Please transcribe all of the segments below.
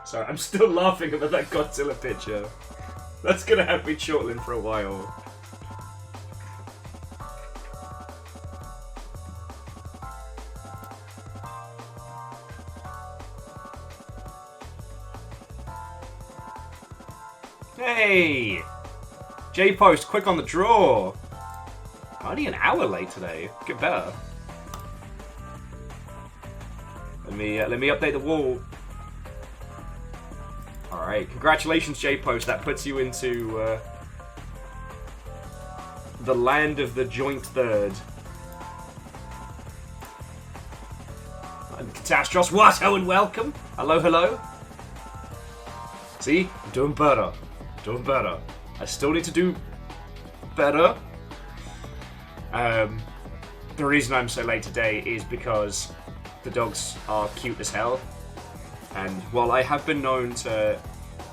Sorry, I'm still laughing about that Godzilla picture. That's gonna have me chortling for a while. Hey! J-Post, quick on the draw! Only an hour late today. Get better. Let me update the wall. Alright, congratulations, J-Post. That puts you into the land of the joint third. And Catastros, what? Oh, and welcome. Hello, hello. See? I'm doing better. Doing better. I still need to do better. The reason I'm so late today is because the dogs are cute as hell. And while I have been known to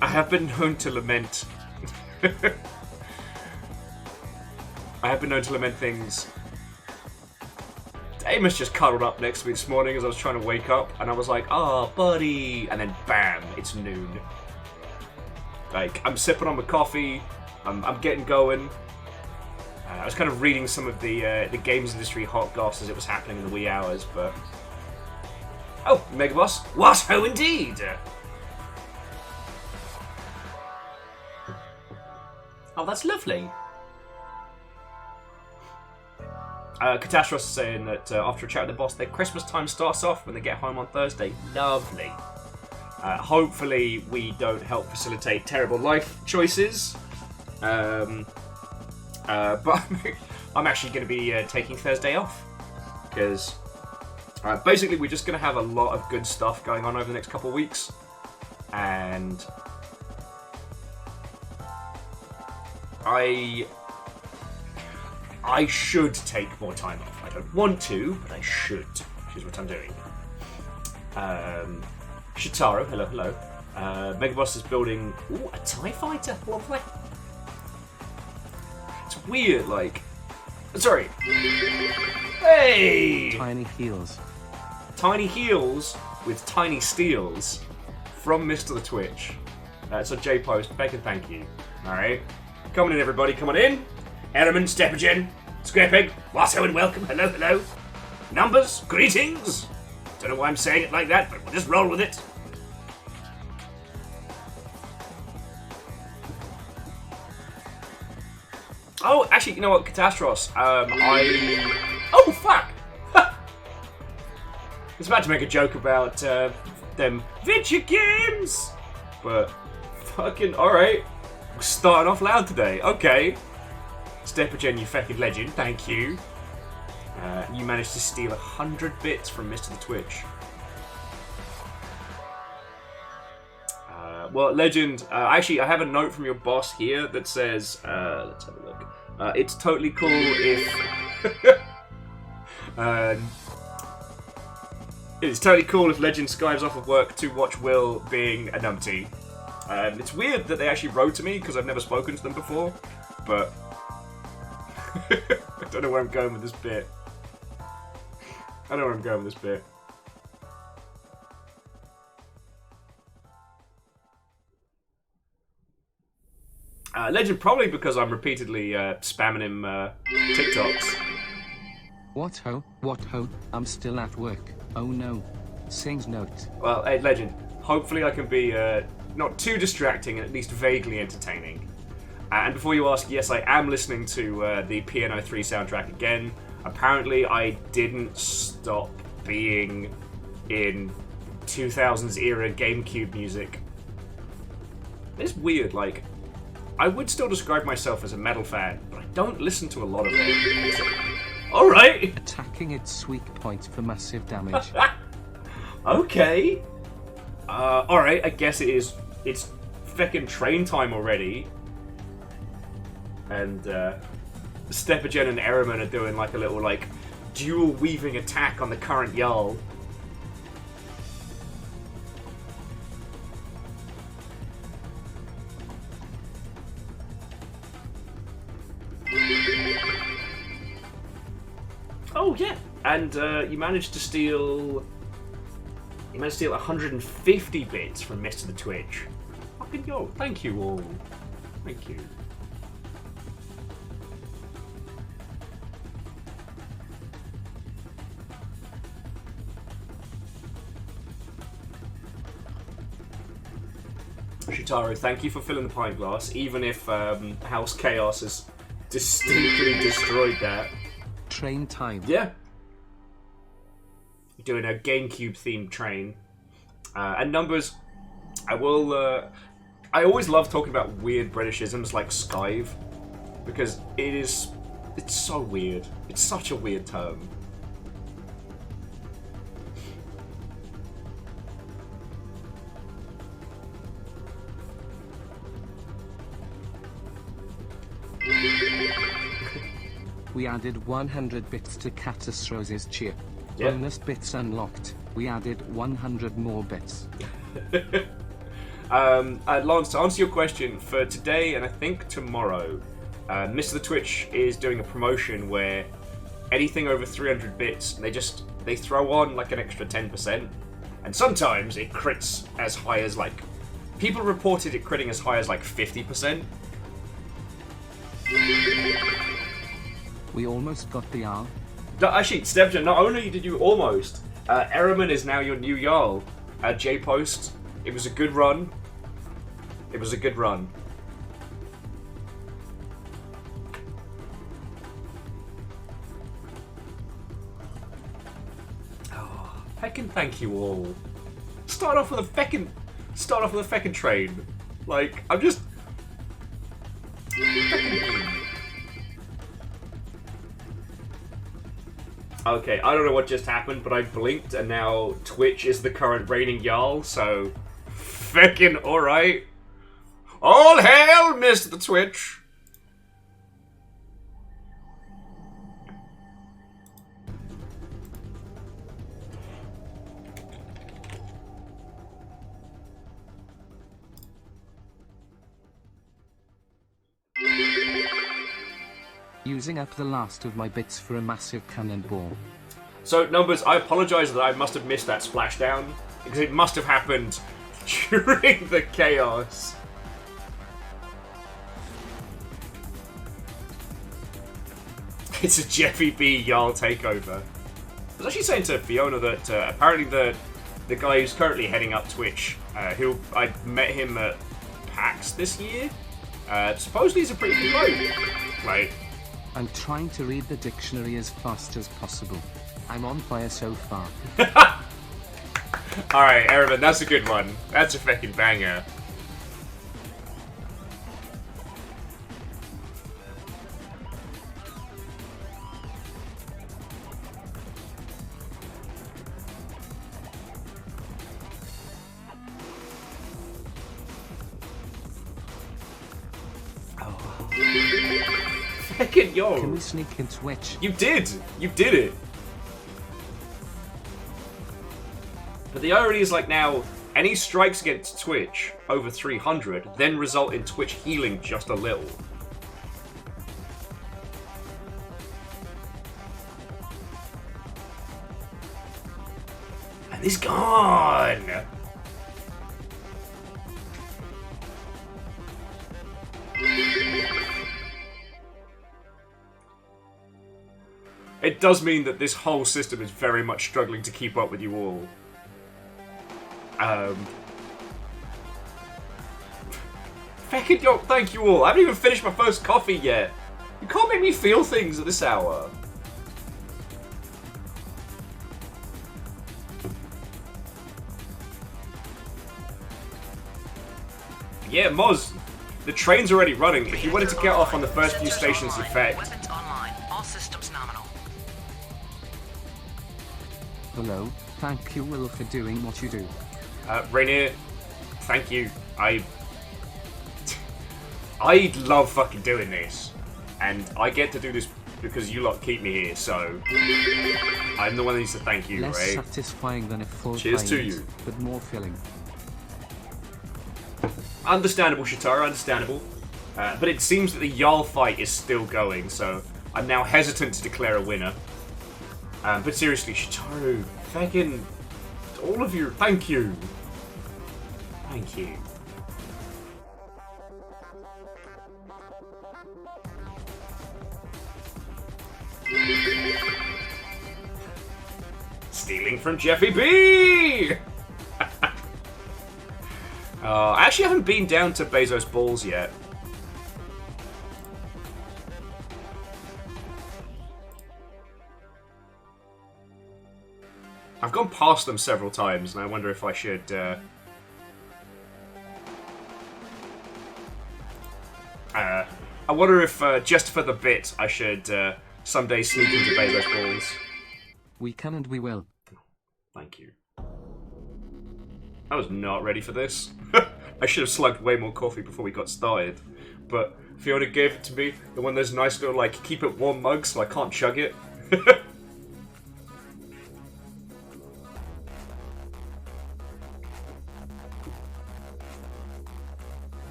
lament I have been known to lament things. Amos just cuddled up next to me this morning as I was trying to wake up, and I was like, "Oh, buddy," and then bam, it's noon. Like, I'm sipping on my coffee, I'm getting going. I was kind of reading some of the games industry hot goss as it was happening in the wee hours, but oh, Megaboss, what? Oh, indeed. Oh, that's lovely. Catastrophe is saying that after a chat with the boss, their Christmas time starts off when they get home on Thursday. Lovely. Hopefully, we don't help facilitate terrible life choices. But I'm actually going to be taking Thursday off because basically we're just going to have a lot of good stuff going on over the next couple of weeks, and I should take more time off. I don't want to, but I should, which is what I'm doing. Shitaro, hello, hello. Megaboss is building a TIE fighter. Lovely. It's weird, like... Sorry. Hey! Tiny heels. Tiny heels with tiny steals from Mr. the Twitch. So J-Post, beg and thank you. Alright. Come on in, everybody, come on in. Element, Stepagen, Square Peg, Wasso and welcome, hello, hello. Numbers, greetings. Don't know why I'm saying it like that, but we'll just roll with it. Oh, actually, you know what, Catastros, Oh, fuck! I was about to make a joke about, them video games! But, fucking, alright. We're starting off loud today, okay. Stepagen, you fucking legend, thank you. You managed to steal 100 bits from Mr. the Twitch. Well, legend, actually, I have a note from your boss here that says, let's have a look. It's totally cool if... it's totally cool if Legend skives off of work to watch Will being a numpty. It's weird that they actually wrote to me, because I've never spoken to them before, but... I don't know where I'm going with this bit. I don't know where I'm going with this bit. Legend, probably because I'm repeatedly spamming him TikToks. What ho? What ho? I'm still at work. Oh no. Sings note. Well, hey, Legend, hopefully I can be not too distracting and at least vaguely entertaining. And before you ask, yes, I am listening to the Piano 3 soundtrack again. Apparently, I didn't stop being in 2000s era GameCube music. It's weird, like, I would still describe myself as a metal fan, but I don't listen to a lot of it. So, alright! Attacking its weak point for massive damage. Okay. Alright, I guess it's feckin' train time already. And, Stepagen and Ehrman are doing like a little, like, dual weaving attack on the current Jarl. Oh, yeah. And, you managed to steal He managed to steal 150 bits from Mr. the Twitch. Fucking yo, thank you all. Thank you. Shitaro, thank you for filling the pint glass, even if House Chaos has distinctly destroyed that. Train time. Yeah. Doing a GameCube themed train. And numbers, I always love talking about weird Britishisms like skive, because it's so weird. It's such a weird term. We added 100 bits to Catastrose's chip. Yep. Bonus bits unlocked. We added 100 more bits. Lance, to answer your question, for today and I think tomorrow, Mr. the Twitch is doing a promotion where anything over 300 bits, they throw on like an extra 10%. And sometimes it crits as high as like... People reported it critting as high as like 50%. We almost got the R. Actually, Stevjan, not only did you almost, Eraman is now your new Jarl. J-Post, it was a good run. It was a good run. Oh, heckin' thank you all. Start off with a feckin' train. Like, I'm just... Okay, I don't know what just happened, but I blinked and now Twitch is the current reigning Jarl, so... Feckin' alright. All hail, Mr. the Twitch! Using up the last of my bits for a massive cannonball. So, Numbers, I apologise that I must have missed that splashdown, because it must have happened during the chaos. It's a Jeffy B Jarl takeover. I was actually saying to Fiona that apparently the guy who's currently heading up Twitch, who I met him at PAX this year, supposedly he's a pretty good bloke. Like, I'm trying to read the dictionary as fast as possible. I'm on fire so far. Alright, Erevan, that's a good one. That's a fucking banger. Fucking yo! Can we sneak in Twitch? You did! You did it! But the irony is, like, now, any strikes against Twitch over 300 then result in Twitch healing just a little. And he's gone! It does mean that this whole system is very much struggling to keep up with you all. Feckin' yo, thank you all. I haven't even finished my first coffee yet. You can't make me feel things at this hour. Yeah, Moz, the train's already running. If you wanted to get off on the first few stations of Effect. Weapons online. All systems nominal. Hello, thank you Will for doing what you do. Rainier, thank you. I love fucking doing this. And I get to do this because you lot keep me here, so I'm the one that needs to thank you, Less right? satisfying than a full Cheers to pint, you. but more filling. Understandable, Shitara, understandable. But it seems that the Jarl fight is still going, so I'm now hesitant to declare a winner. But seriously, Shitaru, fucking all of you, thank you. Thank you. Stealing from Jeffy B! I actually haven't been down to Bezos Balls yet. I've gone past them several times, and I wonder if I should... I wonder if, just for the bit, I should someday sneak into Bezos Balls. We can and we will. Thank you. I was not ready for this. I should have slugged way more coffee before we got started. But Fiona gave it to me in one of those nice little, like, keep it warm mugs so I can't chug it.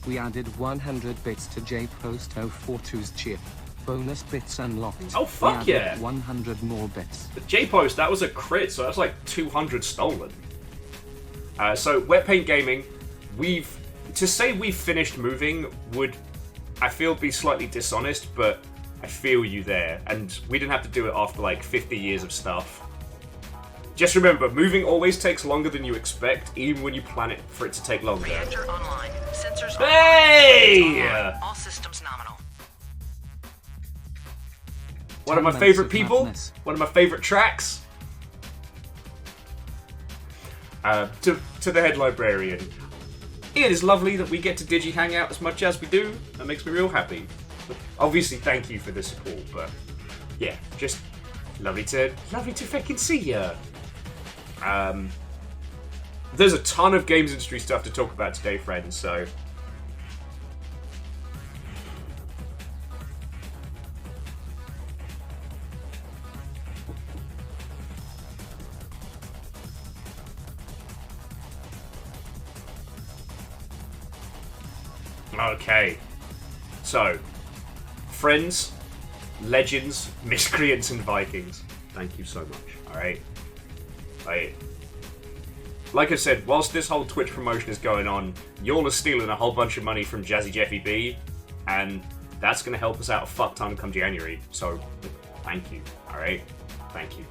We added 100 bits to JPost042's chip. Bonus bits unlocked. Oh, fuck yeah! 100 more bits. The J-Post, that was a crit, so that's like 200 stolen. So, Wet Paint Gaming, to say we've finished moving would, I feel, be slightly dishonest, but I feel you there. And we didn't have to do it after like 50 years of stuff. Just remember, moving always takes longer than you expect, even when you plan it for it to take longer. Reactor online. Sensors Hey! online. All systems nominal. One of my favorite people. One of my favorite tracks. To the head librarian. It is lovely that we get to Digi hang out as much as we do. That makes me real happy. Obviously, thank you for the support, but yeah, just lovely to fucking see ya. There's a ton of games industry stuff to talk about today, friends. So. Okay, so, friends, legends, miscreants, and Vikings, thank you so much, alright? Like I said, whilst this whole Twitch promotion is going on, y'all are stealing a whole bunch of money from Jazzy Jeffy B, and that's going to help us out a fuck ton come January, so thank you, alright? Thank you.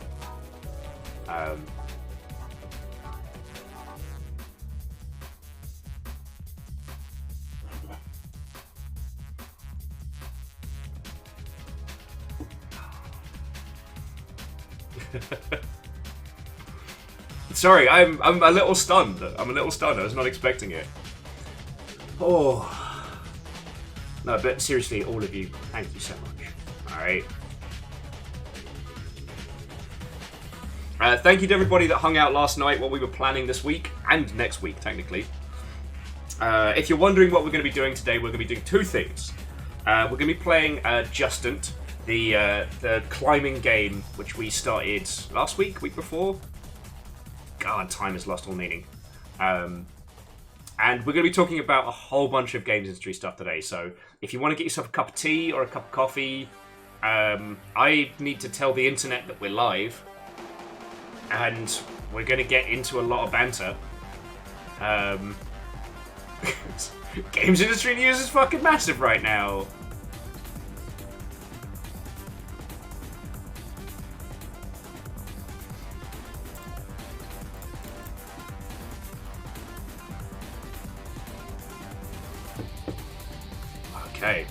Sorry, I'm a little stunned. I was not expecting it. Oh. No, but seriously, all of you, thank you so much. Alright. Thank you to everybody that hung out last night while we were planning this week, and next week, technically. If you're wondering what we're going to be doing today, we're going to be doing two things. We're going to be playing Jusant, the climbing game, which we started last week before. God, time has lost all meaning. And we're going to be talking about a whole bunch of games industry stuff today. So if you want to get yourself a cup of tea or a cup of coffee, I need to tell the internet that we're live. And we're going to get into a lot of banter. Games industry news is fucking massive right now. Okay.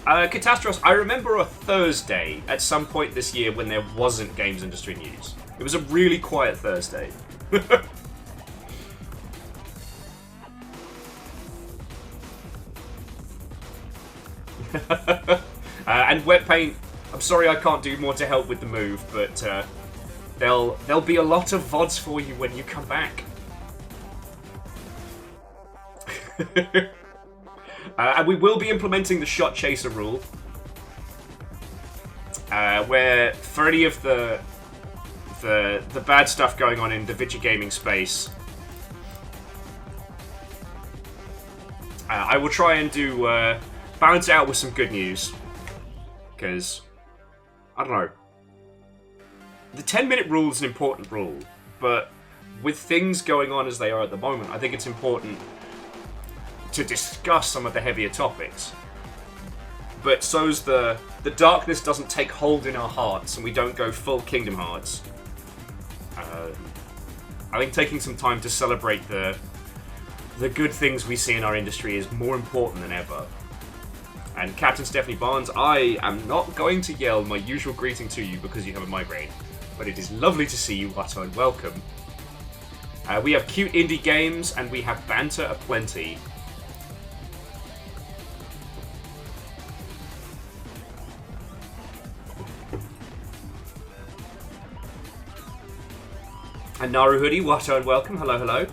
Catastros, I remember a Thursday at some point this year when there wasn't games industry news. It was a really quiet Thursday. And Wet Paint, I'm sorry I can't do more to help with the move, but there'll be a lot of VODs for you when you come back. And we will be implementing the shot chaser rule. where for any of the bad stuff going on in the video gaming space, I will try and do balance it out with some good news, because I don't know. The 10-minute rule is an important rule, but with things going on as they are at the moment, I think it's important to discuss some of the heavier topics. But so's the darkness doesn't take hold in our hearts and we don't go full Kingdom Hearts. I think taking some time to celebrate the good things we see in our industry is more important than ever. And Captain Stephanie Barnes, I am not going to yell my usual greeting to you because you have a migraine, but it is lovely to see you, Watto, and welcome. We have cute indie games and we have banter aplenty. And Naru Hoodie, Watto, and welcome. Hello, hello.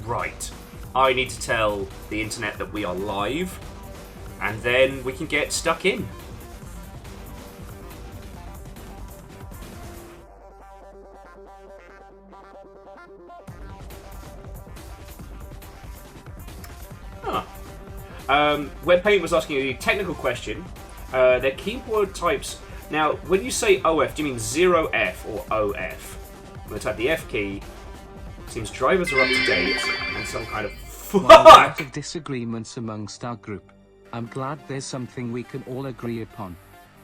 Right. I need to tell the internet that we are live, and then we can get stuck in. Webpaint was asking a technical question. Their keyboard types. Now, when you say OF, do you mean 0F or OF? When I type the F key, it seems drivers are up to date and some kind of fuck. Of disagreements amongst our group. I'm glad there's something we can all agree upon.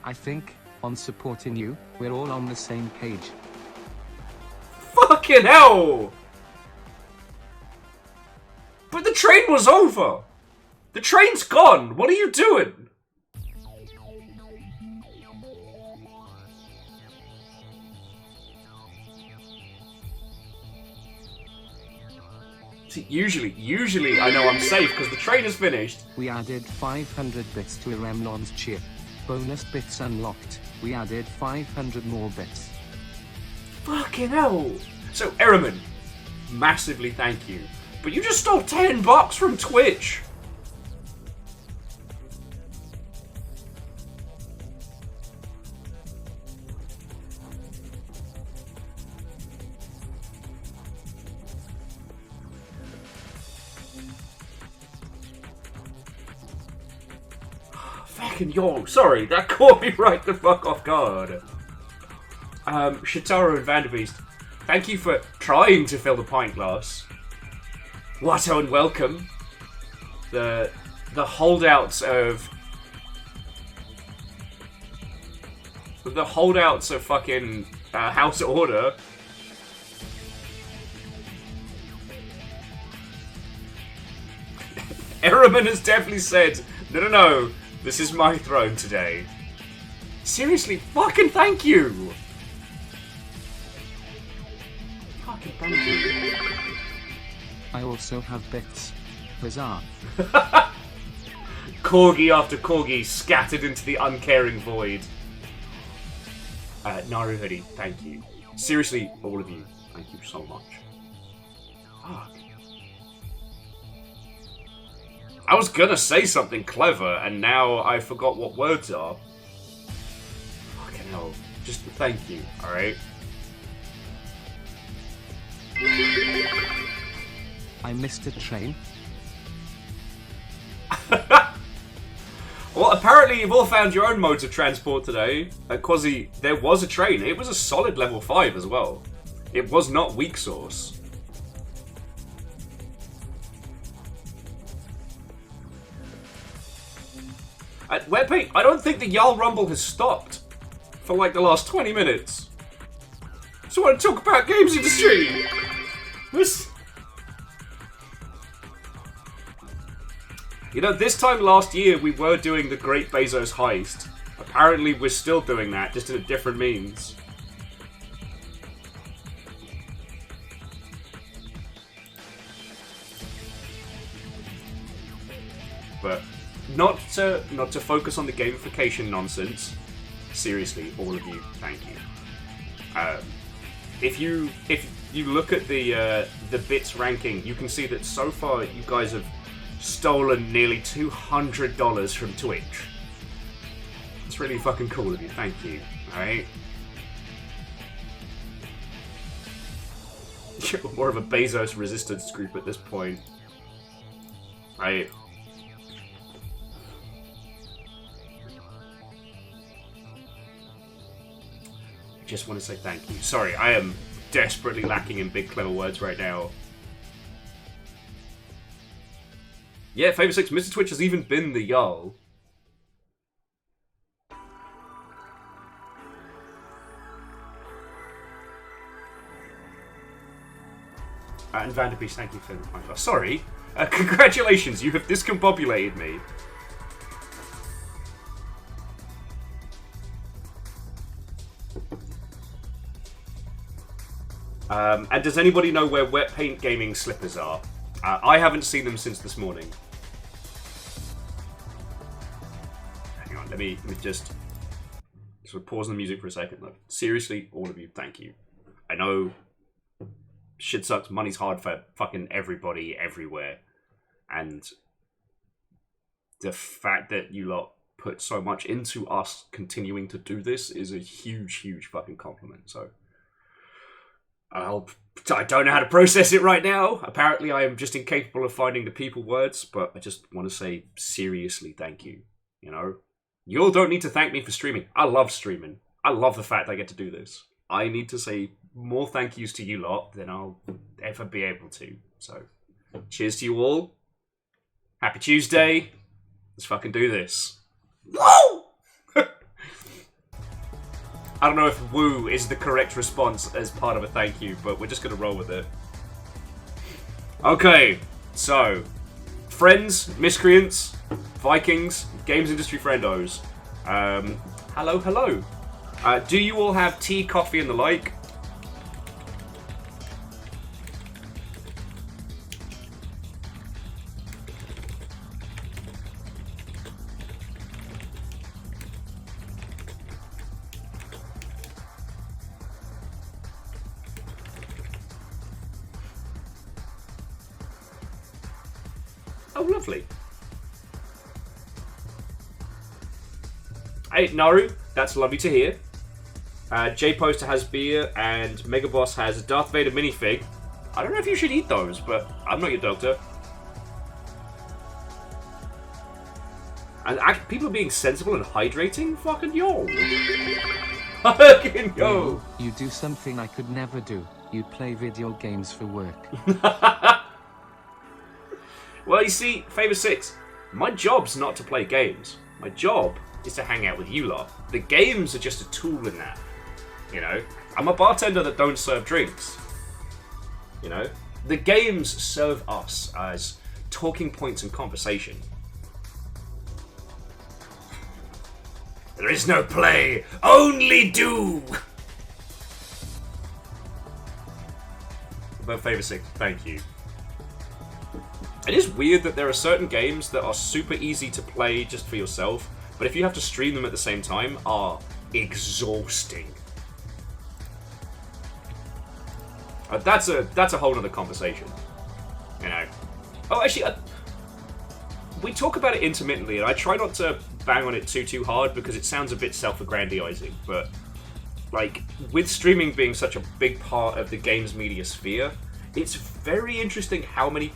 I think, on supporting you, we're all on the same page. Fucking hell! But the train was over! The train's gone! What are you doing? See, usually I know I'm safe because the train is finished. We added 500 bits to Iremnon's chip. Bonus bits unlocked. We added 500 more bits. Fucking hell! So, Eraman, massively thank you. But you just stole $10 from Twitch! Fucking yo, sorry, that caught me right the fuck off guard. Shitaro and Vanderbeest, thank you for trying to fill the pint glass. Watto and welcome. The holdouts of fucking House Order. Eraman has definitely said, no, this is my throne today. Seriously, fucking thank you! Fucking thank you. I also have bits. Huzzah. Corgi after corgi scattered into the uncaring void. Naru Hoodie, thank you. Seriously, all of you, thank you so much. Fuck. I was gonna say something clever, and now I forgot what words are. Fucking hell. Just thank you, alright? I missed a train. Well, apparently you've all found your own modes of transport today. Quasi, there was a train. It was a solid level 5 as well. It was not weak sauce. At Webpaint, I don't think the Jarl Rumble has stopped for like the last 20 minutes. So I want to talk about games industry. You know, this time last year we were doing the Great Bezos Heist. Apparently we're still doing that, just in a different means. But not to focus on the gamification nonsense. Seriously, all of you, thank you. If you look at the bits ranking, you can see that so far you guys have stolen nearly $200 from Twitch. It's really fucking cool of you. Thank you. All right. You're more of a Bezos resistance group at this point. Right. I just want to say thank you. Sorry, I am desperately lacking in big clever words right now. Yeah, Favor 6, Mr. Twitch has even been the Jarl. And Vanderbeest, thank you for the point. Sorry. Congratulations, you have discombobulated me. And does anybody know where wet paint gaming slippers are? I haven't seen them since this morning. Hang on, let me just pause the music for a second. Look, seriously, all of you, thank you. I know shit sucks, money's hard for fucking everybody, everywhere. And the fact that you lot put so much into us continuing to do this is a huge, huge fucking compliment, so... I don't know how to process it right now. Apparently I am just incapable of finding the people words, but I just want to say seriously thank you. You know? You all don't need to thank me for streaming. I love streaming. I love the fact I get to do this. I need to say more thank yous to you lot than I'll ever be able to. So, cheers to you all. Happy Tuesday. Let's fucking do this. Woo! I don't know if woo is the correct response as part of a thank you, but we're just going to roll with it. Okay, so, friends, miscreants, Vikings, games industry friendos. Hello, hello. Do you all have tea, coffee, and the like? Oh, lovely. Hey, Naru, that's lovely to hear. J-Poster has beer, and Megaboss has a Darth Vader minifig. I don't know if you should eat those, but I'm not your doctor. And people are being sensible and hydrating? Fucking yo. Fucking yo. You do something I could never do. You play video games for work. Well, you see, Favor 6, my job's not to play games. My job is to hang out with you lot. The games are just a tool in that. You know? I'm a bartender that don't serve drinks. You know? The games serve us as talking points and conversation. There is no play, only do! But Favor 6, thank you. It is weird that there are certain games that are super easy to play just for yourself, but if you have to stream them at the same time, are exhausting. That's a whole other conversation, you know. Oh, actually, we talk about it intermittently, and I try not to bang on it too hard because it sounds a bit self-aggrandizing. But like with streaming being such a big part of the games media sphere, it's very interesting how many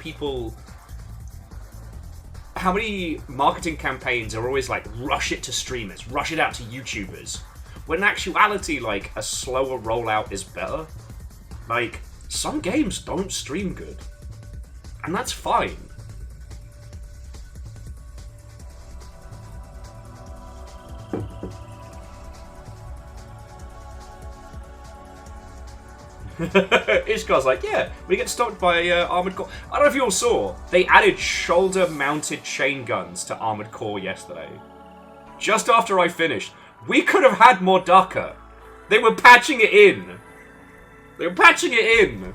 marketing campaigns are always like, rush it to streamers, rush it out to YouTubers. When in actuality, like, a slower rollout is better. Like, some games don't stream good. And that's fine. Ishkar's like, yeah, we get stopped by Armored Core. I don't know if you all saw, they added shoulder-mounted chain guns to Armored Core yesterday. Just after I finished. We could have had more Daka. They were patching it in. They were patching it in.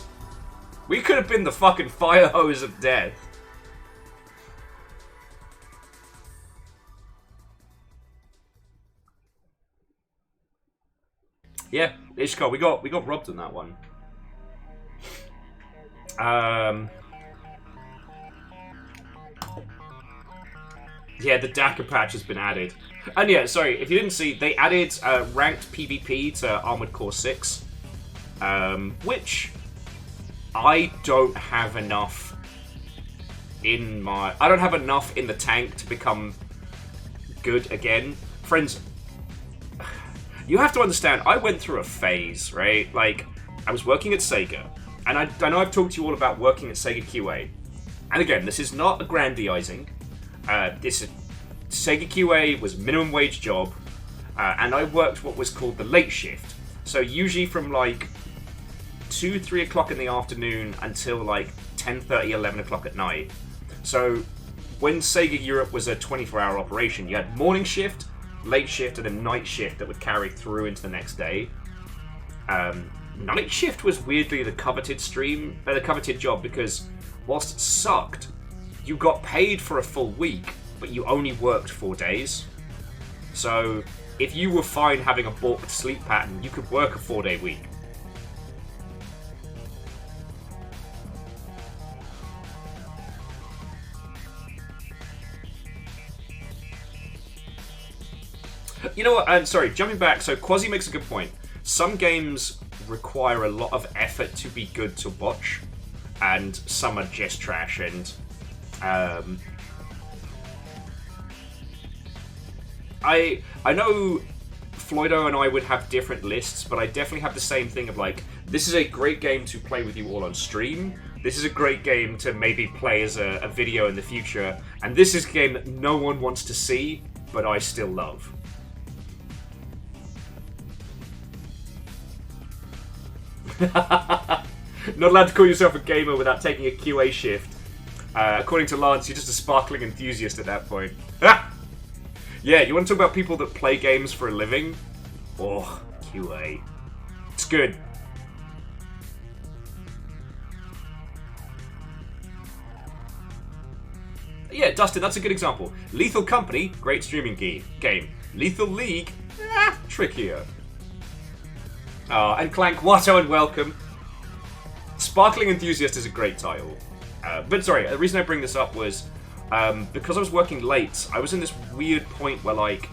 We could have been the fucking fire hose of death. Yeah, Ishkar, we got robbed on that one. Yeah, the Daka patch has been added. And yeah, sorry, if you didn't see, they added ranked PvP to Armored Core 6, which I don't have enough in I don't have enough in the tank to become good again. Friends, you have to understand, I went through a phase, right? Like, I was working at Sega, and I know I've talked to you all about working at Sega QA. And again, this is not aggrandizing. Sega QA was a minimum wage job, and I worked what was called the late shift. So usually from like 2, 3 o'clock in the afternoon until like 10:30, 11 o'clock at night. So when Sega Europe was a 24-hour operation, you had morning shift, late shift, and a night shift that would carry through into the next day. Night shift was weirdly the coveted job, because whilst it sucked, you got paid for a full week, but you only worked 4 days. So if you were fine having a balked sleep pattern, you could work a 4-day week. You know what? I'm sorry, jumping back. So Quasi makes a good point. Some games require a lot of effort to be good to watch, and some are just trash. And I know Floydo and I would have different lists, but I definitely have the same thing of like, this is a great game to play with you all on stream. This is a great game to maybe play as a video in the future. And this is a game that no one wants to see, but I still love. Not allowed to call yourself a gamer without taking a QA shift. According to Lance, you're just a sparkling enthusiast at that point. Yeah, you want to talk about people that play games for a living? Oh, QA. It's good. Yeah, Dustin, that's a good example. Lethal Company, great streaming game. Lethal League, trickier. And Clank, Watto, and welcome. Sparkling Enthusiast is a great title. But sorry, the reason I bring this up was because I was working late, I was in this weird point where, like,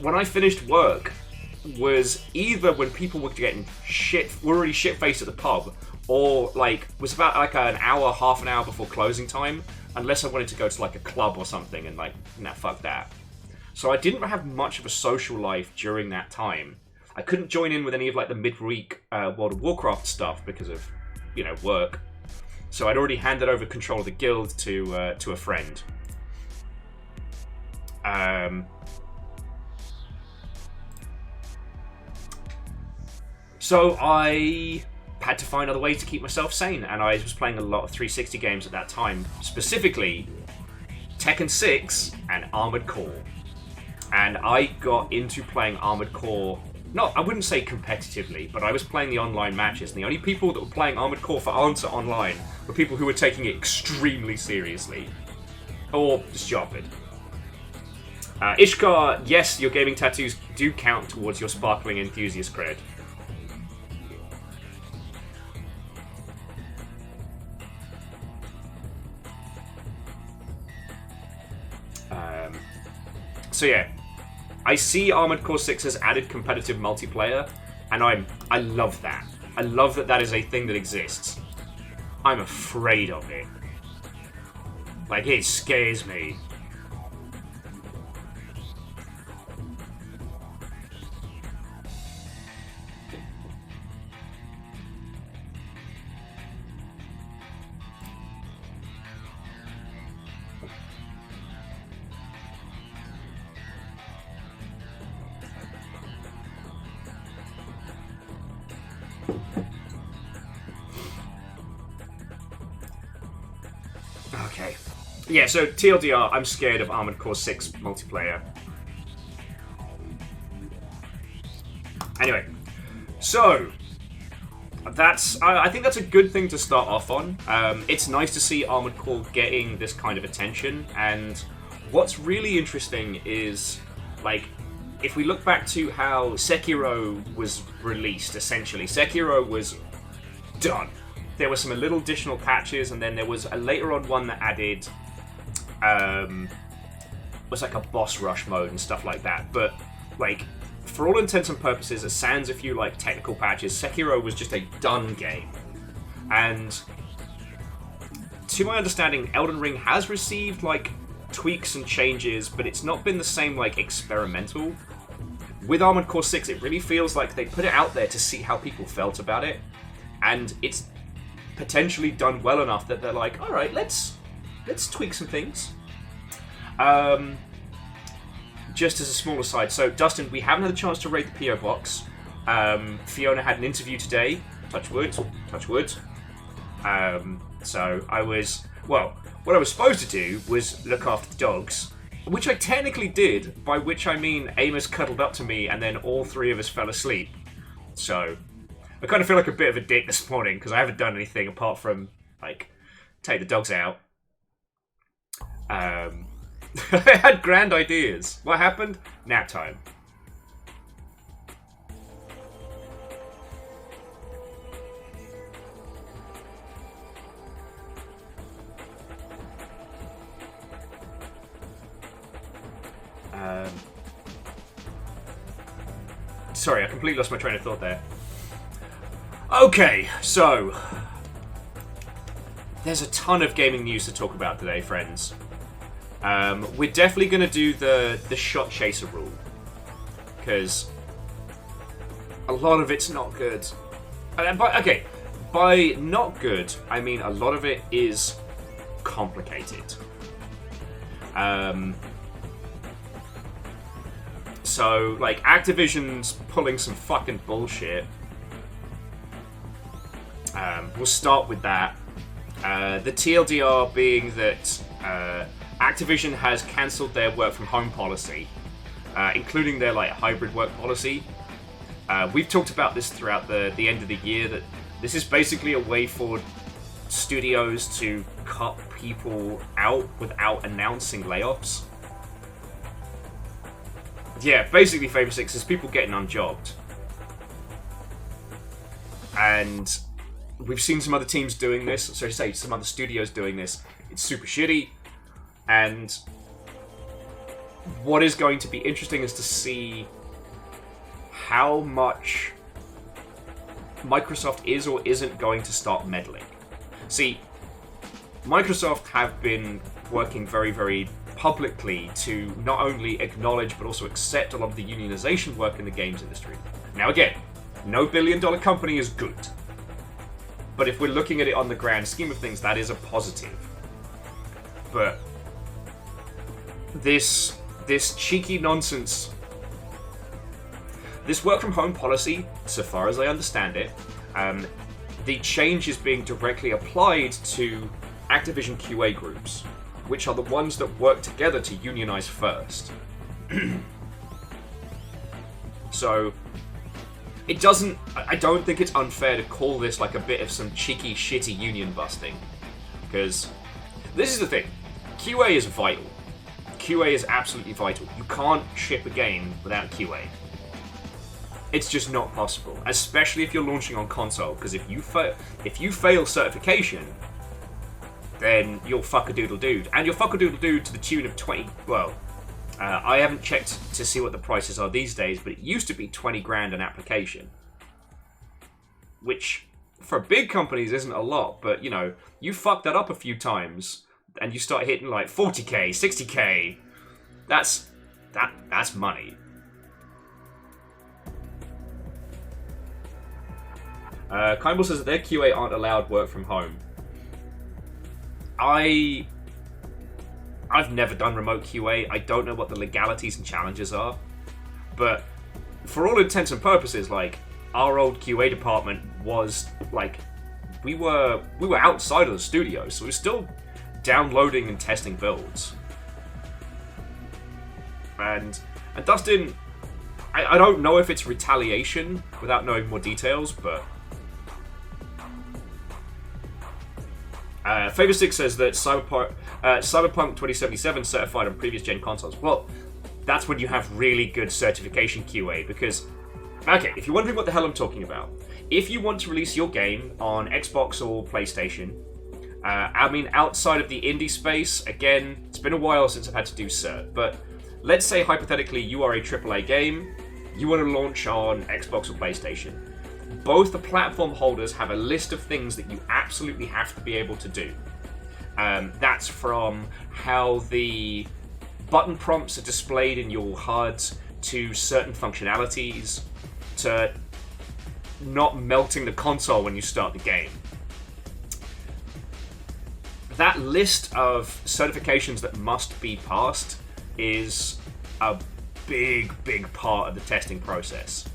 when I finished work was either when people were getting already shit-faced at the pub, or, like, was about, like, an hour, half an hour before closing time, unless I wanted to go to, like, a club or something, and, like, nah, fuck that. So I didn't have much of a social life during that time. I couldn't join in with any of, like, the midweek World of Warcraft stuff because of, you know, work. So I'd already handed over control of the guild to a friend. So I had to find other ways to keep myself sane, and I was playing a lot of 360 games at that time, specifically Tekken 6 and Armored Core. And I got into playing Armored Core, I wouldn't say competitively, but I was playing the online matches, and the only people that were playing Armored Core for Answer Online were people who were taking it extremely seriously. Or stupid. Ishkar, yes, your gaming tattoos do count towards your sparkling enthusiast cred. So yeah, I see Armored Core 6 has added competitive multiplayer, and I love that. I love that that is a thing that exists. I'm afraid of it. Like, it scares me. Okay. Yeah, so TLDR, I'm scared of Armored Core 6 multiplayer. Anyway, so I think that's a good thing to start off on. It's nice to see Armored Core getting this kind of attention, and what's really interesting is, like, if we look back to how Sekiro was released, essentially, Sekiro was done. there were some little additional patches, and then there was a later on one that added was like a boss rush mode and stuff like that. But like, for all intents and purposes, it sans a few like technical patches, Sekiro was just a done game. And to my understanding, Elden Ring has received like tweaks and changes, but it's not been the same like experimental. With Armored Core 6, it really feels like they put it out there to see how people felt about it, and it's potentially done well enough that they're like, all right, let's tweak some things. Just as a small aside, so Dustin, we haven't had a chance to rate the PO box. Fiona had an interview today. Touch wood. Touch wood. So I was, well, what I was supposed to do was look after the dogs, which I technically did, by which I mean Amos cuddled up to me and then all three of us fell asleep. So I kind of feel like a bit of a dick this morning because I haven't done anything apart from, like, take the dogs out. I had grand ideas. What happened? Nap time. Sorry, I completely lost my train of thought there. Okay, so there's a ton of gaming news to talk about today, friends. We're definitely going to do the shot chaser rule, because a lot of it's not good. By not good, I mean a lot of it is complicated. So, like, Activision's pulling some fucking bullshit. We'll start with that. The TLDR being that Activision has cancelled their work from home policy, including their like hybrid work policy. We've talked about this throughout the end of the year, that this is basically a way for studios to cut people out without announcing layoffs. Yeah, basically Fable 6 is people getting unjobbed. And we've seen some other teams doing this, so to say, some other studios doing this. It's super shitty. And what is going to be interesting is to see how much Microsoft is or isn't going to start meddling. See, Microsoft have been working very, very publicly to not only acknowledge but also accept a lot of the unionization work in the games industry. Now again, no billion-dollar company is good. But if we're looking at it on the grand scheme of things, that is a positive. But this cheeky nonsense, this work from home policy, so far as I understand it, the change is being directly applied to Activision QA groups, which are the ones that work together to unionize first. So it doesn't, I don't think it's unfair to call this like a bit of some cheeky, shitty union busting. Because this is the thing, QA is vital. QA is absolutely vital. You can't ship a game without QA. It's just not possible, especially if you're launching on console, because if you fail certification, then you'll fuck-a-doodle-dude. And you'll fuck-a-doodle-dude to the tune of 20... Well, I haven't checked to see what the prices are these days, but it used to be 20 grand an application. Which, for big companies, isn't a lot, but, you know, you fuck that up a few times, and you start hitting, like, 40k, 60k. That's money. Kimball says that their QA aren't allowed work from home. I've never done remote QA. I don't know what the legalities and challenges are. But for all intents and purposes, like, our old QA department was, like, we were outside of the studio, so we were still downloading and testing builds. And Dustin, I don't know if it's retaliation without knowing more details, but Favor 6 says that Cyberpunk 2077 certified on previous gen consoles. Well, that's when you have really good certification QA, because Okay, if you're wondering what the hell I'm talking about, if you want to release your game on Xbox or PlayStation, I mean, outside of the indie space, again, it's been a while since I've had to do cert, but let's say hypothetically you are a AAA game, you want to launch on Xbox or PlayStation. Both the platform holders have a list of things that you absolutely have to be able to do. That's from how the button prompts are displayed in your HUDs, to certain functionalities, to not melting the console when you start the game. That list of certifications that must be passed is a big part of the testing process.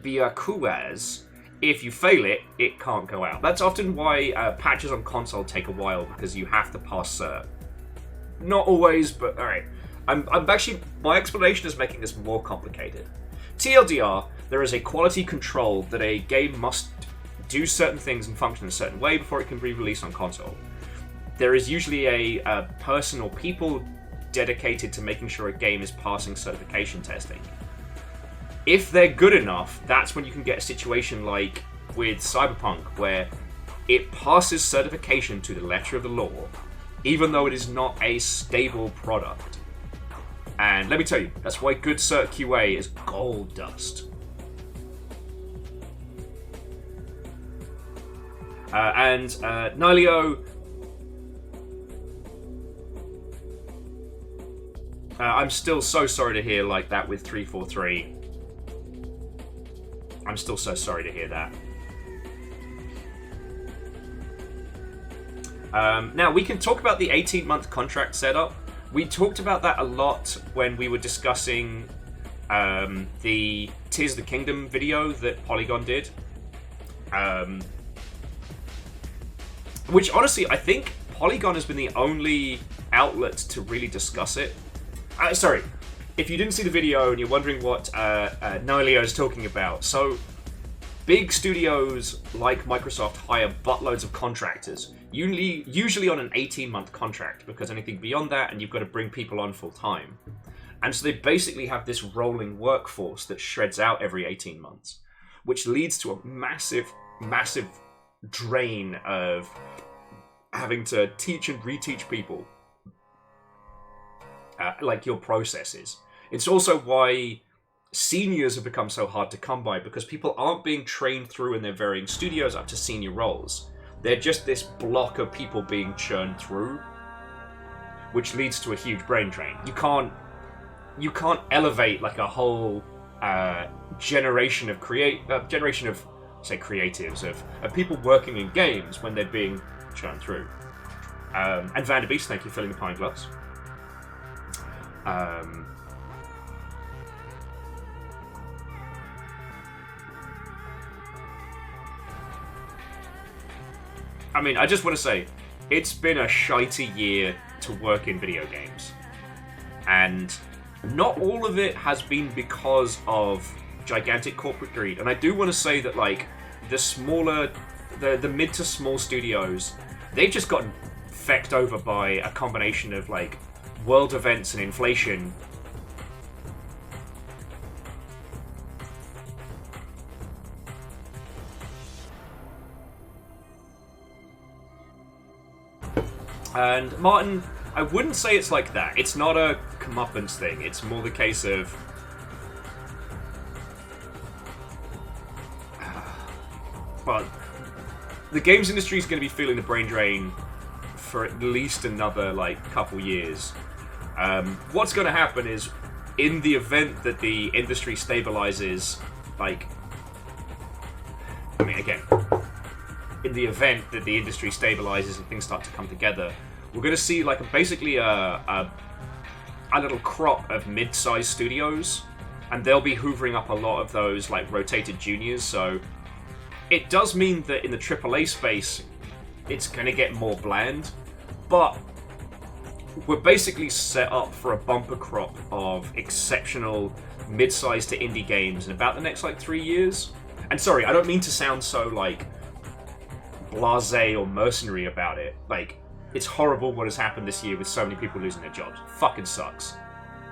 Because if you fail it, it can't go out. That's often why patches on console take a while, because you have to pass cert. Not always, but alright. I'm actually, my explanation is making this more complicated. TLDR, there is a quality control that a game must do certain things and function in a certain way before it can be released on console. There is usually a person or people dedicated to making sure a game is passing certification testing. If they're good enough, that's when you can get a situation like with Cyberpunk, where it passes certification to the letter of the law, even though it is not a stable product. And let me tell you, that's why good cert QA is gold dust. Nilio, I'm still so sorry to hear like that with 343. I'm still so sorry to hear that. Now, we can talk about the 18-month contract setup. We talked about that a lot when we were discussing the Tears of the Kingdom video that Polygon did. Which, honestly, I think Polygon has been the only outlet to really discuss it. Sorry, if you didn't see the video and you're wondering what Nilio is talking about, so big studios like Microsoft hire buttloads of contractors, usually on an 18-month contract, because anything beyond that and you've got to bring people on full-time. And so they basically have this rolling workforce that shreds out every 18 months, which leads to a massive drain of having to teach and reteach people like your processes. It's also why seniors have become so hard to come by, because people aren't being trained through in their varying studios up to senior roles. They're just this block of people being churned through, which leads to a huge brain drain. You can't elevate like a whole generation of creatives of people working in games when they're being churned through. And Vanderbeest, thank you for filling the pint glass. I mean, I just want to say, it's been a shitey year to work in video games. And not all of it has been because of gigantic corporate greed. And I do want to say that, like, the mid to small studios, they've just gotten fecked over by a combination of, like, world events and inflation. And Martin, I wouldn't say it's like that. It's not a comeuppance thing. It's more the case of well, the games industry is going to be feeling the brain drain for at least another couple years. What's going to happen is, in the event that the industry stabilizes, in the event that the industry stabilizes and things start to come together, we're going to see basically a little crop of mid-sized studios, and they'll be hoovering up a lot of those rotated juniors. So it does mean that in the AAA space, it's going to get more bland, but we're basically set up for a bumper crop of exceptional mid-sized to indie games in about the next 3 years. And sorry, I don't mean to sound so blasé or mercenary about it. It's horrible what has happened this year with so many people losing their jobs. Fucking sucks.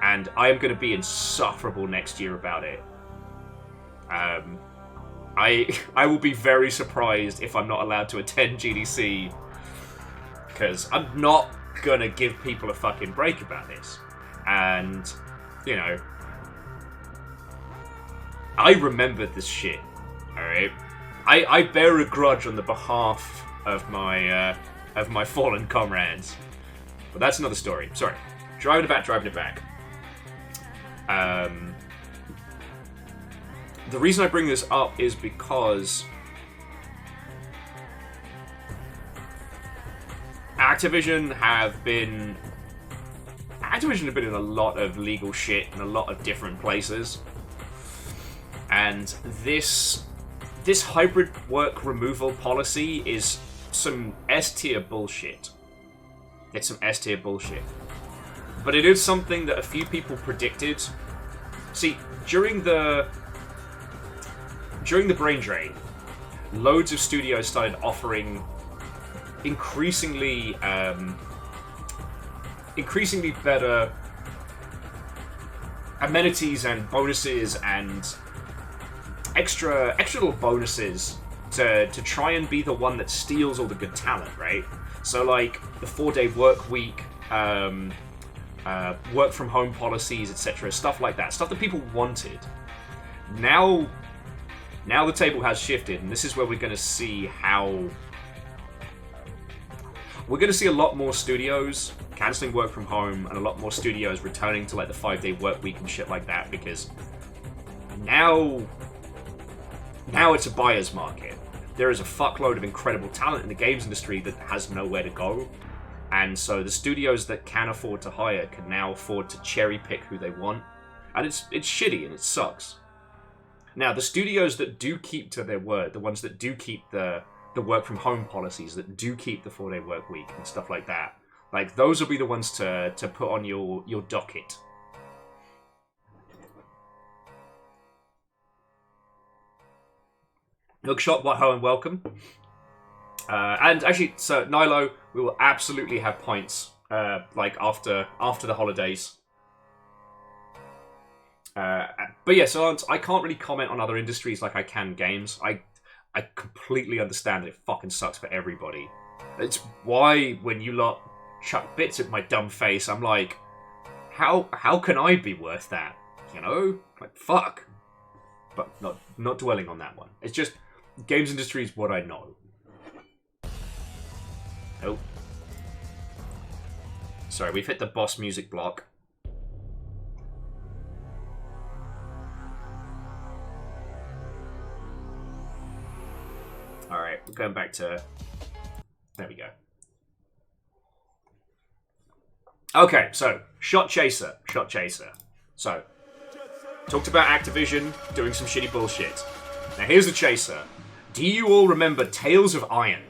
and I am going to be insufferable next year about it. I will be very surprised if I'm not allowed to attend GDC, because I'm not going to give people a fucking break about this. And, you know, I remember this shit, alright? I bear a grudge on the behalf of my fallen comrades. But that's another story. Sorry. Driving it back. The reason I bring this up is because Activision have been in a lot of legal shit in a lot of different places. And this hybrid work removal policy is some S-tier bullshit. It's some S-tier bullshit. But it is something that a few people predicted. See, during the brain drain, loads of studios started offering increasingly better amenities and bonuses and extra little bonuses to try and be the one that steals all the good talent, right? So like the 4-day work week, work from home policies, etc., stuff like that, stuff that people wanted. Now the table has shifted, and this is where we're going to see a lot more studios cancelling work from home, and a lot more studios returning to like the 5-day work week and shit like that, because now it's a buyer's market. There is a fuckload of incredible talent in the games industry that has nowhere to go, and so the studios that can afford to hire can now afford to cherry pick who they want, and it's shitty and it sucks. Now, the studios that do keep to their word, the ones that do keep the work from home policies, that do keep the 4-day work week and stuff like that, like those will be the ones to put on your docket. Hookshot, what ho and welcome. And actually, so Nilo, we will absolutely have points like after the holidays. But yeah, so I can't really comment on other industries like I can games. I completely understand that it fucking sucks for everybody. It's why when you lot chuck bits at my dumb face, I'm like, how can I be worth that? You know? Like, fuck. But not dwelling on that one. It's just, games industry is what I know. Oh. Sorry, we've hit the boss music block. Alright, we're going back to... There we go. Okay, so, Shot Chaser. So, talked about Activision doing some shitty bullshit. Now here's the Chaser. Do you all remember Tales of Iron?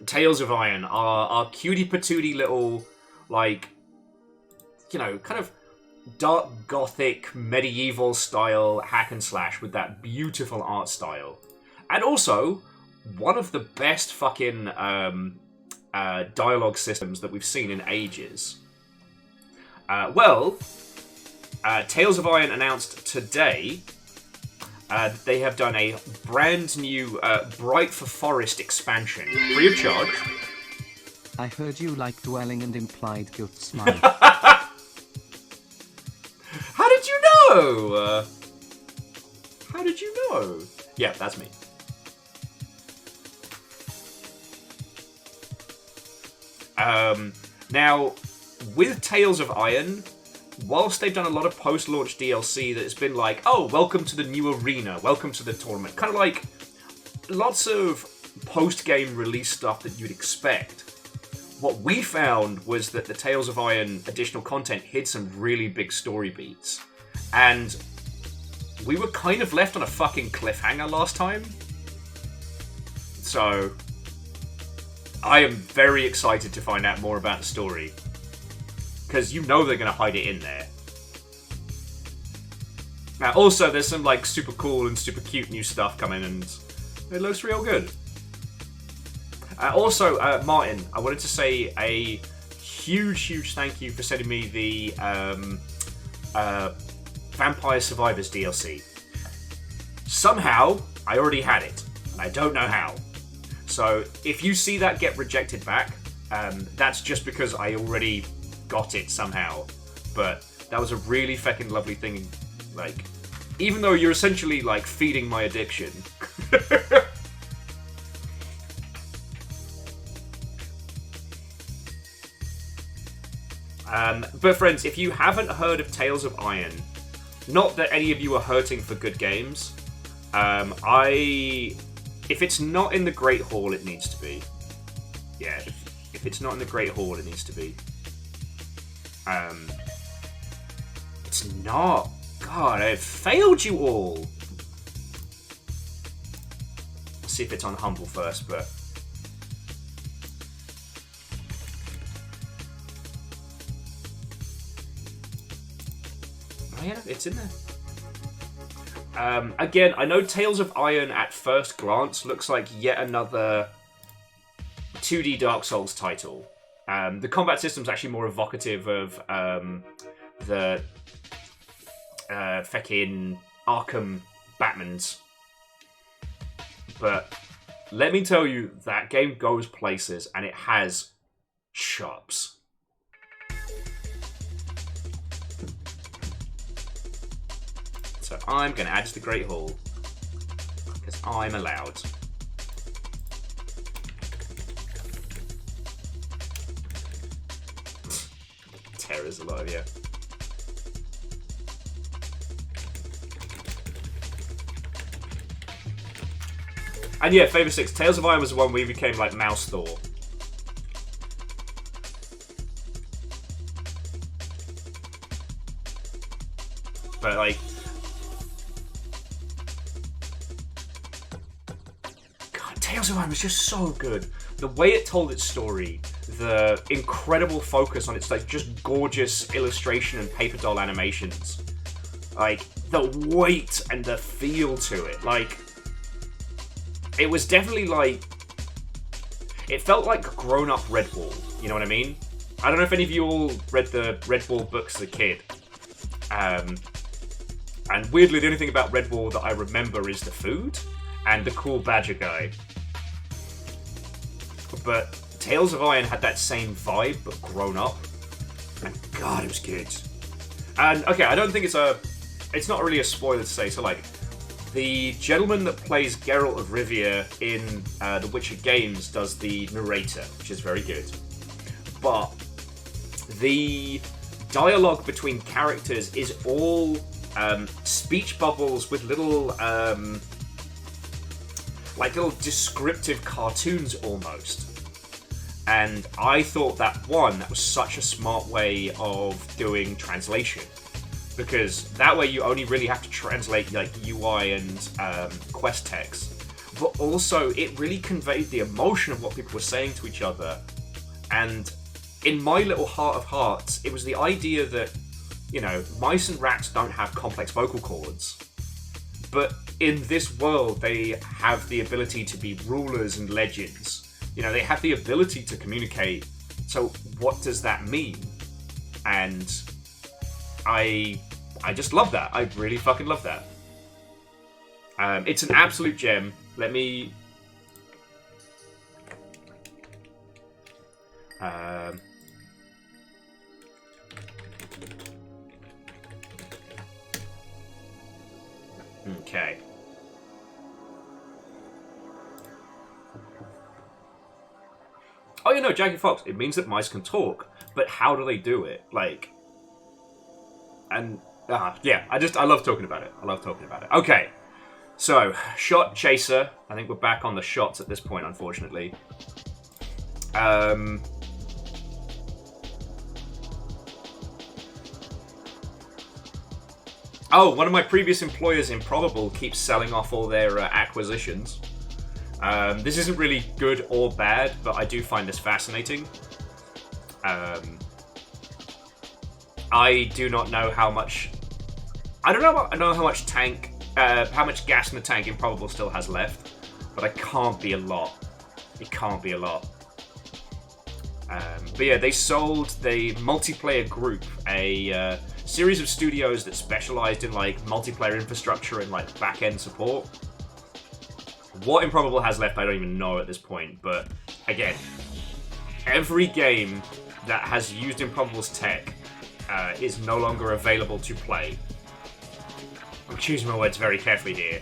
Tales of Iron, our cutie patootie little, like, you know, kind of dark gothic medieval style hack and slash with that beautiful art style. And also, one of the best fucking dialogue systems that we've seen in ages. Tales of Iron announced today they have done a brand new Bright for Forest expansion, free of charge. I heard you like dwelling and implied guilt smile. How did you know? How did you know? Yeah, that's me. Now, with Tales of Iron, whilst they've done a lot of post-launch DLC that has been like, oh, welcome to the new arena, welcome to the tournament, kind of like lots of post-game release stuff that you'd expect. What we found was that the Tales of Iron additional content hit some really big story beats. And we were kind of left on a fucking cliffhanger last time. So, I am very excited to find out more about the story. Because you know they're going to hide it in there. Now, also, there's some like super cool and super cute new stuff coming, and it looks real good. Also, Martin, I wanted to say a huge thank you for sending me the Vampire Survivors DLC. Somehow, I already had it, and I don't know how. So, if you see that get rejected back, that's just because I already got it somehow. But that was a really fucking lovely thing. Like, even though you're essentially, like, feeding my addiction. But friends, if you haven't heard of Tales of Iron, not that any of you are hurting for good games, if it's not in the Great Hall, it needs to be. Yeah, if it's not in the Great Hall, it needs to be. It's not. God, I've failed you all. Let's see if it's on Humble first, but... Oh yeah, it's in there. Again, I know Tales of Iron at first glance looks like yet another 2D Dark Souls title. The combat system's actually more evocative of the feckin' Arkham Batmans. But let me tell you, that game goes places, and it has chops. So I'm going to add to the Great Hall, because I'm allowed. Terror's alive, yeah. And yeah, Favour 6, Tales of Iron was the one where we became like Mouse Thor. But like... God, Tales of Iron was just so good. The way it told its story, the incredible focus on its like just gorgeous illustration and paper doll animations. Like, the weight and the feel to it. Like... It was definitely like... It felt like grown-up Redwall, you know what I mean? I don't know if any of you all read the Redwall books as a kid. And weirdly, the only thing about Redwall that I remember is the food and the cool badger guy. But Tales of Iron had that same vibe, but grown up. And God, it was good. And, okay, I don't think it's not really a spoiler to say, so like... The gentleman that plays Geralt of Rivia in the Witcher games does the narrator, which is very good. But the dialogue between characters is all speech bubbles with little, like little descriptive cartoons almost. And I thought that was such a smart way of doing translation. Because that way you only really have to translate like UI and quest text. But also, it really conveyed the emotion of what people were saying to each other. And in my little heart of hearts, it was the idea that, you know, mice and rats don't have complex vocal cords. But in this world, they have the ability to be rulers and legends. You know, they have the ability to communicate. So what does that mean? And... I just love that. I really fucking love that. It's an absolute gem. Let me... Okay. Oh, you know, Jagged Fox. It means that mice can talk. But how do they do it? Like... And, yeah, I love talking about it. I love talking about it. Okay, so, Shot Chaser. I think we're back on the shots at this point, unfortunately. Oh, one of my previous employers, Improbable, keeps selling off all their acquisitions. This isn't really good or bad, but I do find this fascinating. I do not know how much... I don't know how much tank... how much gas in the tank Improbable still has left. But it can't be a lot. It can't be a lot. But yeah, they sold the multiplayer group a series of studios that specialized in like multiplayer infrastructure and like back-end support. What Improbable has left, I don't even know at this point, but again, every game that has used Improbable's tech is no longer available to play. I'm choosing my words very carefully here.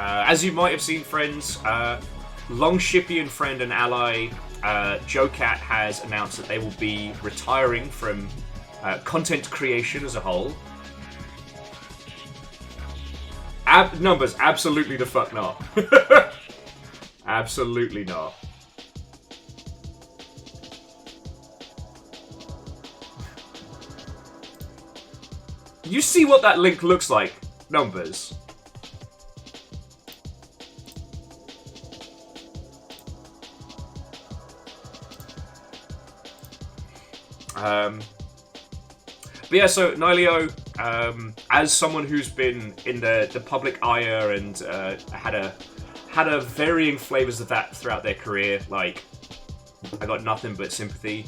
As you might have seen, friends, Longshipian friend and ally Joe Cat has announced that they will be retiring from content creation as a whole. Numbers, absolutely the fuck not. Absolutely not. You see what that link looks like, Numbers. But yeah, so Nileo, as someone who's been in the public ire and had a varying flavors of that throughout their career, like, I got nothing but sympathy.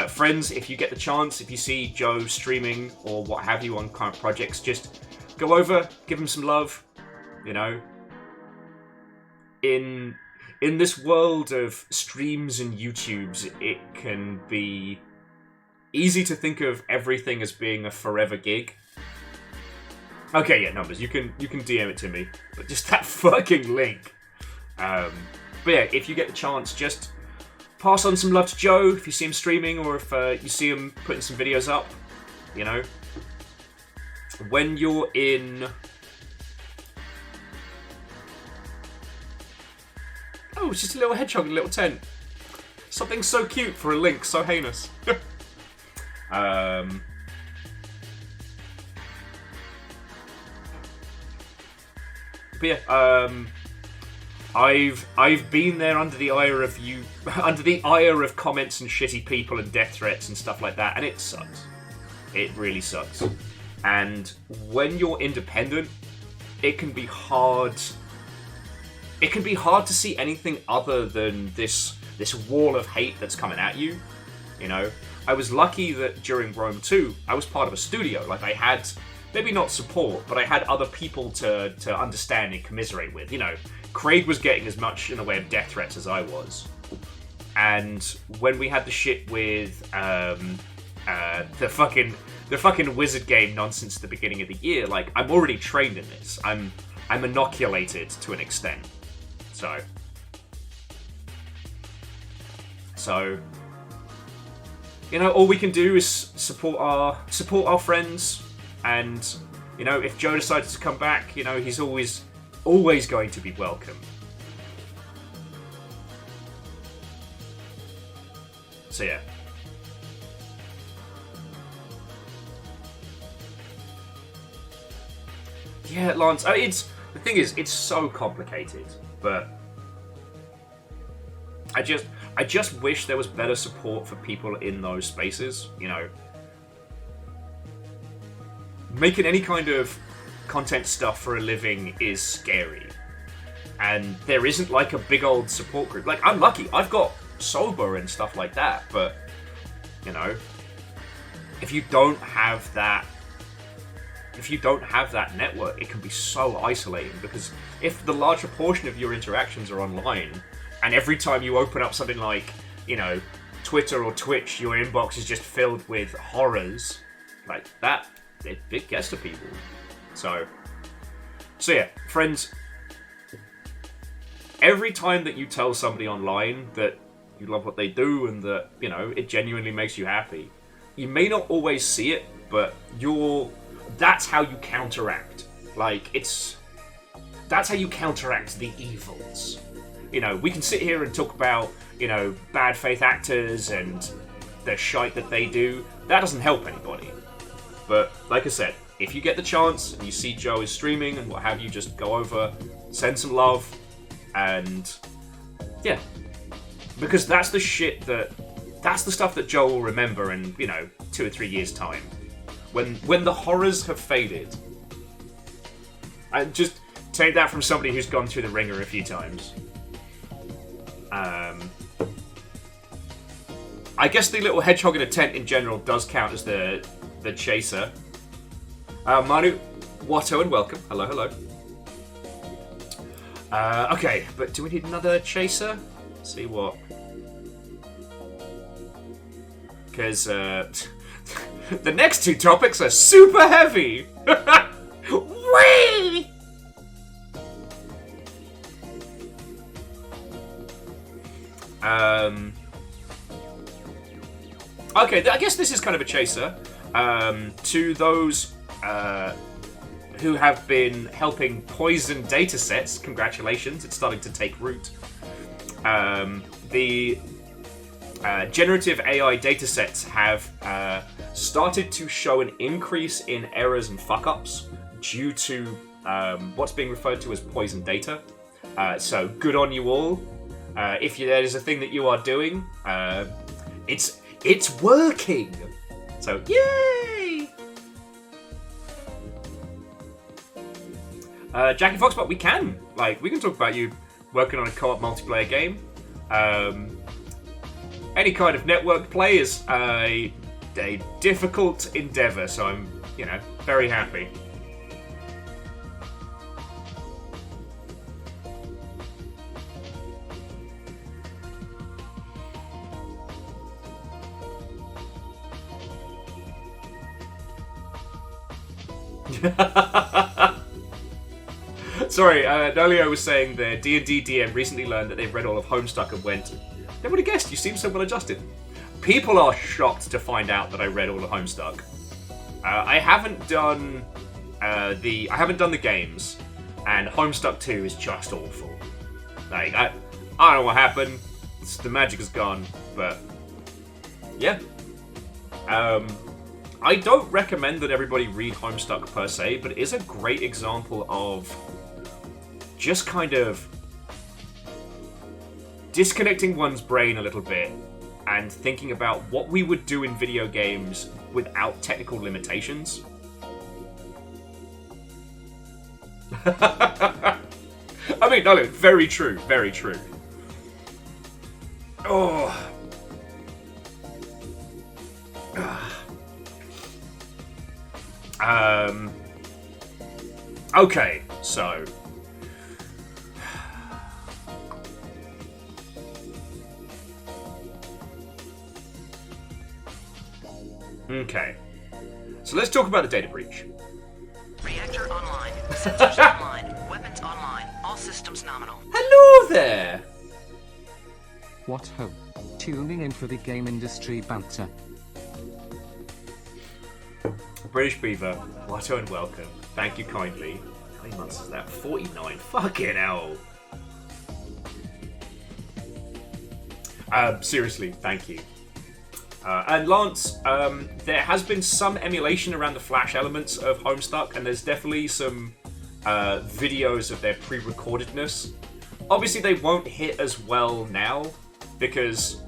Friends, if you get the chance, if you see Joe streaming or what have you on current projects, just go over, give him some love. You know, in this world of streams and YouTubes, it can be easy to think of everything as being a forever gig. Okay, yeah, Numbers, you can DM it to me, but just that fucking link. But yeah, if you get the chance, just pass on some love to Joe if you see him streaming, or if you see him putting some videos up. You know, when you're in. Oh, it's just a little hedgehog in a little tent. Something so cute for a link, so heinous. But yeah, I've been there under the ire of comments and shitty people and death threats and stuff like that, and it sucks. It really sucks. And when you're independent, it can be hard. It can be hard to see anything other than this wall of hate that's coming at you. You know, I was lucky that during Rome 2, I was part of a studio. Like, I had, maybe not support, but I had other people to understand and commiserate with. You know, Craig was getting as much in the way of death threats as I was. And when we had the shit with the fucking wizard game nonsense at the beginning of the year, like, I'm already trained in this. I'm inoculated to an extent. So, you know, all we can do is support our friends, and, you know, if Joe decides to come back, you know, he's always going to be welcome. So yeah. Yeah, Lance. I mean, the thing is, it's so complicated, but I just wish there was better support for people in those spaces. You know, making any kind of content stuff for a living is scary, and there isn't like a big old support group. Like, I'm lucky, I've got Sober and stuff like that, but, you know, if you don't have that network, it can be so isolating, because if the larger portion of your interactions are online, and every time you open up something like, you know, Twitter or Twitch, your inbox is just filled with horrors, like that, it gets to people. So yeah, friends, every time that you tell somebody online that you love what they do and that, you know, it genuinely makes you happy, you may not always see it, but that's how you counteract. Like, that's how you counteract the evils. You know, we can sit here and talk about, you know, bad faith actors and the shite that they do. That doesn't help anybody. But, like I said, if you get the chance and you see Joe is streaming and what have you, just go over, send some love, and yeah. Because that's the stuff that Joe will remember, and, you know, 2 or 3 years' time, when the horrors have faded. And just take that from somebody who's gone through the ringer a few times. I guess the little hedgehog in a tent in general does count as the chaser. Manu, Watto, and welcome. Hello, hello. Okay, but do we need another chaser? Let's see what. Because the next two topics are super heavy. Whee! Okay, I guess this is kind of a chaser. To those who have been helping poison datasets, congratulations, it's starting to take root. The generative AI datasets have started to show an increase in errors and fuck-ups due to what's being referred to as poison data. So good on you all. If that is a thing that you are doing, it's working. So yay! Jackie Foxbot, we can talk about you working on a co-op multiplayer game. Any kind of network play is a difficult endeavor, so I'm, very happy. Sorry, Nolio was saying the D&D DM recently learned that they've read all of Homestuck and went, never would have guessed, you seem so well adjusted. People are shocked to find out that I read all of Homestuck. I haven't done the games, and Homestuck 2 is just awful. Like, I don't know what happened, the magic is gone, but yeah. I don't recommend that everybody read Homestuck per se, but it is a great example of just kind of disconnecting one's brain a little bit and thinking about what we would do in video games without technical limitations. I mean, no, very true, very true. Oh. Okay, so let's talk about the data breach. Reactor online. Sensors online. Weapons online. All systems nominal. Hello there! What ho? Tuning in for the game industry banter. British Beaver, Watto and welcome. Thank you kindly. How many months is that? 49. Fucking hell. Seriously, thank you. And Lance, there has been some emulation around the Flash elements of Homestuck, and there's definitely some videos of their pre-recordedness. Obviously, they won't hit as well now, because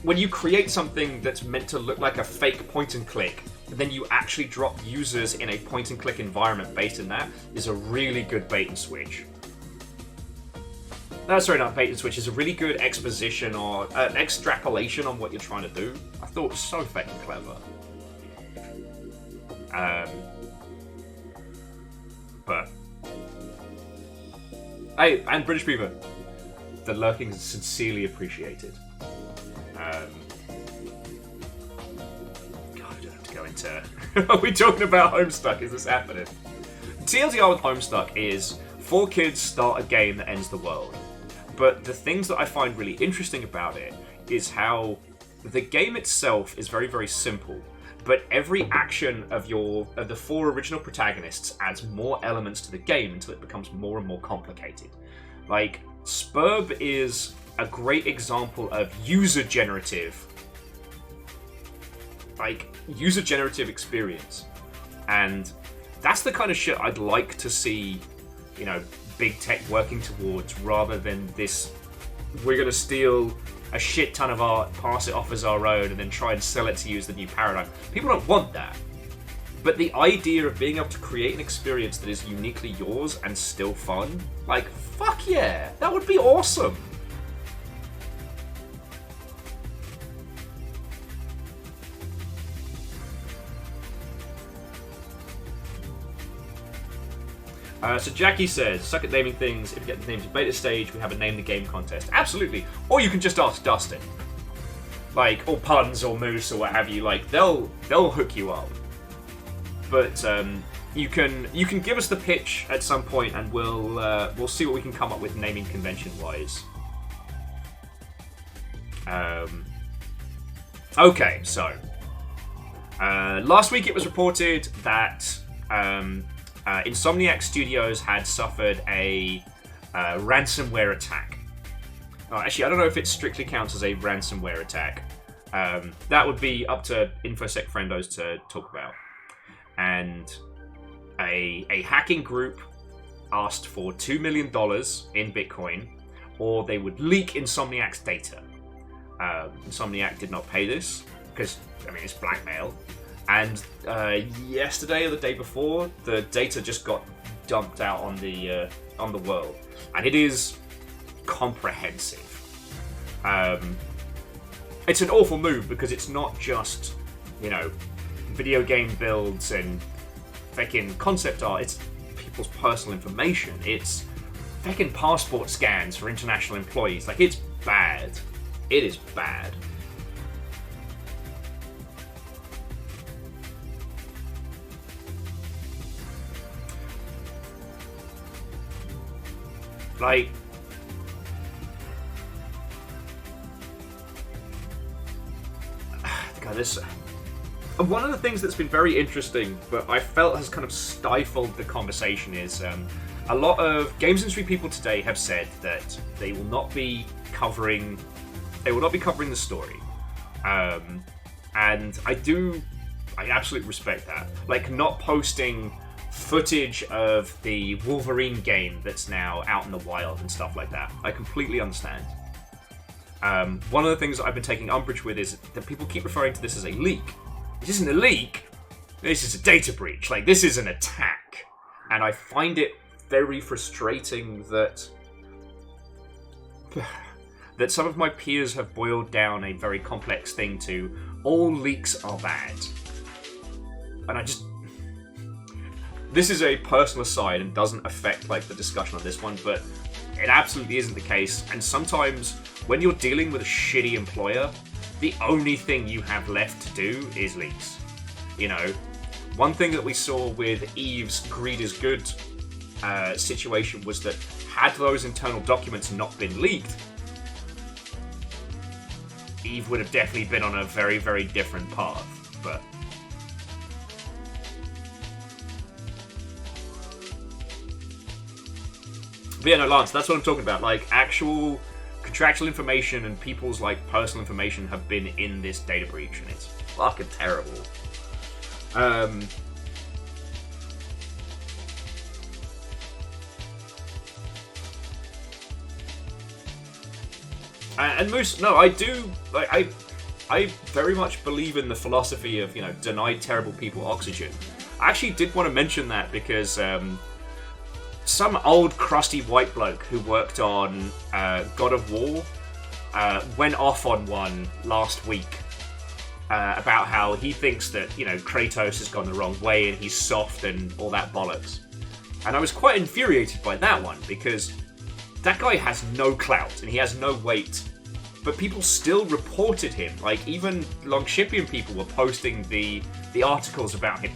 when you create something that's meant to look like a fake point-and-click, then you actually drop users in a point-and-click environment based in that, is a really good bait-and-switch. No, sorry, not bait-and-switch. It's a really good exposition or extrapolation on what you're trying to do. I thought it was so fucking clever. But hey, and British Beaver, the lurking is sincerely appreciated. God, I don't have to go into. Are we talking about Homestuck? Is this happening? TLDR with Homestuck is 4 kids start a game that ends the world. But the things that I find really interesting about it is how the game itself is very, very simple, but every action of the 4 original protagonists adds more elements to the game until it becomes more and more complicated. Like, Spurb is a great example of user-generative experience. And that's the kind of shit I'd like to see, big tech working towards, rather than this, we're going to steal a shit ton of art, pass it off as our own, and then try and sell it to you as the new paradigm. People don't want that. But the idea of being able to create an experience that is uniquely yours and still fun, like, fuck yeah, that would be awesome. So Jackie says, suck at naming things. If you get the name to beta stage, we have a name the game contest. Absolutely. Or you can just ask Dustin. Like, or Puns or Moose or what have you. Like, they'll hook you up. But you can give us the pitch at some point, and we'll see what we can come up with naming convention wise. Okay, so last week it was reported that Insomniac Studios had suffered a ransomware attack. Actually, I don't know if it strictly counts as a ransomware attack. That would be up to InfoSec friendos to talk about. And a hacking group asked for $2 million in Bitcoin, or they would leak Insomniac's data. Insomniac did not pay this, because, I mean, it's blackmail. And yesterday or the day before, the data just got dumped out on the world, and it is comprehensive. It's an awful move because it's not just, you know, video game builds and fucking concept art. It's people's personal information. It's fucking passport scans for international employees. Like, it's bad. It is bad. Like, God, this. One of the things that's been very interesting, but I felt has kind of stifled the conversation, is a lot of games industry people today have said that they will not be covering the story, and I absolutely respect that. Like, not posting footage of the Wolverine game that's now out in the wild and stuff like that. I completely understand. One of the things that I've been taking umbrage with is that people keep referring to this as a leak. This isn't a leak. This is a data breach. Like, this is an attack. And I find it very frustrating that some of my peers have boiled down a very complex thing to all leaks are bad. And I just... This is a personal aside and doesn't affect, like, the discussion on this one, but it absolutely isn't the case. And sometimes, when you're dealing with a shitty employer, the only thing you have left to do is leaks. You know, one thing that we saw with Eve's greed is good situation was that had those internal documents not been leaked, Eve would have definitely been on a very, very different path. But yeah, no, Lance, that's what I'm talking about. Like, actual contractual information and people's, like, personal information have been in this data breach, and it's fucking terrible. And Moose, no, I do, like, I very much believe in the philosophy of, you know, deny terrible people oxygen. I actually did want to mention that because some old crusty white bloke who worked on God of War went off on one last week about how he thinks that, you know, Kratos has gone the wrong way and he's soft and all that bollocks. And I was quite infuriated by that one because that guy has no clout and he has no weight, but people still reported him. Like, even Longshipian people were posting the articles about him.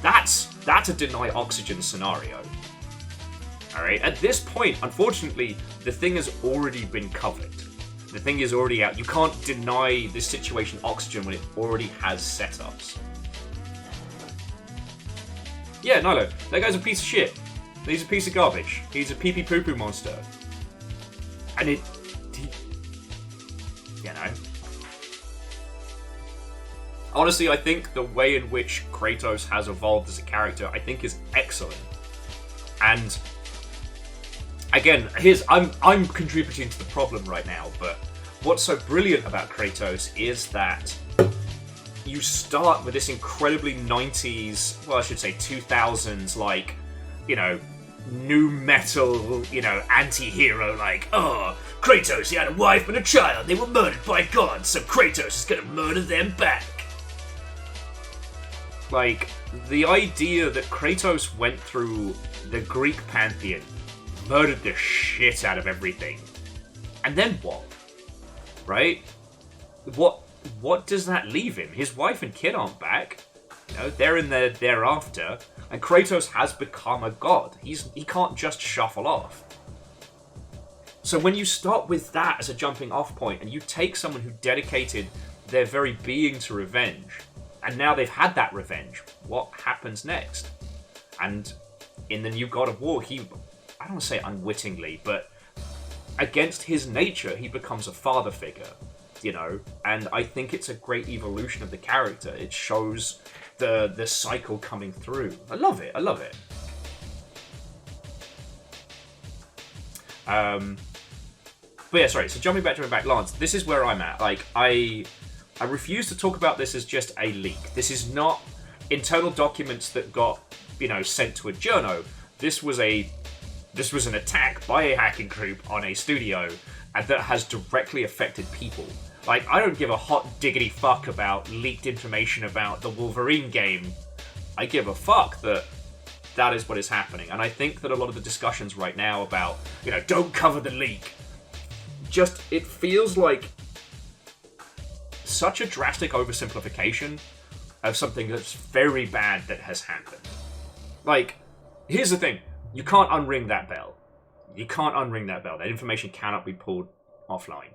That's a deny oxygen scenario. Alright, at this point, unfortunately, the thing has already been covered. The thing is already out. You can't deny this situation oxygen when it already has setups. Yeah, Nilo, that guy's a piece of shit. He's a piece of garbage. He's a pee-pee poo-poo monster. And you know. Honestly, I think the way in which Kratos has evolved as a character, I think is excellent. And again, I'm contributing to the problem right now, but what's so brilliant about Kratos is that you start with this incredibly 90s, well, I should say 2000s, like, you know, new metal, you know, anti-hero, like, oh, Kratos, he had a wife and a child, they were murdered by God, so Kratos is gonna murder them back. Like, the idea that Kratos went through the Greek pantheon, murdered the shit out of everything, and then what? Right? What does that leave him? His wife and kid aren't back. You know, they're in there thereafter, and Kratos has become a god. He can't just shuffle off. So when you start with that as a jumping off point, and you take someone who dedicated their very being to revenge, and now they've had that revenge, what happens next? And in the new God of War, I don't want to say unwittingly, but against his nature, he becomes a father figure. You know, and I think it's a great evolution of the character. It shows the cycle coming through. I love it. But yeah, sorry. So jumping back, Lance. This is where I'm at. Like, I refuse to talk about this as just a leak. This is not internal documents that got, you know, sent to a journo. This was an attack by a hacking group on a studio, and that has directly affected people. Like, I don't give a hot diggity fuck about leaked information about the Wolverine game. I give a fuck that is what is happening. And I think that a lot of the discussions right now about, you know, don't cover the leak, just, it feels like such a drastic oversimplification of something that's very bad that has happened. Like, here's the thing. You can't unring that bell. That information cannot be pulled offline.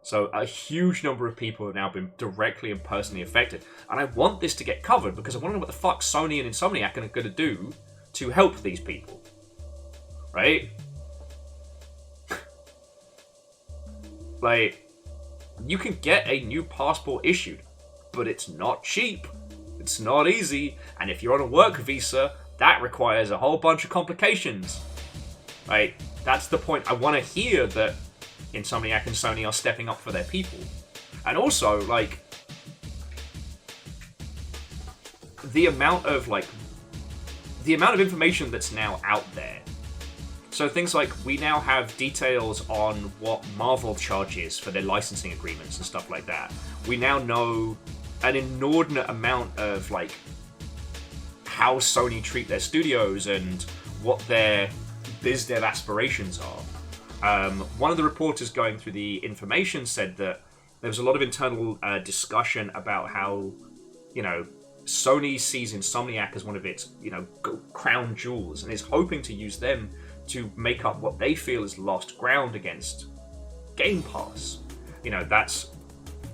So a huge number of people have now been directly and personally affected. And I want this to get covered because I want to know what the fuck Sony and Insomniac are going to do to help these people. Right? Like, you can get a new passport issued, but it's not cheap. It's not easy. And if you're on a work visa, that requires a whole bunch of complications. Right? That's the point. I want to hear that Insomniac and Sony are stepping up for their people. And also, like, the amount of information that's now out there. So things like, we now have details on what Marvel charges for their licensing agreements and stuff like that. We now know an inordinate amount of, like, how Sony treat their studios and what their biz dev aspirations are. One of the reporters going through the information said that there was a lot of internal discussion about how, you know, Sony sees Insomniac as one of its, you know, crown jewels and is hoping to use them to make up what they feel is lost ground against Game Pass. You know, that's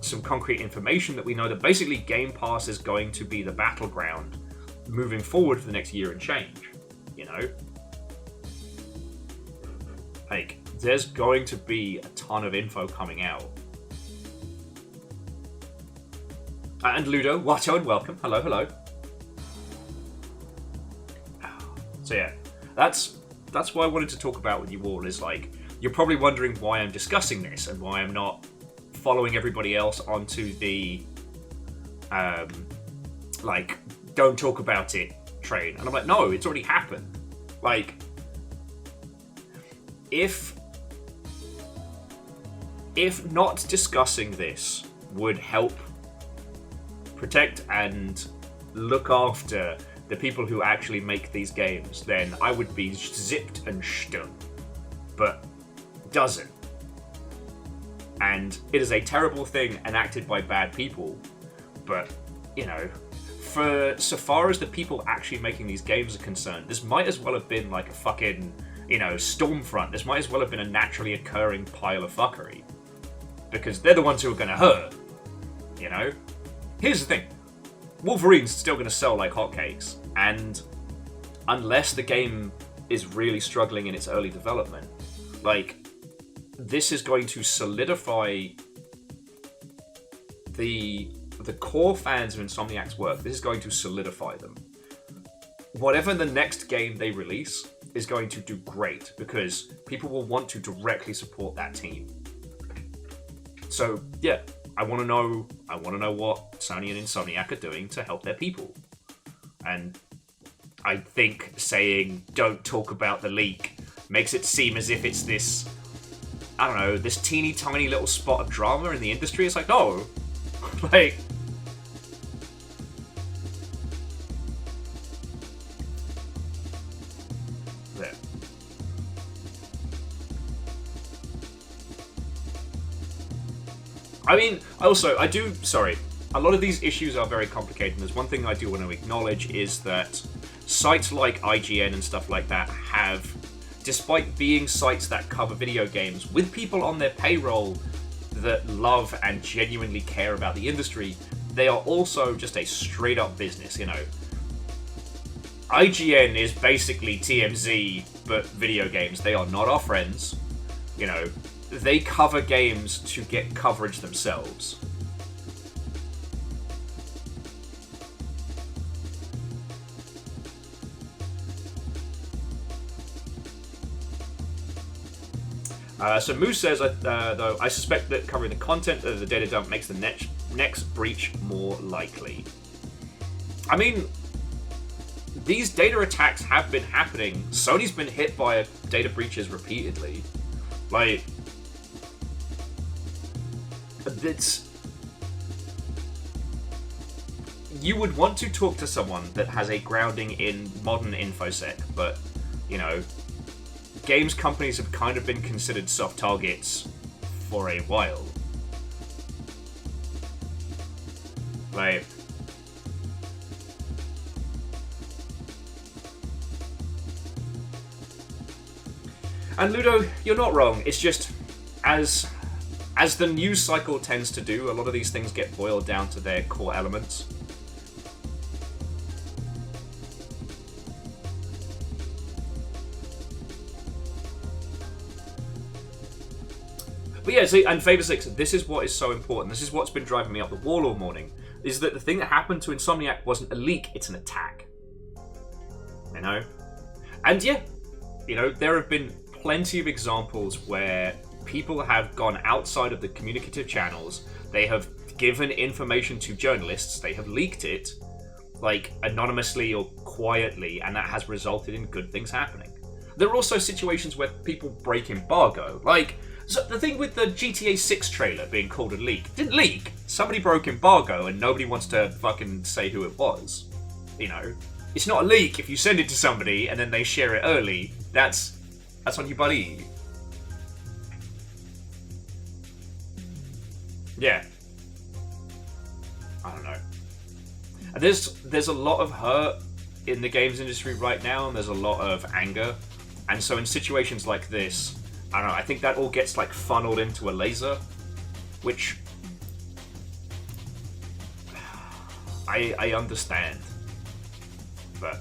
some concrete information that we know that basically Game Pass is going to be the battleground moving forward for the next year and change, you know? Like, there's going to be a ton of info coming out. And Ludo, Watto, and welcome. Hello. So yeah, that's what I wanted to talk about with you all, is like, you're probably wondering why I'm discussing this and why I'm not following everybody else onto the, like, don't talk about it train. And I'm like, no, it's already happened. Like, if not discussing this would help protect and look after the people who actually make these games, then I would be zipped and stung. But it doesn't. And it is a terrible thing enacted by bad people. But, you know, for so far as the people actually making these games are concerned, this might as well have been like a fucking, you know, Stormfront. This might as well have been a naturally occurring pile of fuckery. Because they're the ones who are going to hurt. You know? Here's the thing. Wolverine's still going to sell like hotcakes. And unless the game is really struggling in its early development, like, this is going to solidify the core fans of Insomniac's work. This is going to solidify them. Whatever the next game they release is going to do great, because people will want to directly support that team. So yeah, I want to know what Sony and Insomniac are doing to help their people. And I think saying don't talk about the leak makes it seem as if it's this, I don't know, this teeny tiny little spot of drama in the industry. It's like, no, like, there. I mean, sorry, a lot of these issues are very complicated, and there's one thing I do want to acknowledge is that sites like IGN and stuff like that have, despite being sites that cover video games with people on their payroll that love and genuinely care about the industry, they are also just a straight up business, you know. IGN is basically TMZ, but video games. They are not our friends, you know. They cover games to get coverage themselves. So Moose says, though, I suspect that covering the content of the data dump makes the next breach more likely. I mean, these data attacks have been happening. Sony's been hit by data breaches repeatedly. Like, you would want to talk to someone that has a grounding in modern InfoSec, but, you know, games companies have kind of been considered soft targets for a while. Like, and Ludo, you're not wrong. It's just, as the news cycle tends to do, a lot of these things get boiled down to their core elements. But yeah, see, and Favor 6, this is what is so important. This is what's been driving me up the wall all morning. Is that the thing that happened to Insomniac wasn't a leak, it's an attack. You know? And yeah, you know, there have been plenty of examples where people have gone outside of the communicative channels, they have given information to journalists, they have leaked it, like, anonymously or quietly, and that has resulted in good things happening. There are also situations where people break embargo. Like, so the thing with the GTA 6 trailer being called a leak, it didn't leak. Somebody broke embargo and nobody wants to fucking say who it was. You know? It's not a leak if you send it to somebody and then they share it early. That's on you, buddy. Yeah. I don't know. And there's a lot of hurt in the games industry right now, and there's a lot of anger. And so in situations like this, I don't know, I think that all gets like funneled into a laser, which I understand. But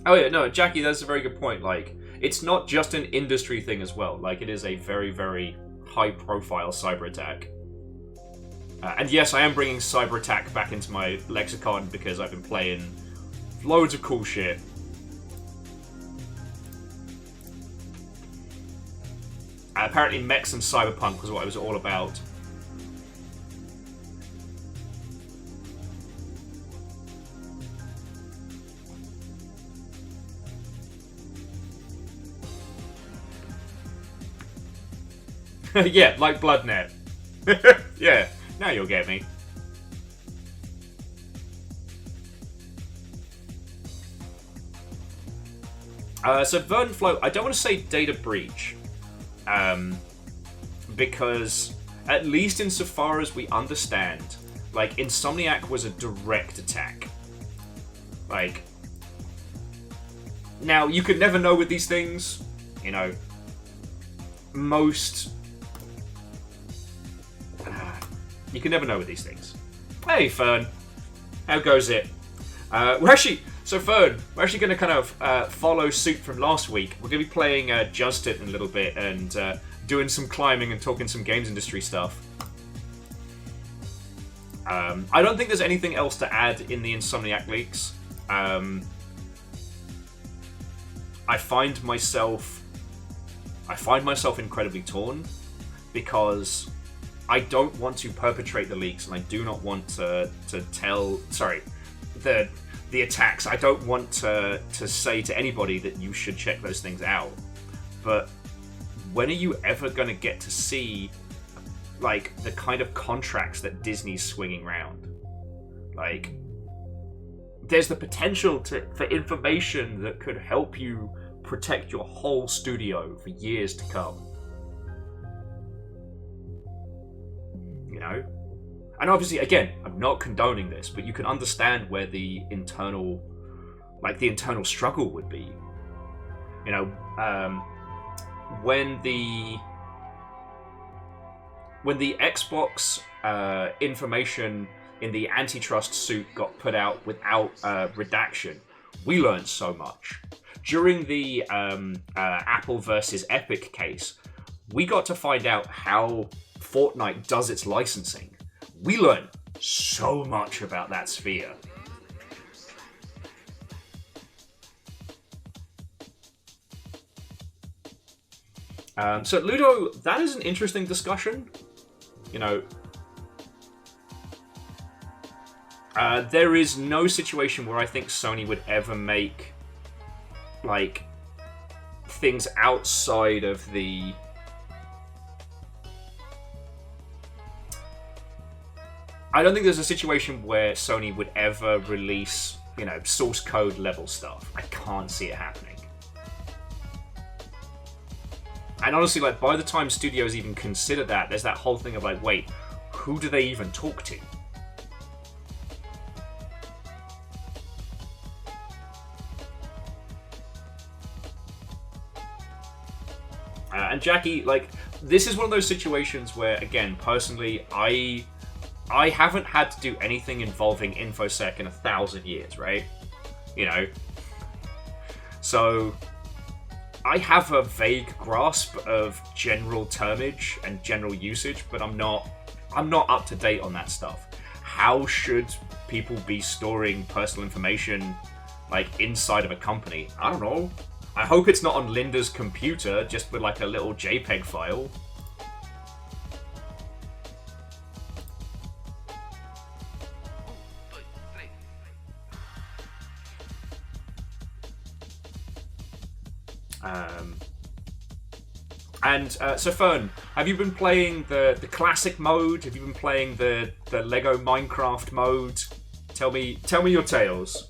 oh yeah, no, Jackie, that's a very good point. Like, it's not just an industry thing as well. Like, it is a very, very high-profile cyber attack. And yes, I am bringing cyber attack back into my lexicon because I've been playing loads of cool shit. Apparently, mechs and cyberpunk was what it was all about. Yeah, like BloodNet. Yeah, now you'll get me. So Vernflow, I don't want to say data breach, because at least insofar as we understand, like, Insomniac was a direct attack. Like, now you could never know with these things, you know. You can never know with these things. Hey, Fern. How goes it? We're actually... So Fern, we're actually going to kind of follow suit from last week. We're going to be playing Jusant in a little bit and doing some climbing and talking some games industry stuff. I don't think there's anything else to add in the Insomniac leaks. I find myself incredibly torn because I don't want to perpetrate the leaks and I do not want to tell the attacks. I don't want to say to anybody that you should check those things out. But when are you ever going to get to see like the kind of contracts that Disney's swinging around? Like, there's the potential for information that could help you protect your whole studio for years to come. You know? And obviously, again, I'm not condoning this, but you can understand where the internal struggle would be. You know, when the Xbox information in the antitrust suit got put out without redaction, we learned so much. During the Apple versus Epic case, we got to find out how Fortnite does its licensing. We learned so much about that sphere. So Ludo, that is an interesting discussion. You know, there is no situation where I think Sony would ever make like things outside of the I don't think there's a situation where Sony would ever release, you know, source code level stuff. I can't see it happening. And honestly, like, by the time studios even consider that, there's that whole thing of like, wait, who do they even talk to? And Jackie, like, this is one of those situations where, again, personally, I haven't had to do anything involving InfoSec in 1,000 years, right? You know? So I have a vague grasp of general termage and general usage, but I'm not up to date on that stuff. How should people be storing personal information like inside of a company? I don't know. I hope it's not on Linda's computer, just with like a little JPEG file. So Fern, have you been playing the classic mode? Have you been playing the Lego Minecraft mode? Tell me your tales.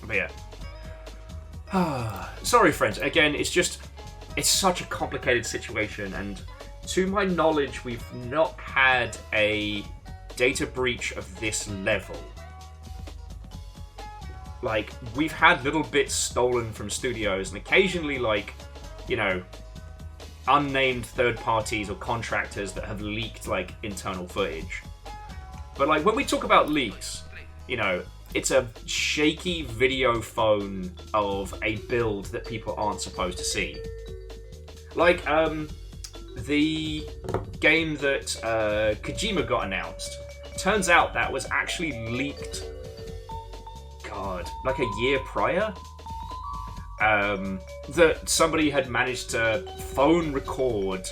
But yeah. Sorry, friends. Again, it's such a complicated situation, and to my knowledge, we've not had a data breach of this level. Like, we've had little bits stolen from studios, and occasionally, like, you know, unnamed third parties or contractors that have leaked, like, internal footage. But, like, when we talk about leaks, you know, it's a shaky video phone of a build that people aren't supposed to see. Like, the game that Kojima got announced. Turns out that was actually leaked, like a year prior. That somebody had managed to phone record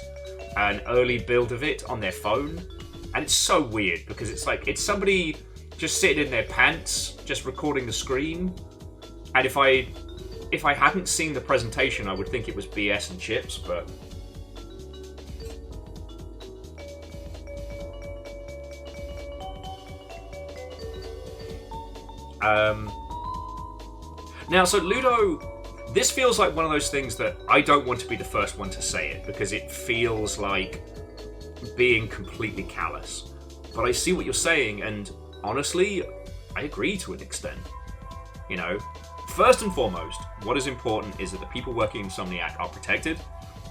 an early build of it on their phone. And it's so weird, because it's like, it's somebody just sitting in their pants, just recording the screen. And if I hadn't seen the presentation, I would think it was BS and chips, but... Now, so Ludo, this feels like one of those things that I don't want to be the first one to say it, because it feels like being completely callous. But I see what you're saying, and honestly, I agree to an extent. You know, first and foremost, what is important is that the people working in Insomniac are protected,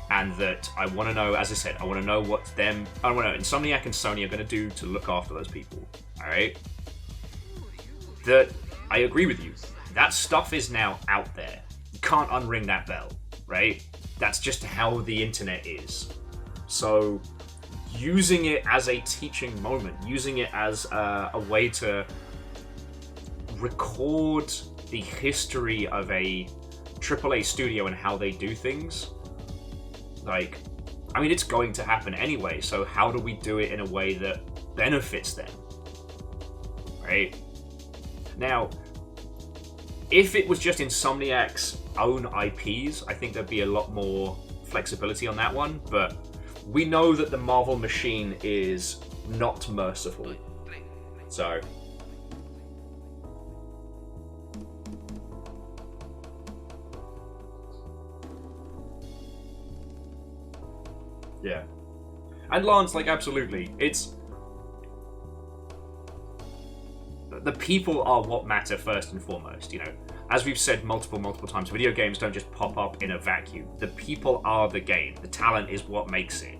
and that I want to know, as I said, I want to know what Insomniac and Sony are going to do to look after those people. Alright? That, I agree with you. That stuff is now out there. You can't unring that bell, right? That's just how the internet is. So, using it as a teaching moment, using it as a way to record the history of a AAA studio and how they do things, like, I mean, it's going to happen anyway, so how do we do it in a way that benefits them? Right? Now, if it was just Insomniac's own IPs, I think there'd be a lot more flexibility on that one, but we know that the Marvel machine is not merciful. So, yeah. And Lance, like, absolutely. It's... The people are what matter first and foremost, you know. As we've said multiple times, video games don't just pop up in a vacuum. The people are the game. The talent is what makes it.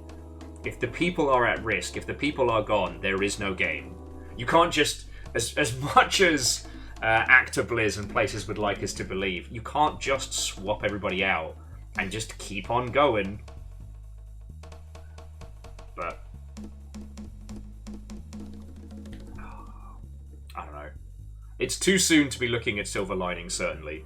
If the people are at risk, if the people are gone, there is no game. You can't just... As much as ActiBliz and places would like us to believe, you can't just swap everybody out and just keep on going. But I don't know. It's too soon to be looking at silver linings, certainly.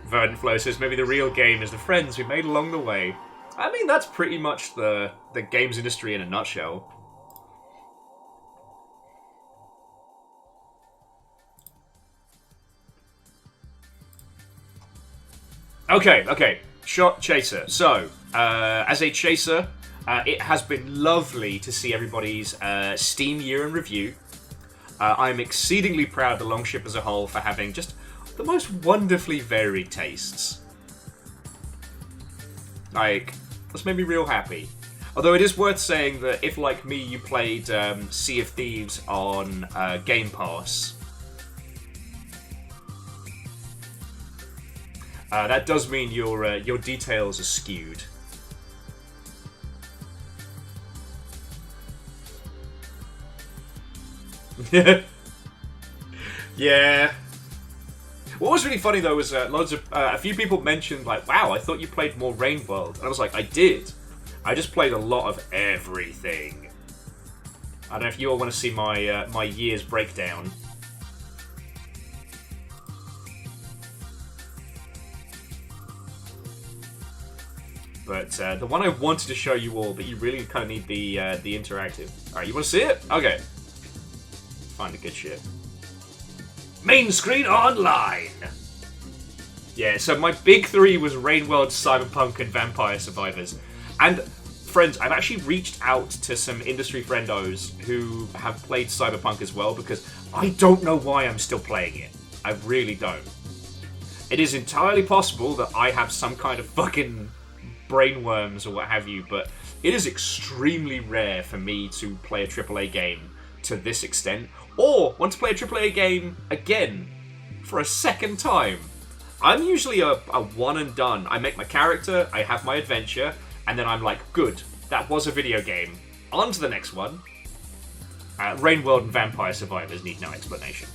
Verdant Flow says maybe the real game is the friends we made along the way. I mean, that's pretty much the games industry in a nutshell. Okay. Shot Chaser. So, as a chaser, it has been lovely to see everybody's Steam year in review. I'm exceedingly proud of the Longship as a whole for having just the most wonderfully varied tastes. Like, that's made me real happy. Although it is worth saying that if, like me, you played Sea of Thieves on Game Pass, that does mean your details are skewed. Yeah. What was really funny though was a few people mentioned like, "Wow, I thought you played more Rain World," and I was like, "I did. I just played a lot of everything." I don't know if you all want to see my my year's breakdown. But the one I wanted to show you all, but you really kind of need the interactive. All right, you want to see it? Okay. Find the good shit. Main screen online. Yeah, so my big three was Rain World, Cyberpunk, and Vampire Survivors. And friends, I've actually reached out to some industry friendos who have played Cyberpunk as well, because I don't know why I'm still playing it. I really don't. It is entirely possible that I have some kind of fucking brainworms or what have you, but it is extremely rare for me to play a AAA game to this extent, or want to play a AAA game again for a second time. I'm usually a one and done. I make my character, I have my adventure, and then I'm like, good, that was a video game. On to the next one. Rain World and Vampire Survivors need no explanation.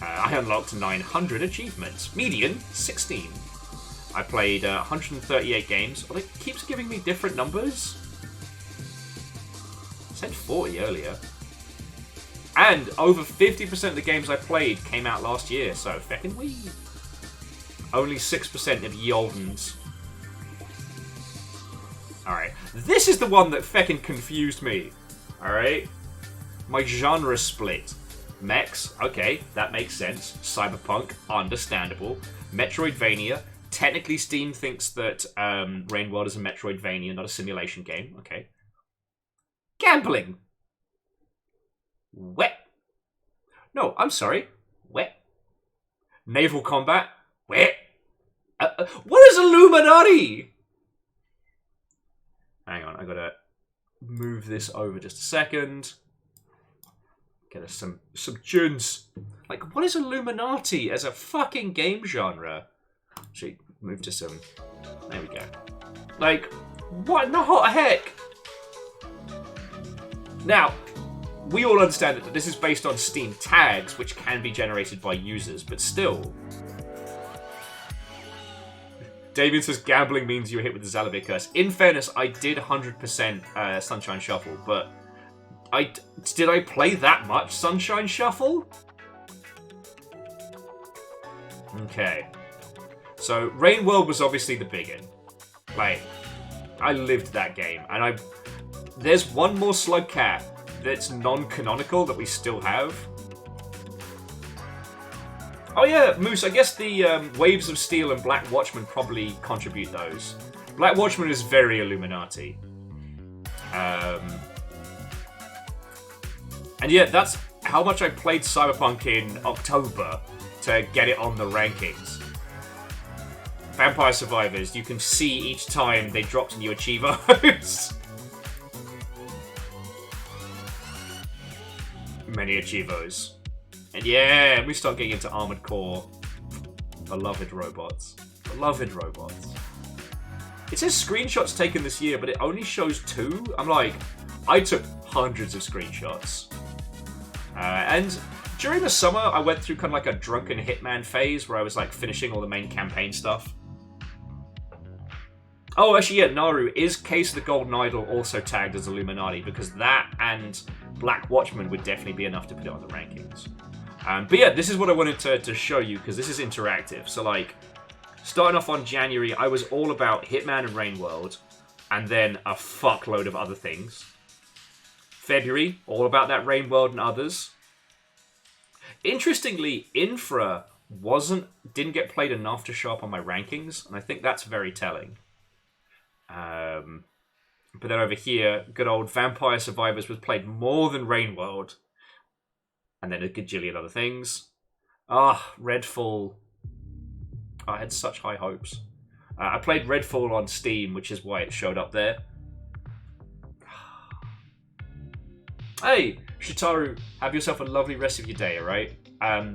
I unlocked 900 achievements. Median, 16. I played 138 games. Well, it keeps giving me different numbers. I said 40 earlier. And over 50% of the games I played came out last year, so feckin' wee. Only 6% of ye oldens. Alright, this is the one that feckin' confused me. Alright? My genre split. Mechs, okay, that makes sense. Cyberpunk, understandable. Metroidvania, technically Steam thinks that Rain World is a Metroidvania, not a simulation game. Okay. Gambling. Wet. No, I'm sorry. Wet. Naval combat. Wet. What is Illuminati? Hang on, I gotta move this over just a second. Get us some tunes. Like, what is Illuminati as a fucking game genre? Actually, move to some. There we go. Like, what in the hot heck? Now, we all understand that this is based on Steam tags, which can be generated by users, but still. Damien says gambling means you were hit with the Zalavir curse. In fairness, I did 100% Sunshine Shuffle, but did I play that much Sunshine Shuffle? Okay. So, Rain World was obviously the big one. Like, I lived that game, and there's one more Slug Cat that's non-canonical that we still have. Oh yeah, Moose, I guess the Waves of Steel and Black Watchman probably contribute those. Black Watchman is very Illuminati. And yeah, that's how much I played Cyberpunk in October to get it on the rankings. Vampire Survivors, you can see each time they dropped new achievos. Many achievos. And yeah, we start getting into Armored Core. Beloved robots. Beloved robots. It says screenshots taken this year, but it only shows 2. I'm like, I took hundreds of screenshots. And during the summer, I went through kind of like a drunken hitman phase where I was like finishing all the main campaign stuff. Oh, actually, yeah, Naru, is Case of the Golden Idol also tagged as Illuminati? Because that and Black Watchman would definitely be enough to put it on the rankings. But yeah, this is what I wanted to show you, because this is interactive. So, like, starting off on January, I was all about Hitman and Rain World, and then a fuckload of other things. February, all about that Rain World and others. Interestingly, Infra didn't get played enough to show up on my rankings, and I think that's very telling. But then over here, good old Vampire Survivors was played more than Rain World. And then a gajillion other things. Redfall. I had such high hopes. I played Redfall on Steam, which is why it showed up there. Hey, Shitaru, have yourself a lovely rest of your day, alright?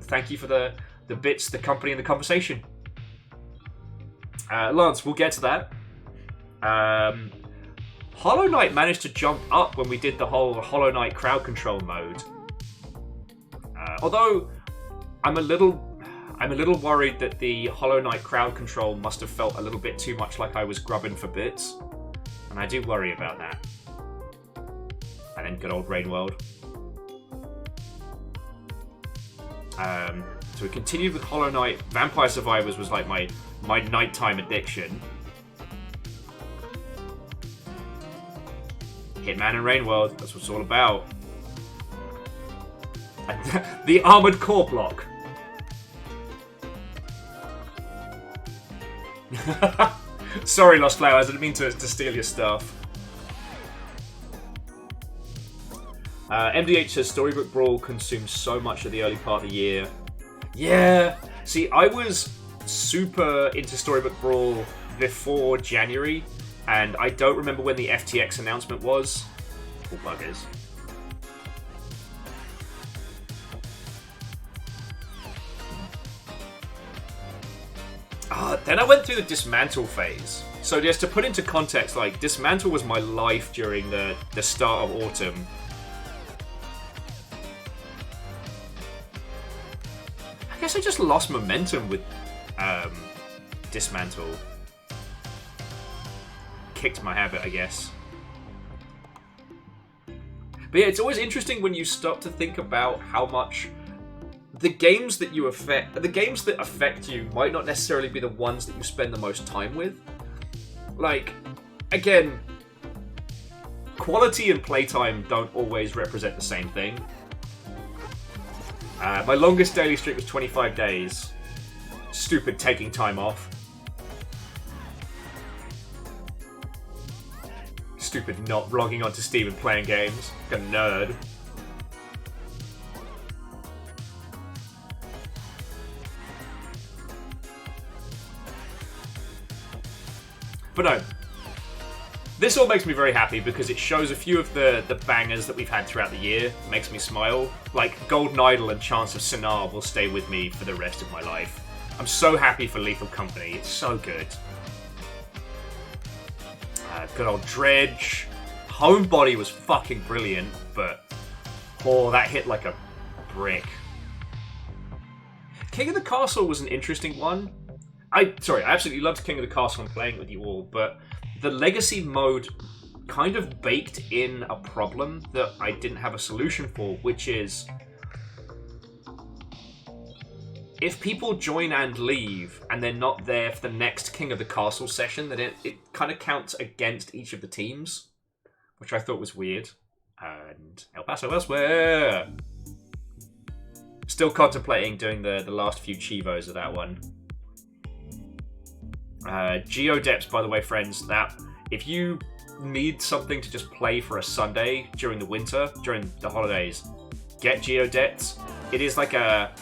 Thank you for the bits, the company, and the conversation. Lance, we'll get to that. Hollow Knight managed to jump up when we did the whole Hollow Knight crowd control mode. Although I'm a little worried that the Hollow Knight crowd control must have felt a little bit too much like I was grubbing for bits, and I do worry about that. And then good old Rain World. So we continued with Hollow Knight. Vampire Survivors was like my nighttime addiction. Hitman and Rain World, that's what it's all about. The Armored Core block. Sorry, Lost Flowers, I didn't mean to steal your stuff. MDH says Storybook Brawl consumes so much of the early part of the year. Yeah, see, I was super into Storybook Brawl before January, and I don't remember when the FTX announcement was. Oh, buggers. Then I went through the Dismantle phase. So just to put into context, like, Dismantle was my life during the start of autumn. I guess I just lost momentum with Dismantle. Kicked my habit, I guess. But yeah, it's always interesting when you stop to think about how much the games that affect you might not necessarily be the ones that you spend the most time with. Like, again, quality and playtime don't always represent the same thing. My longest daily streak was 25 days. Stupid taking time off. Stupid not logging onto Steam and playing games. Like a nerd. But no. This all makes me very happy because it shows a few of the bangers that we've had throughout the year. It makes me smile. Like Golden Idol and Chance of Sinar will stay with me for the rest of my life. I'm so happy for Lethal Company. It's so good. Good old Dredge. Homebody was fucking brilliant, but that hit like a brick. King of the Castle was an interesting one. I absolutely loved King of the Castle and playing with you all, but the Legacy mode kind of baked in a problem that I didn't have a solution for, which is if people join and leave and they're not there for the next King of the Castle session, then it kind of counts against each of the teams, which I thought was weird. And El Paso elsewhere. Still contemplating doing the last few Chivos of that one. Geodepths, by the way, friends, that if you need something to just play for a Sunday during the winter, during the holidays, get Geodepths. It is like a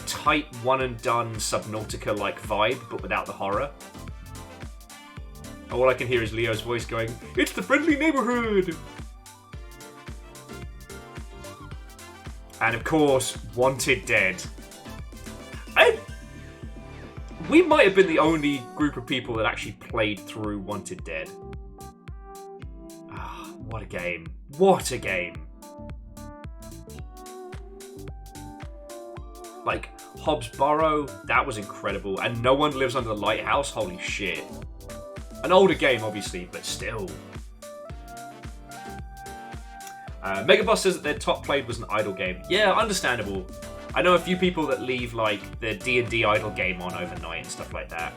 tight one-and-done Subnautica-like vibe, but without the horror. All I can hear is Leo's voice going, "It's the friendly neighborhood!" And of course, Wanted Dead. We might have been the only group of people that actually played through Wanted Dead. Ah, what a game. What a game. Like, Hobbs Burrow, that was incredible. And No One Lives Under the Lighthouse, holy shit. An older game, obviously, but still. Megaboss says that their top played was an idle game. Yeah, understandable. I know a few people that leave like the D&D idle game on overnight and stuff like that.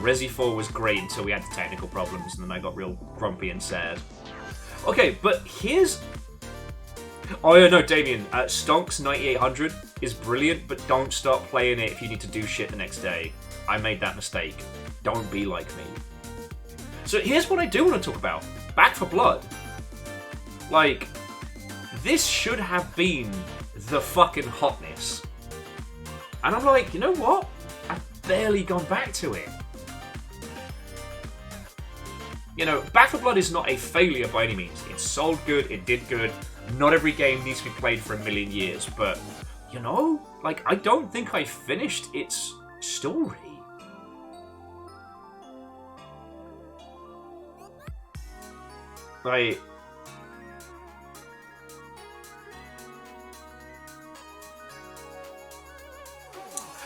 Resi 4 was great until we had the technical problems, and then I got real grumpy and sad. Okay, but here's... Oh yeah, no, Damien. Stonks 9800 is brilliant, but don't start playing it if you need to do shit the next day. I made that mistake. Don't be like me. So here's what I do want to talk about. Back for Blood. Like, this should have been the fucking hotness. And I'm like, you know what? I've barely gone back to it. You know, Back for Blood is not a failure by any means. It sold good, it did good. Not every game needs to be played for a million years, but, you know, like, I don't think I finished its story. Like...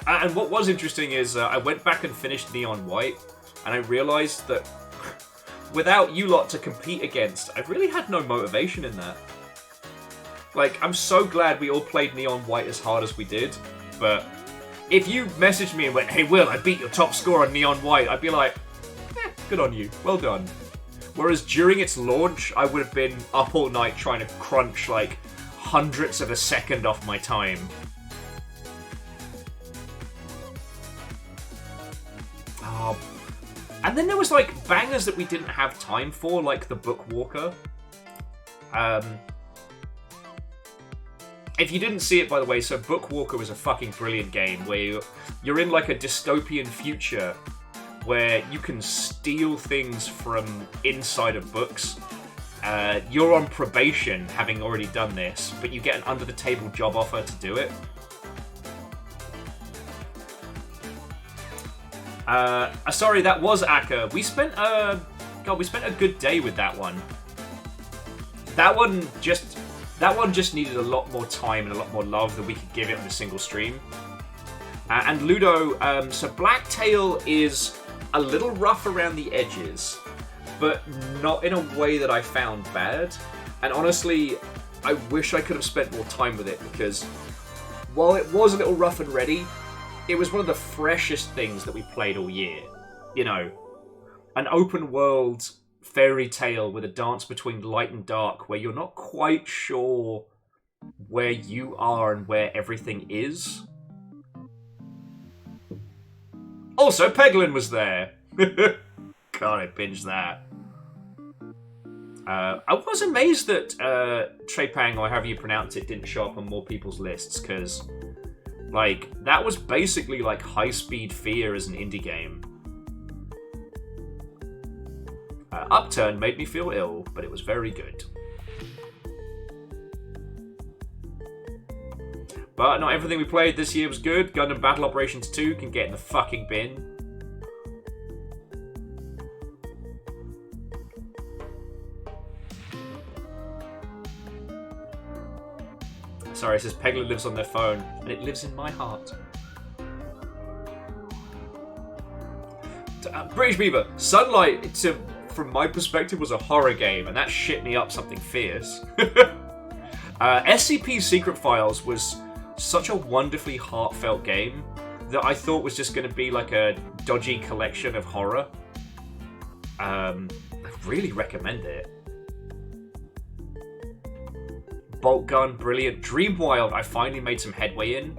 And what was interesting is I went back and finished Neon White, and I realised that without you lot to compete against, I really had no motivation in that. Like, I'm so glad we all played Neon White as hard as we did, but if you messaged me and went, "Hey Will, I beat your top score on Neon White," I'd be like, good on you, well done. Whereas during its launch, I would have been up all night trying to crunch like hundredths of a second off my time. And then there was like bangers that we didn't have time for, like the Bookwalker. If you didn't see it, by the way, so Bookwalker was a fucking brilliant game where you're in like a dystopian future where you can steal things from inside of books. You're on probation, having already done this, but you get an under-the-table job offer to do it. Sorry, that was Akka. We spent a good day with that one. That one just needed a lot more time and a lot more love than we could give it on a single stream. And Ludo, so Blacktail is a little rough around the edges, but not in a way that I found bad. And honestly, I wish I could have spent more time with it, because while it was a little rough and ready, it was one of the freshest things that we played all year. You know, an open world fairy tale with a dance between light and dark where you're not quite sure where you are and where everything is. Also, Peglin was there. God, I binged that. I was amazed that Trepang, or however you pronounce it, didn't show up on more people's lists, because like, that was basically like High Speed Fear as an indie game. Upturn made me feel ill, but it was very good. But not everything we played this year was good. Gundam Battle Operations 2 can get in the fucking bin. Sorry, it says Pegler lives on their phone, and it lives in my heart. British Beaver, Sunlight, from my perspective, was a horror game, and that shit me up something fierce. SCP's Secret Files was such a wonderfully heartfelt game that I thought was just going to be like a dodgy collection of horror. I really recommend it. Bolt Gun, brilliant. Dreamwild, I finally made some headway in,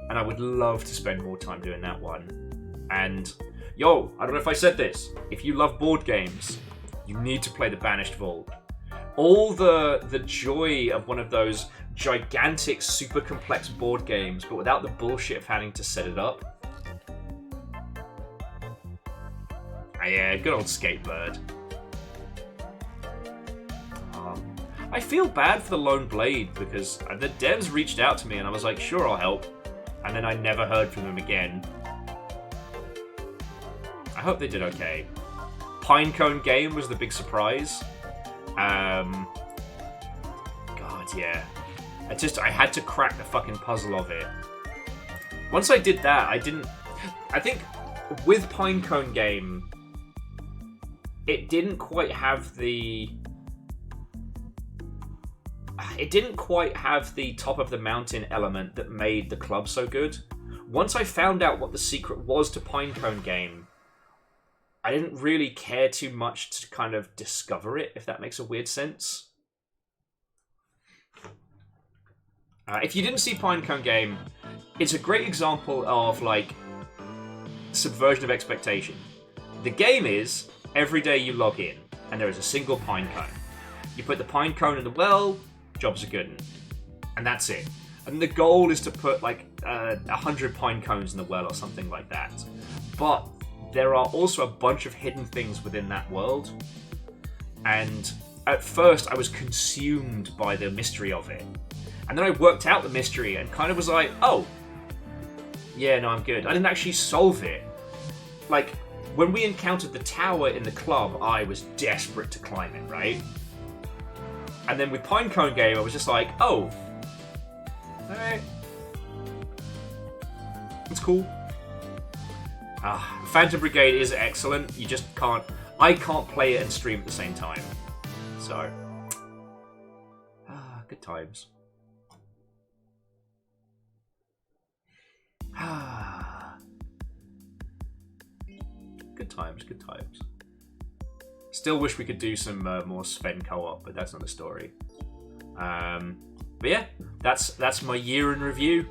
and I would love to spend more time doing that one. And, yo, I don't know if I said this, if you love board games, you need to play the Banished Vault. All the joy of one of those gigantic, super complex board games, but without the bullshit of having to set it up. Yeah, good old Skatebird. I feel bad for the Lone Blade because the devs reached out to me and I was like, sure, I'll help. And then I never heard from them again. I hope they did okay. Pinecone Game was the big surprise. God, yeah. I had to crack the fucking puzzle of it. Once I did that, I think with Pinecone Game, it didn't quite have the top of the mountain element that made the club so good. Once I found out what the secret was to Pinecone Game, I didn't really care too much to kind of discover it, if that makes a weird sense. If you didn't see Pinecone Game, it's a great example of, like, subversion of expectation. The game is, every day you log in, and there is a single pinecone. You put the pinecone in the well, jobs are good. And that's it. And the goal is to put, like, 100 pine cones in the well or something like that. But there are also a bunch of hidden things within that world. And at first, I was consumed by the mystery of it. And then I worked out the mystery and kind of was like, oh, yeah, no, I'm good. I didn't actually solve it. Like, when we encountered the tower in the club, I was desperate to climb it, right? And then with Pinecone Game, I was just like, oh, alright. It's cool. Phantom Brigade is excellent. You just can't... I can't play it and stream at the same time. So... good times. Good times, good times. Still wish we could do some more Sven co-op, but that's not a story. But yeah, that's my year in review.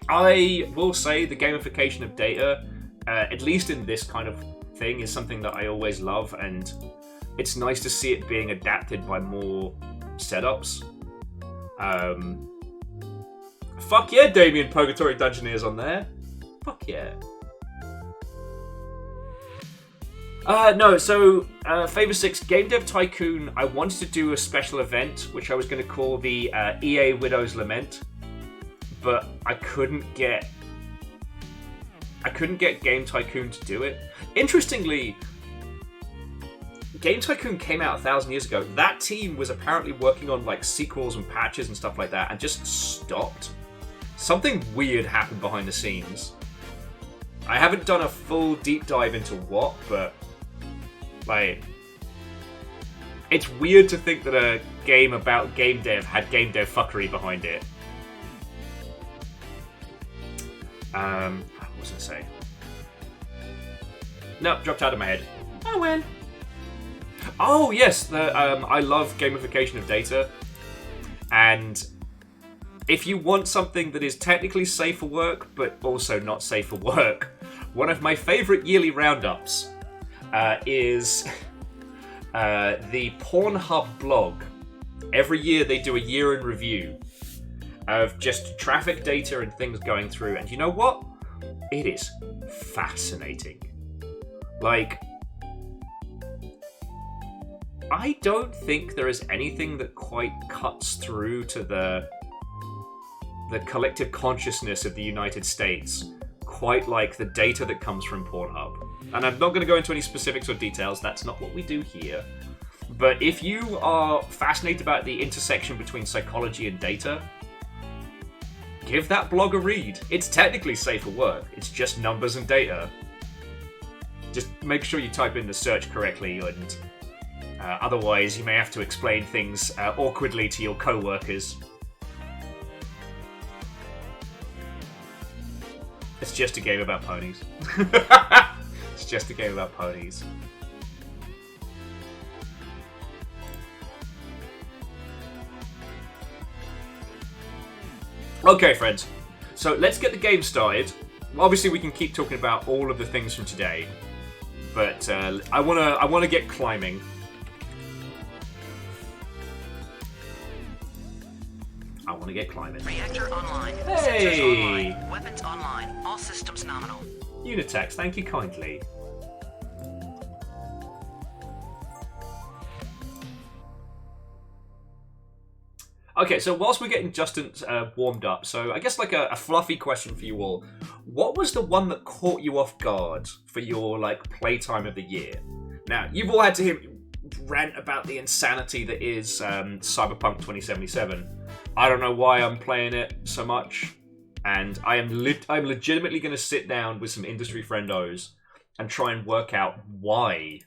I will say the gamification of data, at least in this kind of thing, is something that I always love, and it's nice to see it being adapted by more setups. Fuck yeah, Damien Purgatory Dungeoneer's on there. Fuck yeah. No, so, Favor 6, Game Dev Tycoon, I wanted to do a special event, which I was going to call the EA Widow's Lament, but I couldn't get Game Tycoon to do it. Interestingly, Game Tycoon came out 1,000 years ago. That team was apparently working on like sequels and patches and stuff like that, and just stopped. Something weird happened behind the scenes. I haven't done a full deep dive into what, but like, it's weird to think that a game about game dev had game dev fuckery behind it. What was I gonna say? Nope, dropped out of my head. Oh well. Oh yes, I love gamification of data, and if you want something that is technically safe for work but also not safe for work, one of my favourite yearly roundups is the Pornhub blog. Every year they do a year in review of just traffic data and things going through, and you know what? It is fascinating. Like, I don't think there is anything that quite cuts through to the collective consciousness of the United States quite like the data that comes from Pornhub. And I'm not going to go into any specifics or details, that's not what we do here. But if you are fascinated about the intersection between psychology and data, give that blog a read. It's technically safe for work, it's just numbers and data. Just make sure you type in the search correctly, and otherwise you may have to explain things awkwardly to your co-workers. It's just a game about ponies. It's just a game about ponies. Okay, friends. So let's get the game started. Obviously, we can keep talking about all of the things from today, but I wanna get climbing. I want to get climbing. Reactor online. Hey! Sensors online. Weapons online. All systems nominal. Unitex, thank you kindly. Okay, so whilst we're getting Jusant warmed up, so I guess like a fluffy question for you all. What was the one that caught you off guard for your like playtime of the year? Now, you've all had to hear rant about the insanity that is Cyberpunk 2077. I don't know why I'm playing it so much, and I'm legitimately going to sit down with some industry friendos and try and work out why,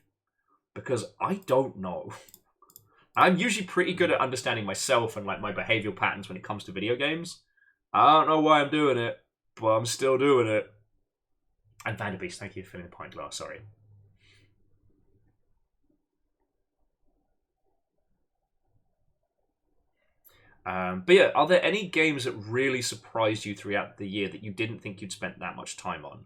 because I don't know. I'm usually pretty good at understanding myself and like my behavioral patterns when it comes to video games. I don't know why I'm doing it, but I'm still doing it. And Vanderbeest, thank you for filling the pint glass, sorry. But yeah, are there any games that really surprised you throughout the year that you didn't think you'd spent that much time on?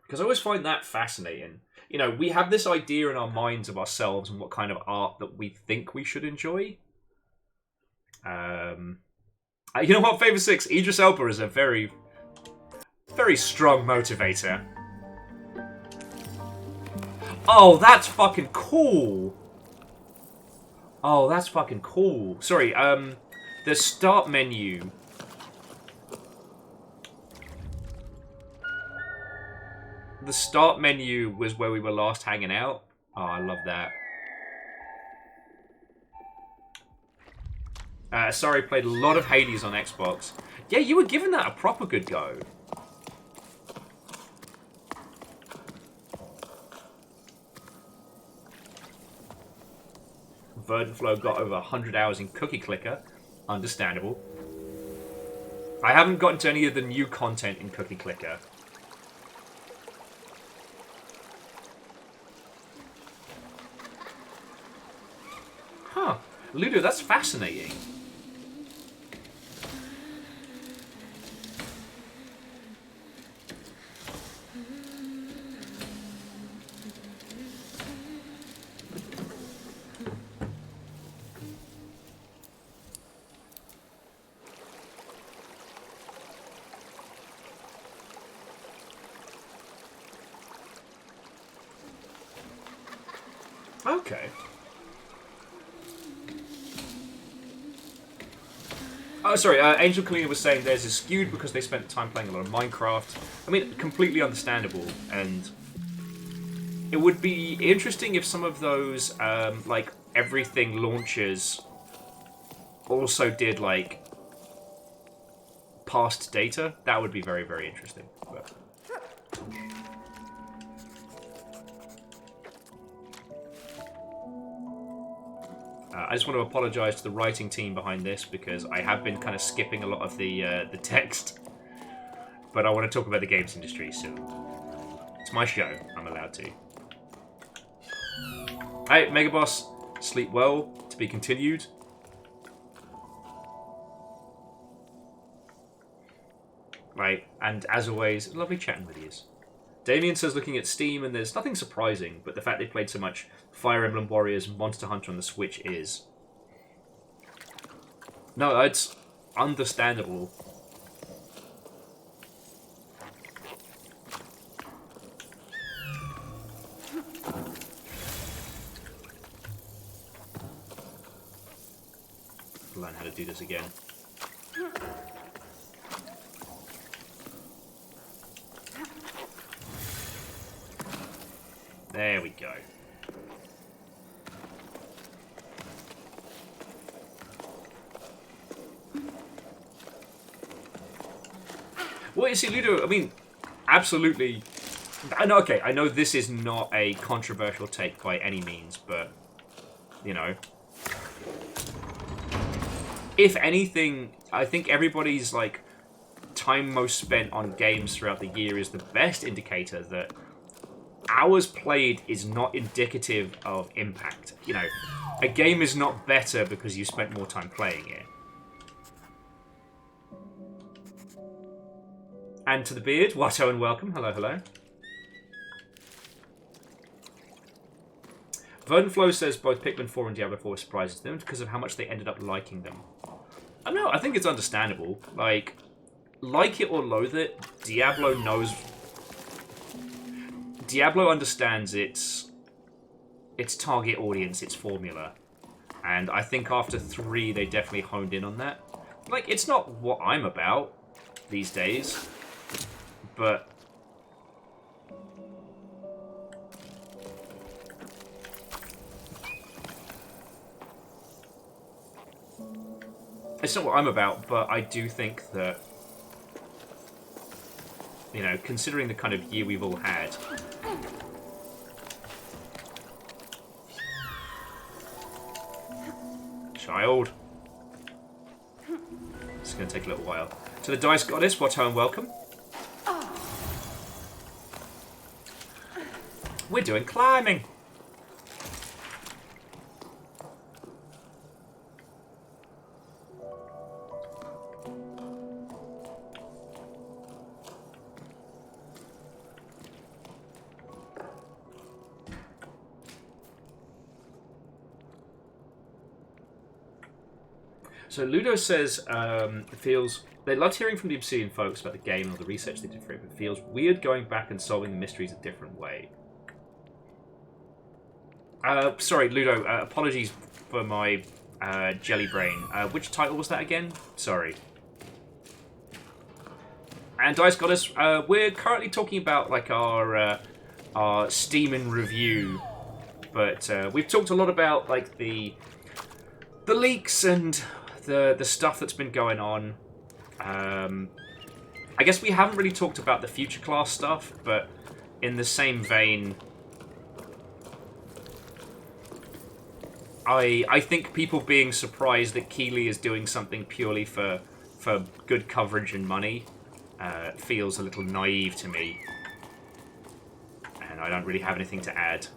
Because I always find that fascinating. You know, we have this idea in our minds of ourselves and what kind of art that we think we should enjoy. You know what, Favor 6, Idris Elba is a very, very strong motivator. Oh, that's fucking cool! Oh, that's fucking cool. Sorry, the start menu. The start menu was where we were last hanging out. Oh, I love that. Sorry, played a lot of Hades on Xbox. Yeah, you were giving that a proper good go. Verdenflow got over 100 hours in Cookie Clicker. Understandable. I haven't gotten to any of the new content in Cookie Clicker. Huh. Ludo, that's fascinating. Okay. Oh, sorry, Angel Kalina was saying theirs is skewed because they spent time playing a lot of Minecraft. I mean, completely understandable, and it would be interesting if some of those, like, everything launches also did, like, past data. That would be very, very interesting. But... I just want to apologise to the writing team behind this because I have been kind of skipping a lot of the text, but I want to talk about the games industry, so it's my show. I'm allowed to. Hey, Megaboss, sleep well. To be continued. Right, and as always, lovely chatting with you. Damien says looking at Steam, and there's nothing surprising, but the fact they played so much Fire Emblem Warriors and Monster Hunter on the Switch is. No, it's understandable. learn how to do this again. There we go. Well, you see, Ludo, I mean, absolutely... I know, okay, I know this is not a controversial take by any means, but, you know... If anything, I think everybody's, like, time most spent on games throughout the year is the best indicator that hours played is not indicative of impact. You know, a game is not better because you spent more time playing it. And to the beard, Watto and welcome. Hello, hello. Verdenflow says both Pikmin 4 and Diablo 4 surprises them because of how much they ended up liking them. I don't know, I think it's understandable. Like it or loathe it, Diablo understands its target audience, its formula. And I think after 3, they definitely honed in on that. Like, it's not what I'm about these days, but... It's not what I'm about, but I do think that, you know, considering the kind of year we've all had... Child. It's going to take a little while. To the Dice Goddess, Watto and welcome. We're doing climbing. So Ludo says, feels they loved hearing from the Obsidian folks about the game and all the research they did for it, but feels weird going back and solving the mysteries a different way. Sorry, Ludo, apologies for my jelly brain. Which title was that again? Sorry. And Dice Goddess, we're currently talking about like our Steam in review, but we've talked a lot about like the leaks and the stuff that's been going on. I guess we haven't really talked about the future class stuff, but in the same vein, I think people being surprised that Keighley is doing something purely for good coverage and money feels a little naive to me, and I don't really have anything to add.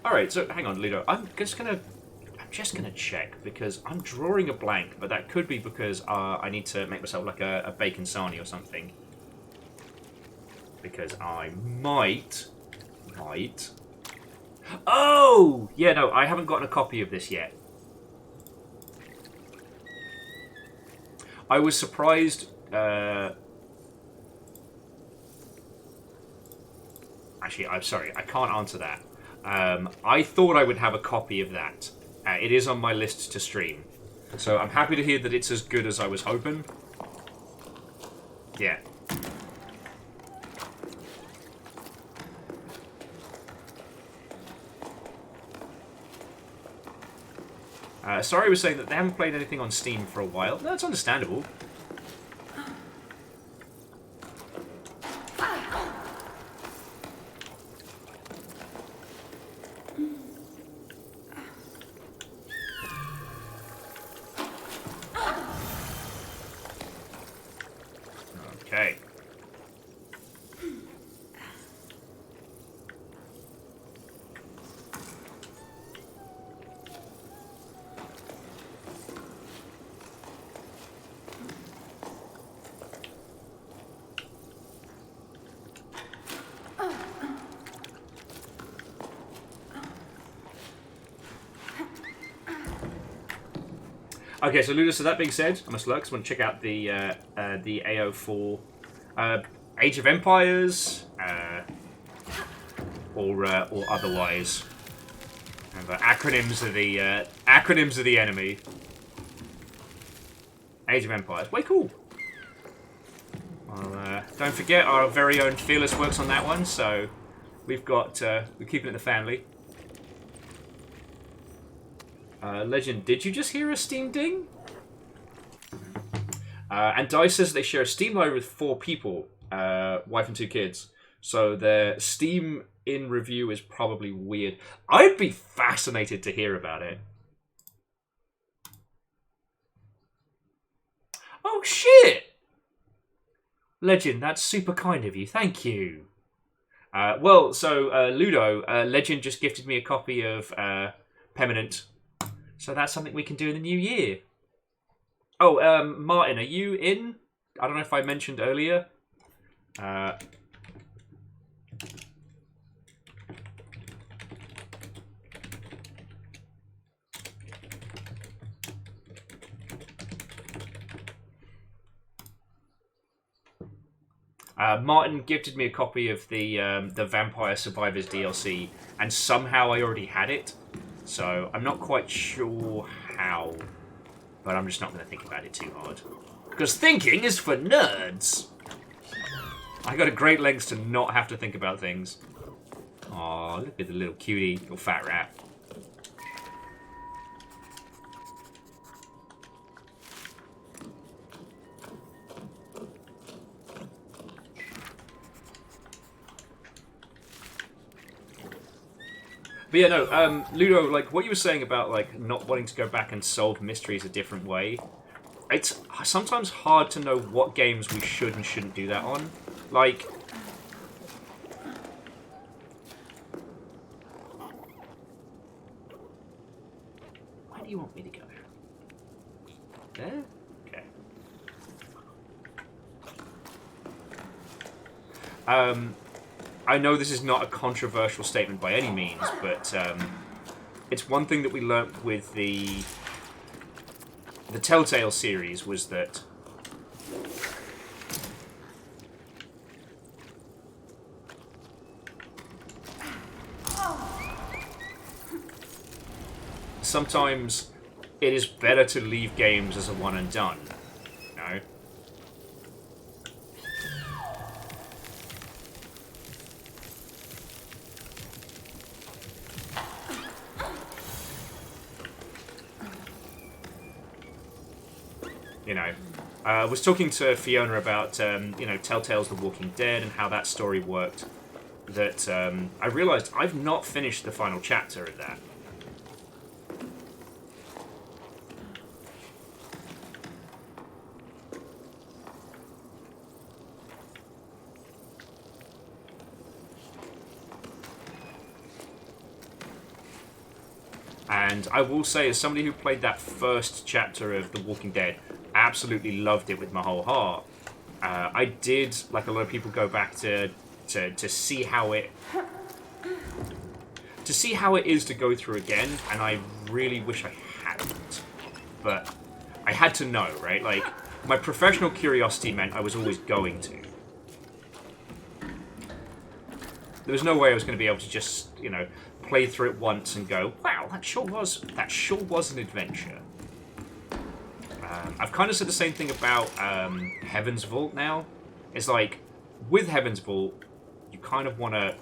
Alright, so hang on, Ludo. I'm just gonna check because I'm drawing a blank, but that could be because I need to make myself like a bacon sarnie or something. Because I might. Oh! Yeah, no, I haven't gotten a copy of this yet. I was surprised. Actually, I'm sorry, I can't answer that. I thought I would have a copy of that. It is on my list to stream. So I'm happy to hear that it's as good as I was hoping. Yeah. Sorry, was saying that they haven't played anything on Steam for a while. No, that's understandable. Okay. Okay, so Luda, so that being said, I must look, because I want to check out the AO4 Age of Empires. or otherwise. Remember, acronyms are the enemy. Age of Empires, way cool. Well, don't forget our very own Fearless works on that one, so we've got we're keeping it in the family. Legend, did you just hear a Steam ding? And Dice says they share a Steam library with 4 people, wife and 2 kids. So their Steam in review is probably weird. I'd be fascinated to hear about it. Oh shit! Legend, that's super kind of you. Thank you. Well, so Ludo, Legend just gifted me a copy of Permanent. So that's something we can do in the new year. Oh, Martin, are you in? I don't know if I mentioned earlier. Martin gifted me a copy of the Vampire Survivors DLC, and somehow I already had it. So I'm not quite sure how, but I'm just not going to think about it too hard. Because thinking is for nerds! I go to great lengths to not have to think about things. Aw, look at the little cutie, little fat rat. But yeah, no, Ludo, like, what you were saying about, like, not wanting to go back and solve mysteries a different way, it's sometimes hard to know what games we should and shouldn't do that on. Like... Where do you want me to go? There? Okay. I know this is not a controversial statement by any means, but it's one thing that we learnt with the Telltale series was that sometimes it is better to leave games as a one and done, you know? You know, I was talking to Fiona about, you know, Telltale's The Walking Dead and how that story worked. That I realised I've not finished the final chapter of that. And I will say, as somebody who played that first chapter of The Walking Dead, absolutely loved it with my whole heart. I did, like a lot of people, go back to see how it is to go through again, and I really wish I hadn't. But I had to know, right? Like, my professional curiosity meant I was always going to. There was no way I was going to be able to just, you know, play through it once and go, wow, that sure was an adventure. I've kind of said the same thing about Heaven's Vault now. It's like, with Heaven's Vault, you kind of want to...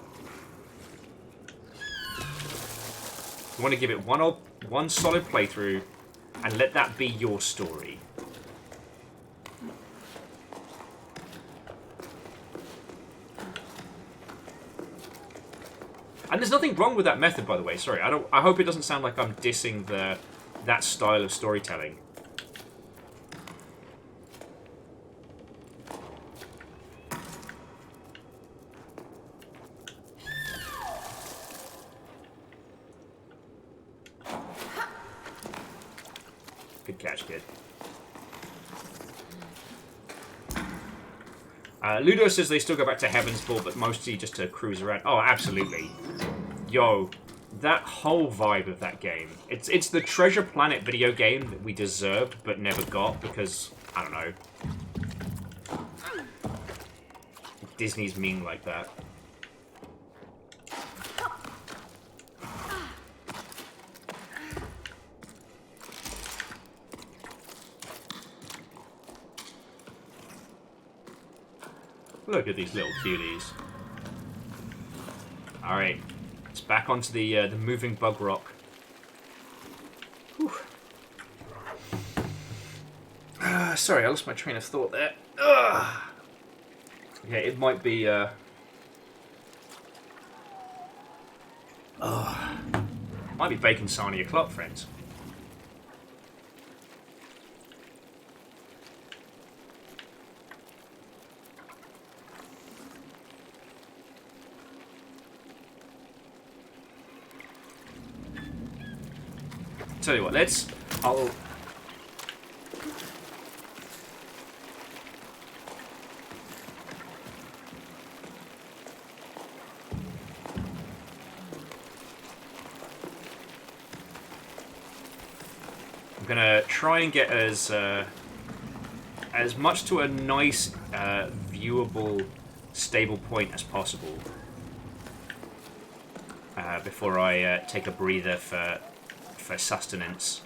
You want to give it one solid playthrough and let that be your story. And there's nothing wrong with that method, by the way. Sorry, I hope it doesn't sound like I'm dissing that style of storytelling. Good catch, kid. Ludo says they still go back to Heaven's Vault, but mostly just to cruise around. Oh, absolutely. Yo, that whole vibe of that game. It's the Treasure Planet video game that we deserved but never got because, I don't know. Disney's mean like that. Look at these little cuties. Alright, it's back onto the moving bug rock. Sorry, I lost my train of thought there. Yeah, it might be... might be bacon Sarnie o'clock, friends. Tell you what, I'll... I'm gonna try and get as much to a nice, viewable, stable point as possible before I take a breather for sustenance.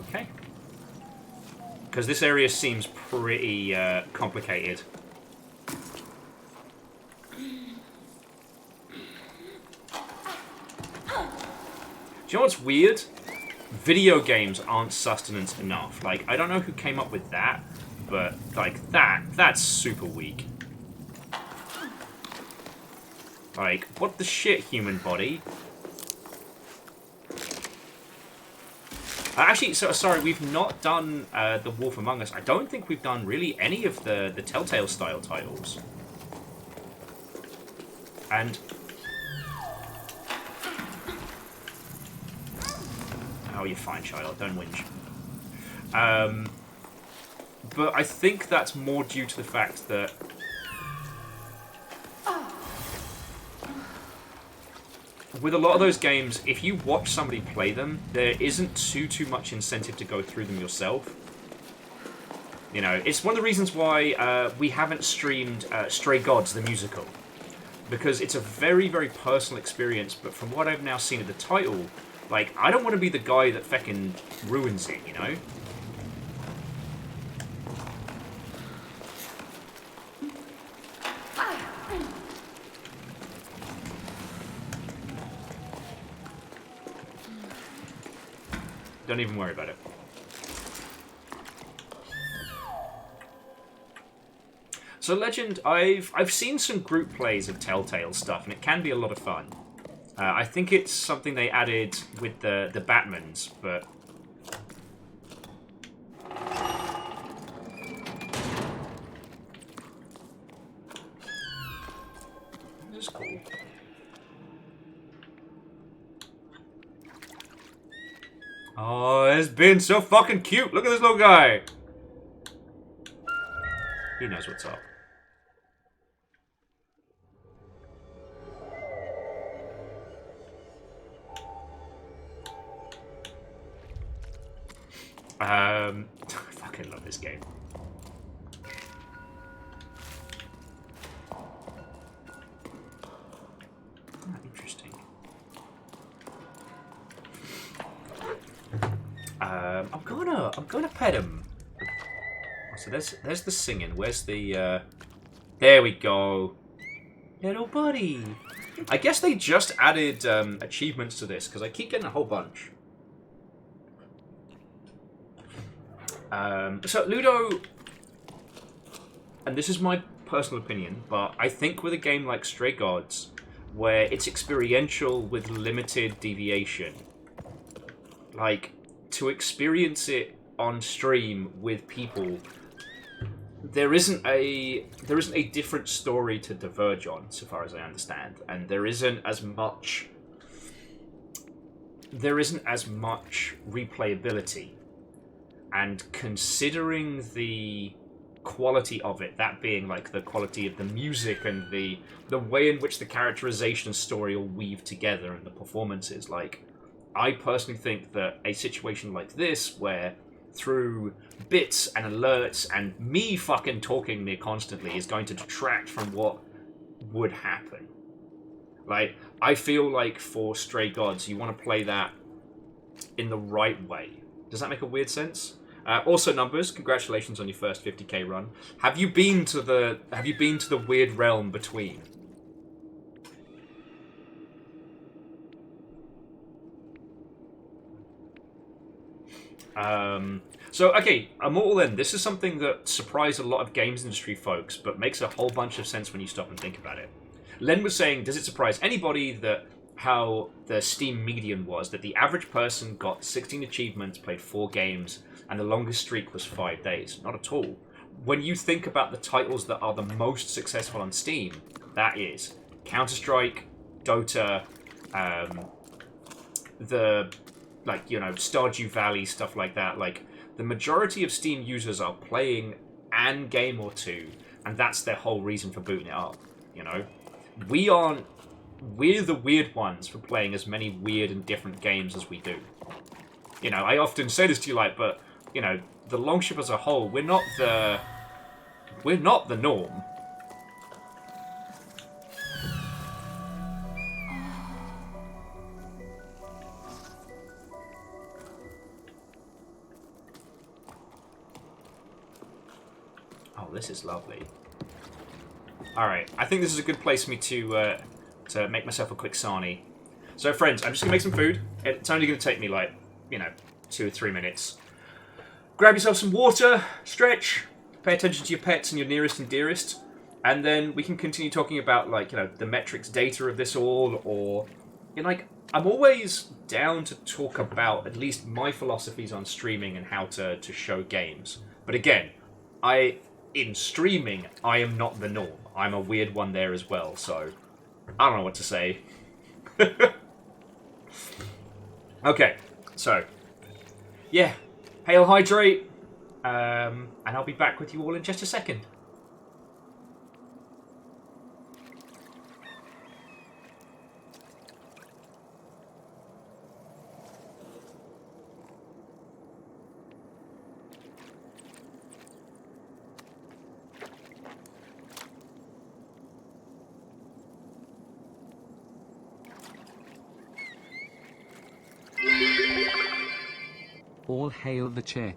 Okay. Because this area seems pretty complicated. Do you know what's weird? Video games aren't sustenance enough. Like, I don't know who came up with that, but, like, that's super weak. Like, what the shit, human body? Actually, sorry, we've not done The Wolf Among Us. I don't think we've done really any of the Telltale style titles. And... oh, you're fine, child. Don't whinge. But I think that's more due to the fact that... with a lot of those games, if you watch somebody play them, there isn't too much incentive to go through them yourself. You know, it's one of the reasons why we haven't streamed Stray Gods, the musical. Because it's a very, very personal experience, but from what I've now seen of the title... like, I don't want to be the guy that feckin' ruins it, you know? Don't even worry about it. So, Legend, I've seen some group plays of Telltale stuff, and it can be a lot of fun. I think it's something they added with the Batmans, but... this is cool. Oh, it's been so fucking cute! Look at this little guy! He knows what's up. I fucking love this game. Interesting. I'm gonna pet him. So there's the singing. Where's the? There we go. Little buddy. I guess they just added achievements to this because I keep getting a whole bunch. So Ludo, and this is my personal opinion, but I think with a game like Stray Gods, where it's experiential with limited deviation, like, to experience it on stream with people, there isn't a different story to diverge on, so far as I understand, and there isn't as much replayability. And considering the quality of it, that being like the quality of the music and the way in which the characterization and story all weave together and the performances, like, I personally think that a situation like this, where through bits and alerts and me fucking talking near constantly is going to detract from what would happen. Like, I feel like for Stray Gods, you want to play that in the right way. Does that make a weird sense? Also, Numbers, congratulations on your first 50k run. Have you been to the weird realm between? So, okay, Immortal then. This is something that surprised a lot of games industry folks, but makes a whole bunch of sense when you stop and think about it. Len was saying, does it surprise anybody that how the Steam median was, that the average person got 16 achievements, played 4 games, and the longest streak was 5 days? Not at all. When you think about the titles that are the most successful on Steam, that is Counter-Strike, Dota, Stardew Valley, stuff like that. Like, the majority of Steam users are playing an game or two, and that's their whole reason for booting it up, you know? We're the weird ones for playing as many weird and different games as we do. You know, I often say this to you, like, but, you know, the Longship as a whole, we're not the norm. Oh, this is lovely. Alright, I think this is a good place for me to make myself a quick Sarnie. So, friends, I'm just going to make some food. It's only going to take me, 2 or 3 minutes. Grab yourself some water, stretch, pay attention to your pets and your nearest and dearest, and then we can continue talking about, the metrics data of this all, or, I'm always down to talk about at least my philosophies on streaming and how to show games. But again, in streaming, I am not the norm. I'm a weird one there as well, so I don't know what to say. Okay, so, yeah, hail, hydrate, and I'll be back with you all in just a second. All hail the chair.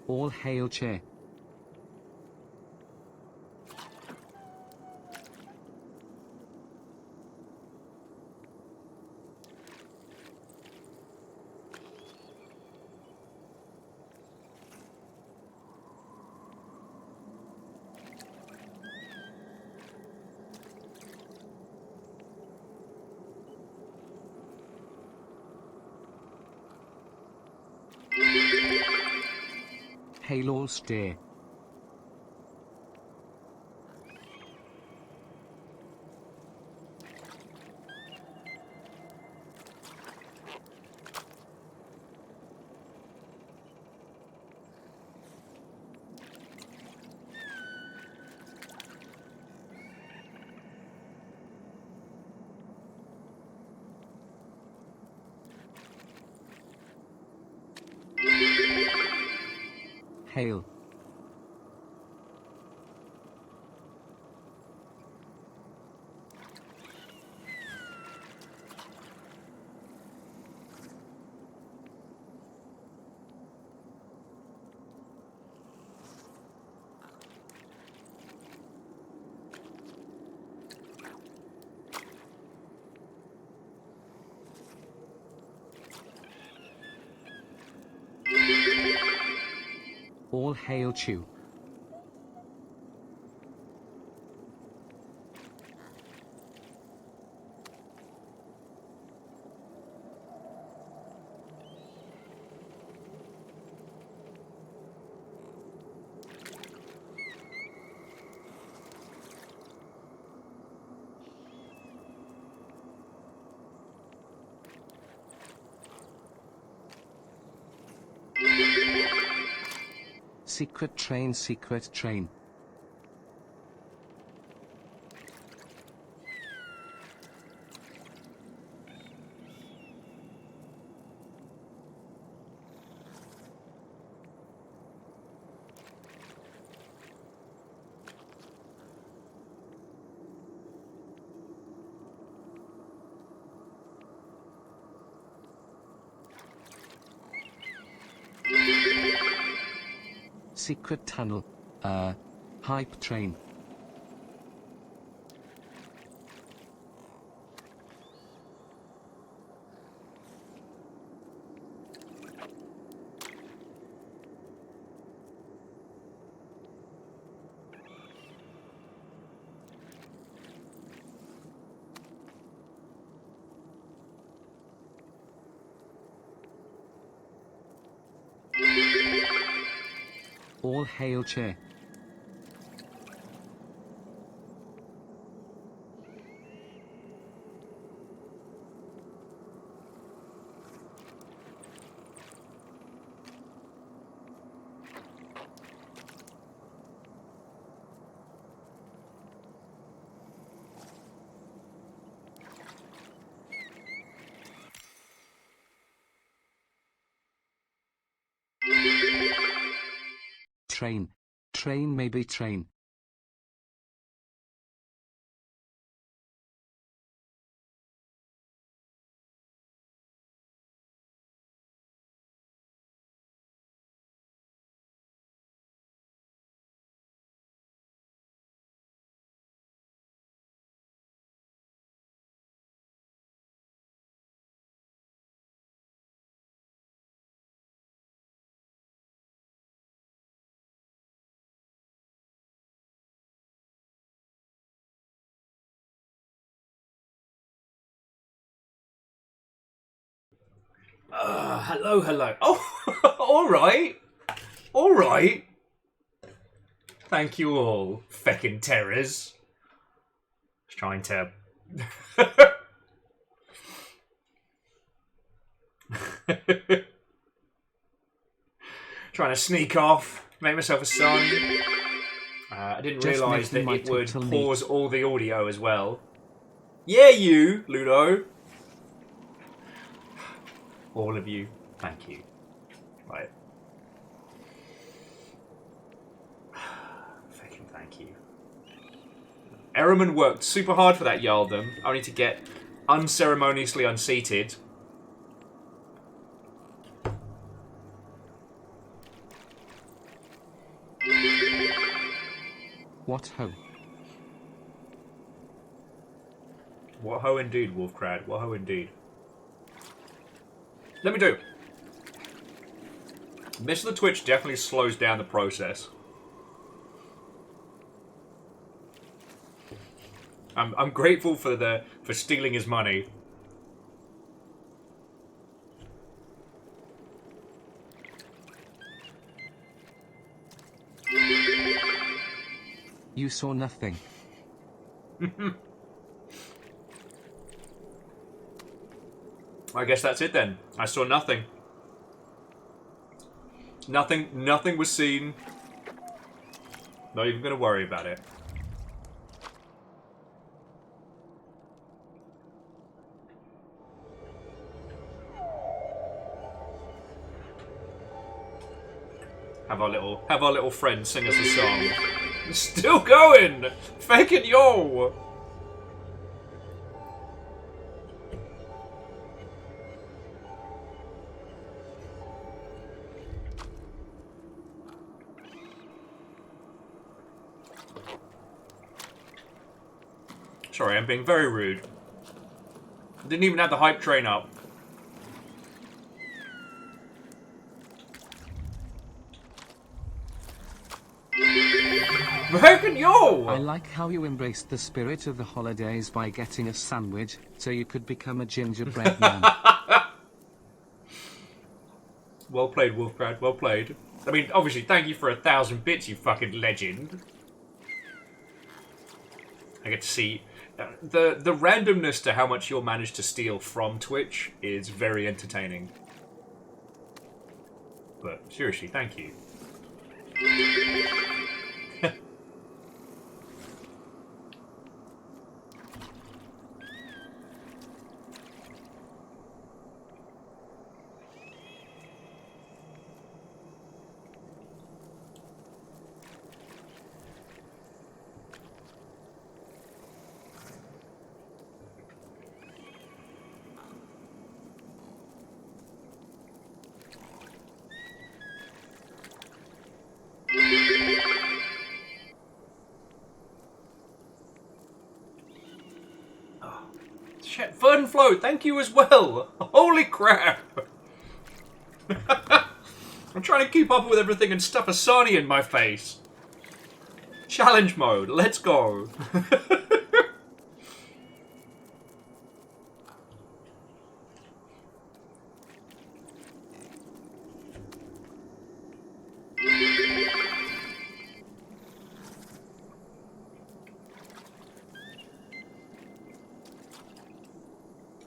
All hail chair. Hail all stay. Hail. All hail Chew. Secret train, secret train. Secret tunnel. Hype train. All hail chair. Train. Train, maybe train. Hello, hello. Oh, all right. All right. Thank you all, feckin' terrors. Just trying to... trying to sneak off, make myself a Sarnie. I didn't realise that it would pause all the audio as well. Yeah, you, Ludo. All of you, thank you. Right. Fucking thank you. Ehrman worked super hard for that Jarldom, only to get unceremoniously unseated. What ho? What ho indeed, Wolfcrad. What ho indeed. Let me do. Miss the Twitch definitely slows down the process. I'm grateful for stealing his money. You saw nothing. I guess that's it then. I saw nothing. Nothing was seen. Not even going to worry about it. Have our little friend sing us a song. Still going! Faking yo! Sorry, I'm being very rude. Didn't even have the hype train up. Fucking yo! I like how you embraced the spirit of the holidays by getting a sandwich, so you could become a gingerbread man. Well played, Wolfcrad, well played. I mean, obviously, thank you for 1,000 bits, you fucking legend. I get to see... The randomness to how much you'll manage to steal from Twitch is very entertaining. But, seriously, thank you. Shit, Vernflow, thank you as well. Holy crap. I'm trying to keep up with everything and stuff a Sarnie in my face. Challenge mode, let's go.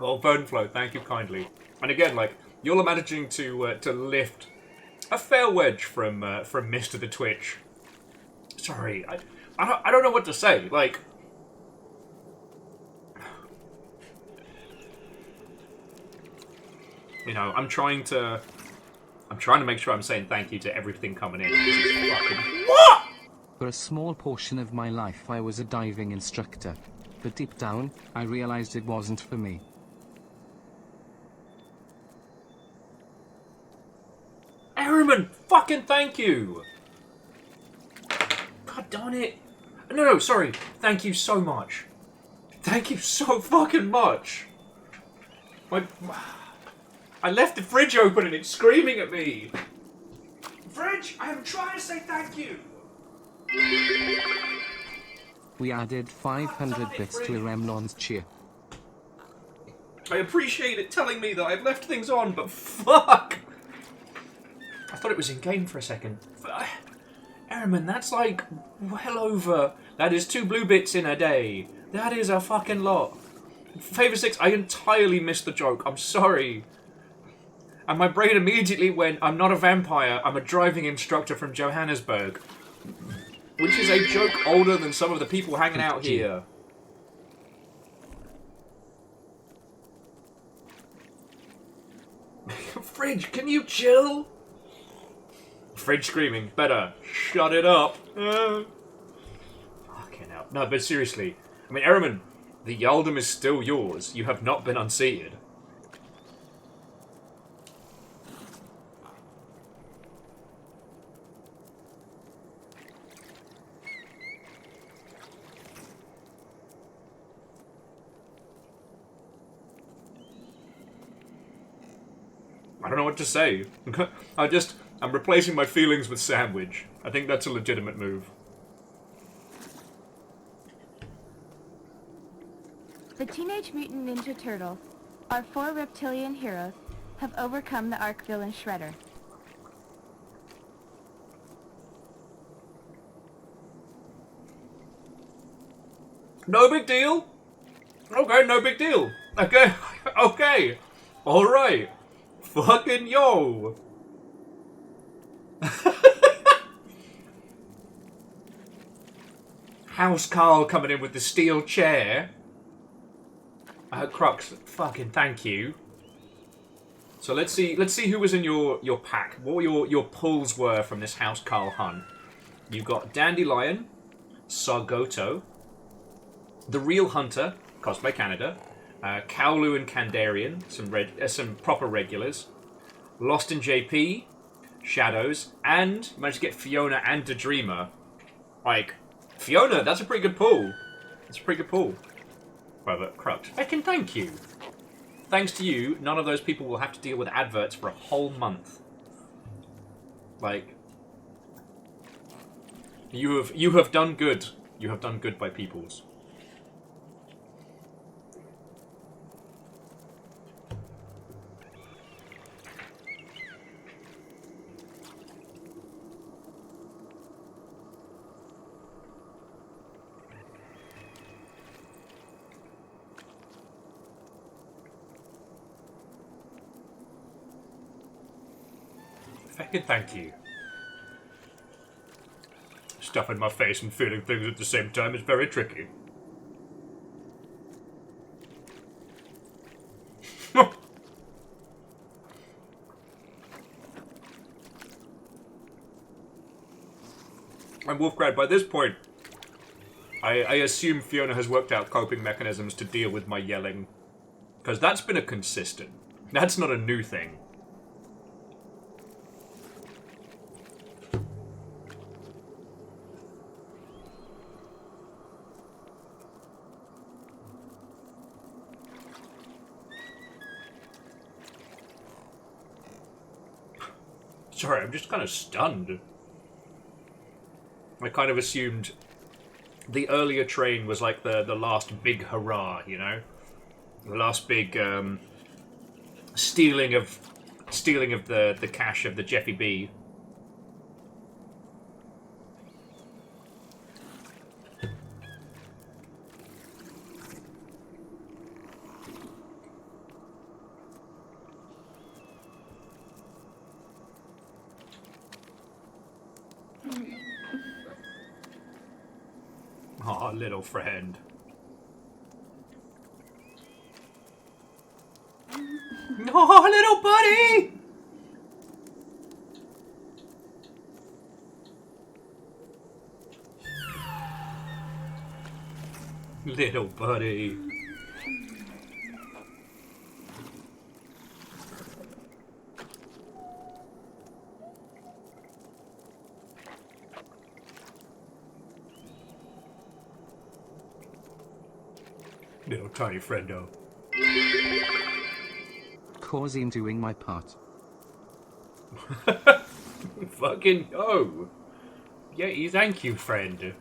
Oh, Vernflow, thank you kindly. And again, like, you're managing to lift a fair wedge from Mr. the Twitch. Sorry, I don't know what to say. Like, you know, I'm trying to make sure I'm saying thank you to everything coming in. This is fucking what? For a small portion of my life, I was a diving instructor, but deep down, I realized it wasn't for me. Harriman, fucking thank you! God darn it. No, sorry. Thank you so much. Thank you so fucking much. I left the fridge open and it's screaming at me. Fridge, I am trying to say thank you. We added 500 bits to Remlon's cheer. I appreciate it telling me that I've left things on, but fuck! I thought it was in-game for a second. Harriman, that's like well over... That is 2 blue bits in a day. That is a fucking lot. Favor 6, I entirely missed the joke. I'm sorry. And my brain immediately went, I'm not a vampire, I'm a driving instructor from Johannesburg. Which is a joke older than some of the people hanging out here. Fridge, can you chill? Fridge screaming, better shut it up. Fucking hell. No, but seriously, I mean, Harriman, the Yaldum is still yours. You have not been unseated. I don't know what to say. I'm replacing my feelings with sandwich. I think that's a legitimate move. The Teenage Mutant Ninja Turtles, our 4 reptilian heroes, have overcome the arch villain Shredder. No big deal. Okay, no big deal. Okay, okay. Alright. Fucking yo. House Carl coming in with the steel chair. Crux, fucking thank you. So let's see who was in your pack. What your pulls were from this House Carl hunt. You've got Dandelion, Sargoto, The Real Hunter, Cosplay Canada, Kaolu and Kandarian, some proper regulars, Lost in JP, Shadows, and managed to get Fiona and the Dreamer. Like, Fiona, that's a pretty good pull. That's a pretty good pull. But Crux, fucking thank you. Thanks to you, none of those people will have to deal with adverts for a whole month. Like, you have done good. You have done good by peoples. Fucking thank you. stuff in my face and feeling things at the same time is very tricky. And Wolfgrad, by this point, I assume Fiona has worked out coping mechanisms to deal with my yelling. Because that's been a consistent. That's not a new thing. Sorry, I'm just kind of stunned. I kind of assumed the earlier train was like the last big hurrah, you know? The last big stealing of the cash of the Jeffy B. Aw, little friend. Oh, little buddy! Little buddy. Little tiny friendo. Causing doing my part. Fucking yo! Yeah, thank you, friend.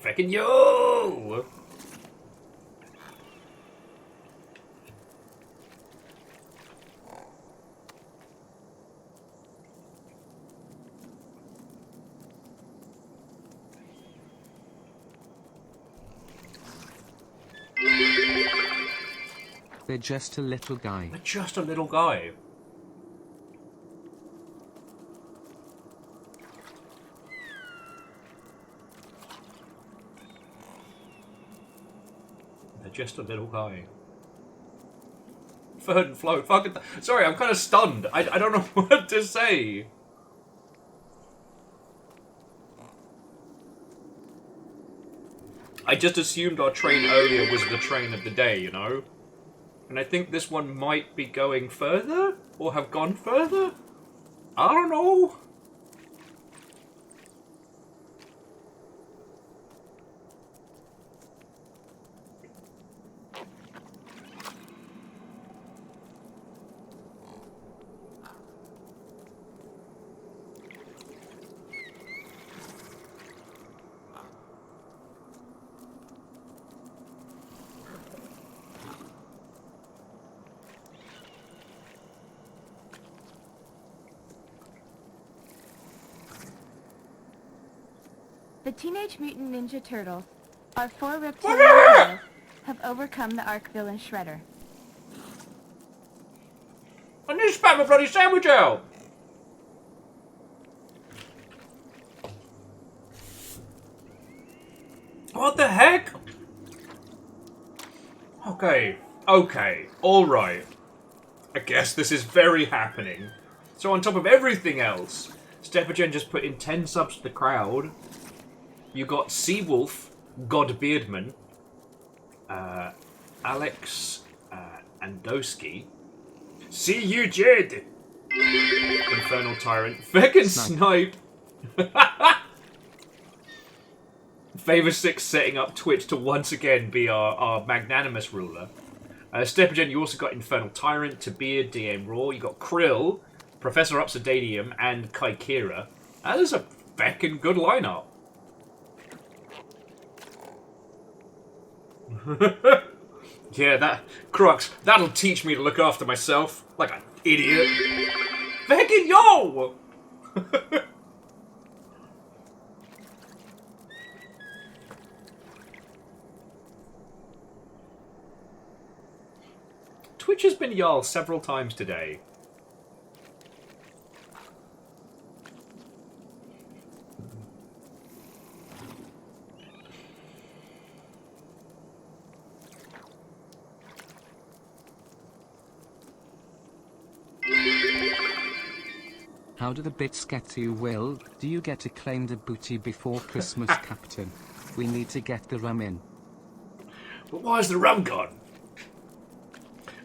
Fucking yo! They're just a little guy. They're just a little guy. They're just a little guy. Third and float. Fucking. Sorry, I'm kind of stunned. I don't know what to say. I just assumed our train earlier was the train of the day, you know? And I think this one might be going further? Or have gone further? I don't know. The Teenage Mutant Ninja Turtles, our 4 reptilian heroes, have overcome the Ark villain Shredder. I need to spat my bloody sandwich out! What the heck? Okay, alright. I guess this is very happening. So on top of everything else, Steppagen just put in 10 subs to the crowd. You got Seawolf, God Beardman, Alex Andowski. See you, Jed! Infernal Tyrant. Feckin' Snipe! Favor 6 setting up Twitch to once again be our magnanimous ruler. Steppagen, you also got Infernal Tyrant, Tabir, DM Raw. You got Krill, Professor Upsidadium, and Kaikira. That is a feckin' good lineup. Yeah, that Crux, that'll teach me to look after myself like an idiot. Feckin' yo! Twitch has been y'all several times today. How do the bits get to you, Will? Do you get to claim the booty before Christmas, Captain? We need to get the rum in. But why is the rum gone?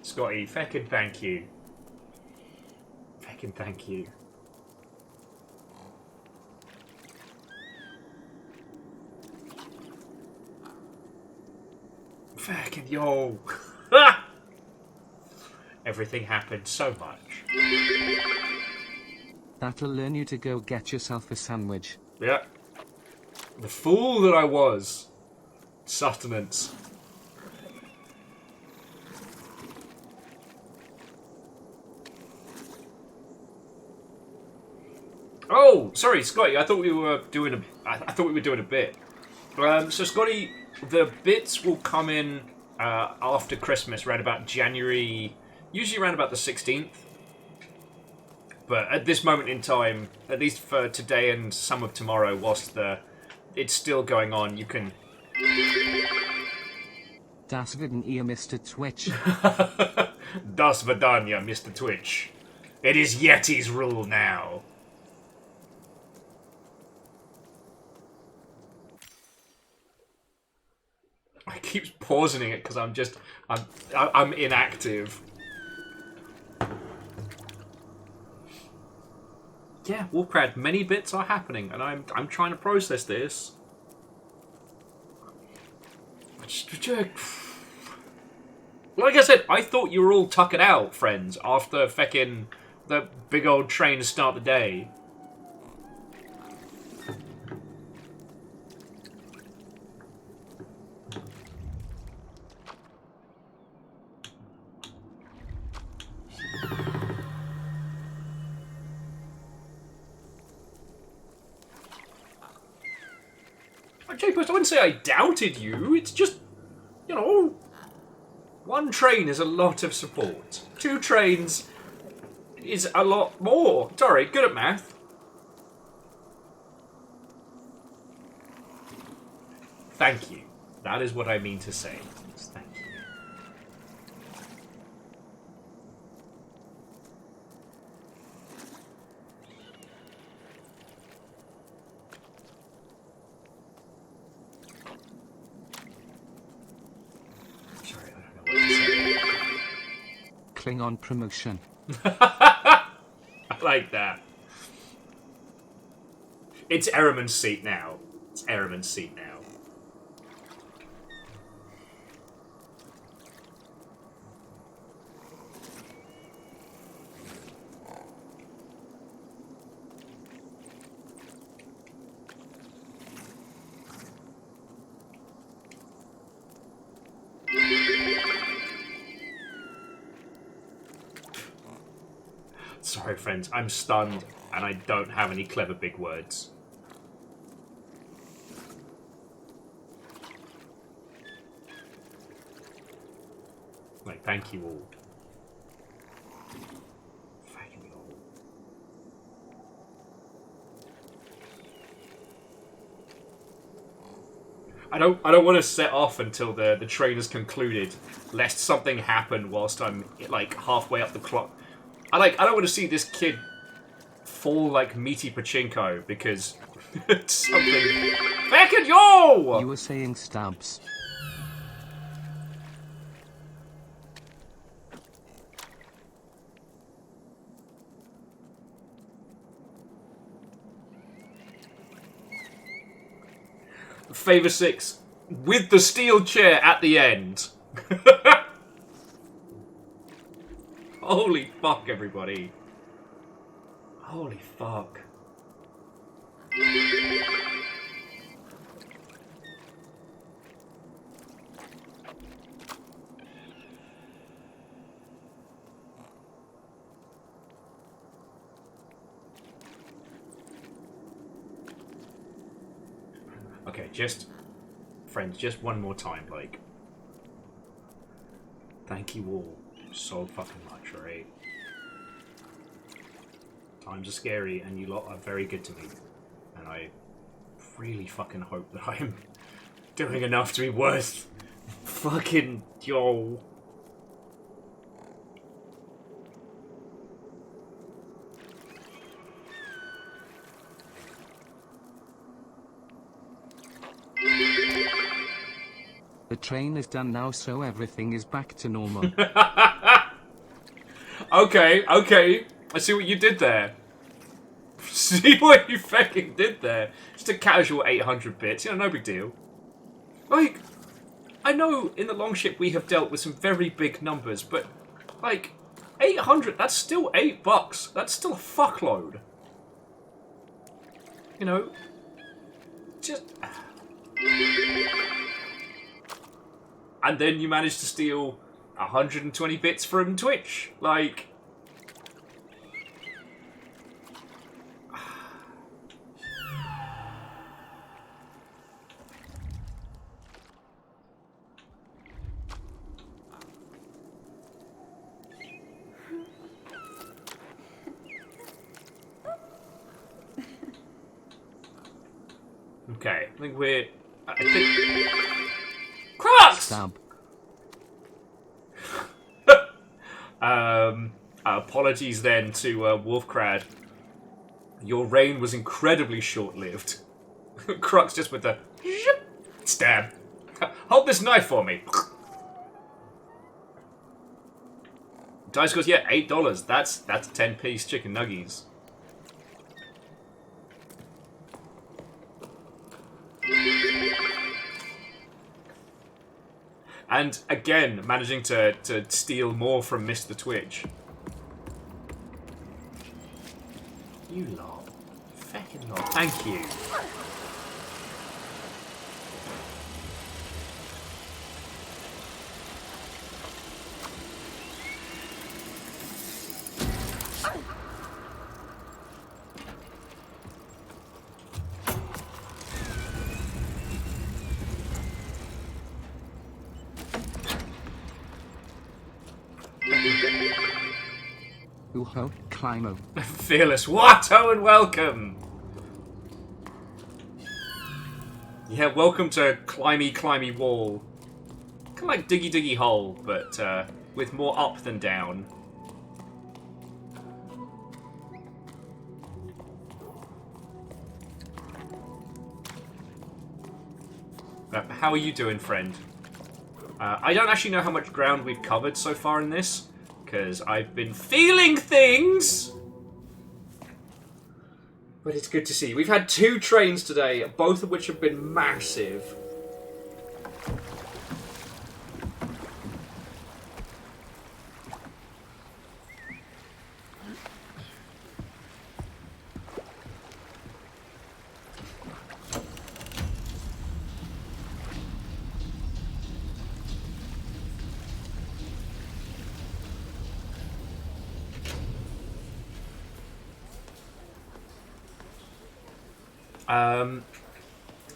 Scotty, feckin' thank you. Feckin' thank you. Feckin' yo. Everything happened so much. That'll learn you to go get yourself a sandwich. Yeah. The fool that I was. Sustenance. Oh, sorry, Scotty. I thought we were doing a. I thought we were doing a bit. So, Scotty, the bits will come in after Christmas, around about January, usually around about the 16th. But at this moment in time, at least for today and some of tomorrow, whilst it's still going on, you can. Das Vidden ihr Mr. Twitch. Das Vidanya, Mr. Twitch. It is Yeti's rule now. I keep pausing it because I'm inactive. Yeah, Wolfprad, many bits are happening, and I'm trying to process this. Like I said, I thought you were all tuckered out, friends, after feckin' the big old train to start the day. J-Post, I wouldn't say I doubted you. It's just, you know, one train is a lot of support. 2 trains is a lot more. Sorry, good at math. Thank you. That is what I mean to say. Thank you. Klingon promotion. I like that. It's Ehrman's seat now. It's Ehrman's seat now. Sorry, friends, I'm stunned, and I don't have any clever big words. Like, thank you all. Thank you all. I don't want to set off until the train is concluded, lest something happen whilst I'm like halfway up the clock. I don't want to see this kid fall like meaty pachinko because it's something. Back at yo! You were saying stabs. Favor 6 with the steel chair at the end. Holy fuck, everybody. Holy fuck. Okay, just... Friends, just one more time, like... Thank you all so fucking much, alright? Times are scary, and you lot are very good to me. And I really fucking hope that I'm doing enough to be worth fucking yo. train is done now, so everything is back to normal. Okay. I see what you did there. See what you fucking did there. Just a casual 800 bits. You know, no big deal. Like, I know in the Longship we have dealt with some very big numbers, but, like, 800, that's still $8. That's still a fuckload. You know, just... And then you managed to steal 120 bits from Twitch. Like... Okay, I think we're... Crux! Stab. Apologies then to Wolfcrad. Your reign was incredibly short-lived. Crux just with the... stab. Hold this knife for me. Dice goes, yeah, $8. That's 10-piece chicken nuggies. And again, managing to steal more from Mr. Twitch. You lot. Feckin' lot. Thank you. Ooh-ho, Climo. Fearless Watto and welcome! Yeah, welcome to Climby Wall. Kind of like Diggy Hole, but with more up than down. How are you doing, friend? I don't actually know how much ground we've covered so far in this, because I've been feeling things! But it's good to see. We've had 2 trains today, both of which have been massive.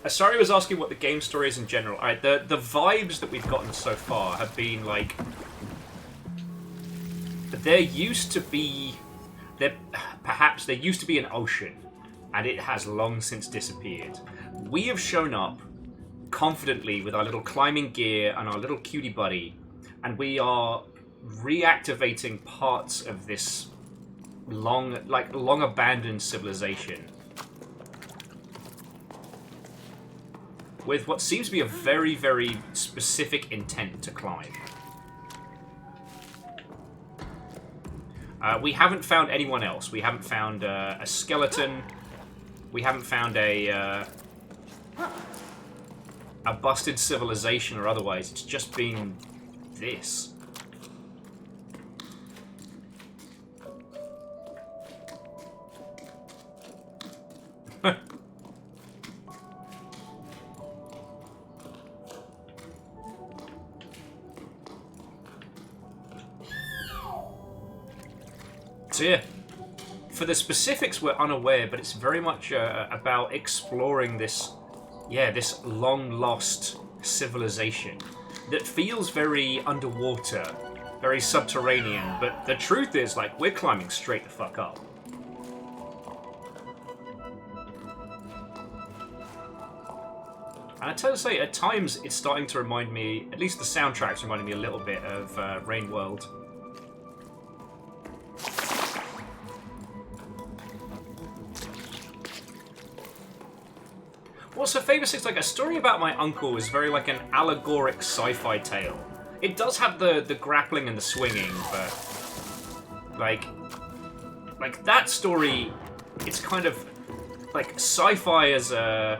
Sorry, was asking what the game story is in general. Alright, the vibes that we've gotten so far have been like... There used to be an ocean, and it has long since disappeared. We have shown up confidently with our little climbing gear and our little cutie buddy, and we are reactivating parts of this long abandoned civilization. With what seems to be a very, very specific intent to climb. We haven't found anyone else. We haven't found a skeleton. We haven't found a busted civilization or otherwise. It's just been this. So yeah, for the specifics we're unaware, but it's very much about exploring this long-lost civilization that feels very underwater, very subterranean, but the truth is, like, we're climbing straight the fuck up. And I tell you to say, at times it's starting to remind me, at least the soundtrack's reminding me a little bit of Rain World. What's so famous is like a story about my uncle is very like an allegoric sci-fi tale. It does have the grappling and the swinging, but like that story, it's kind of like sci-fi as a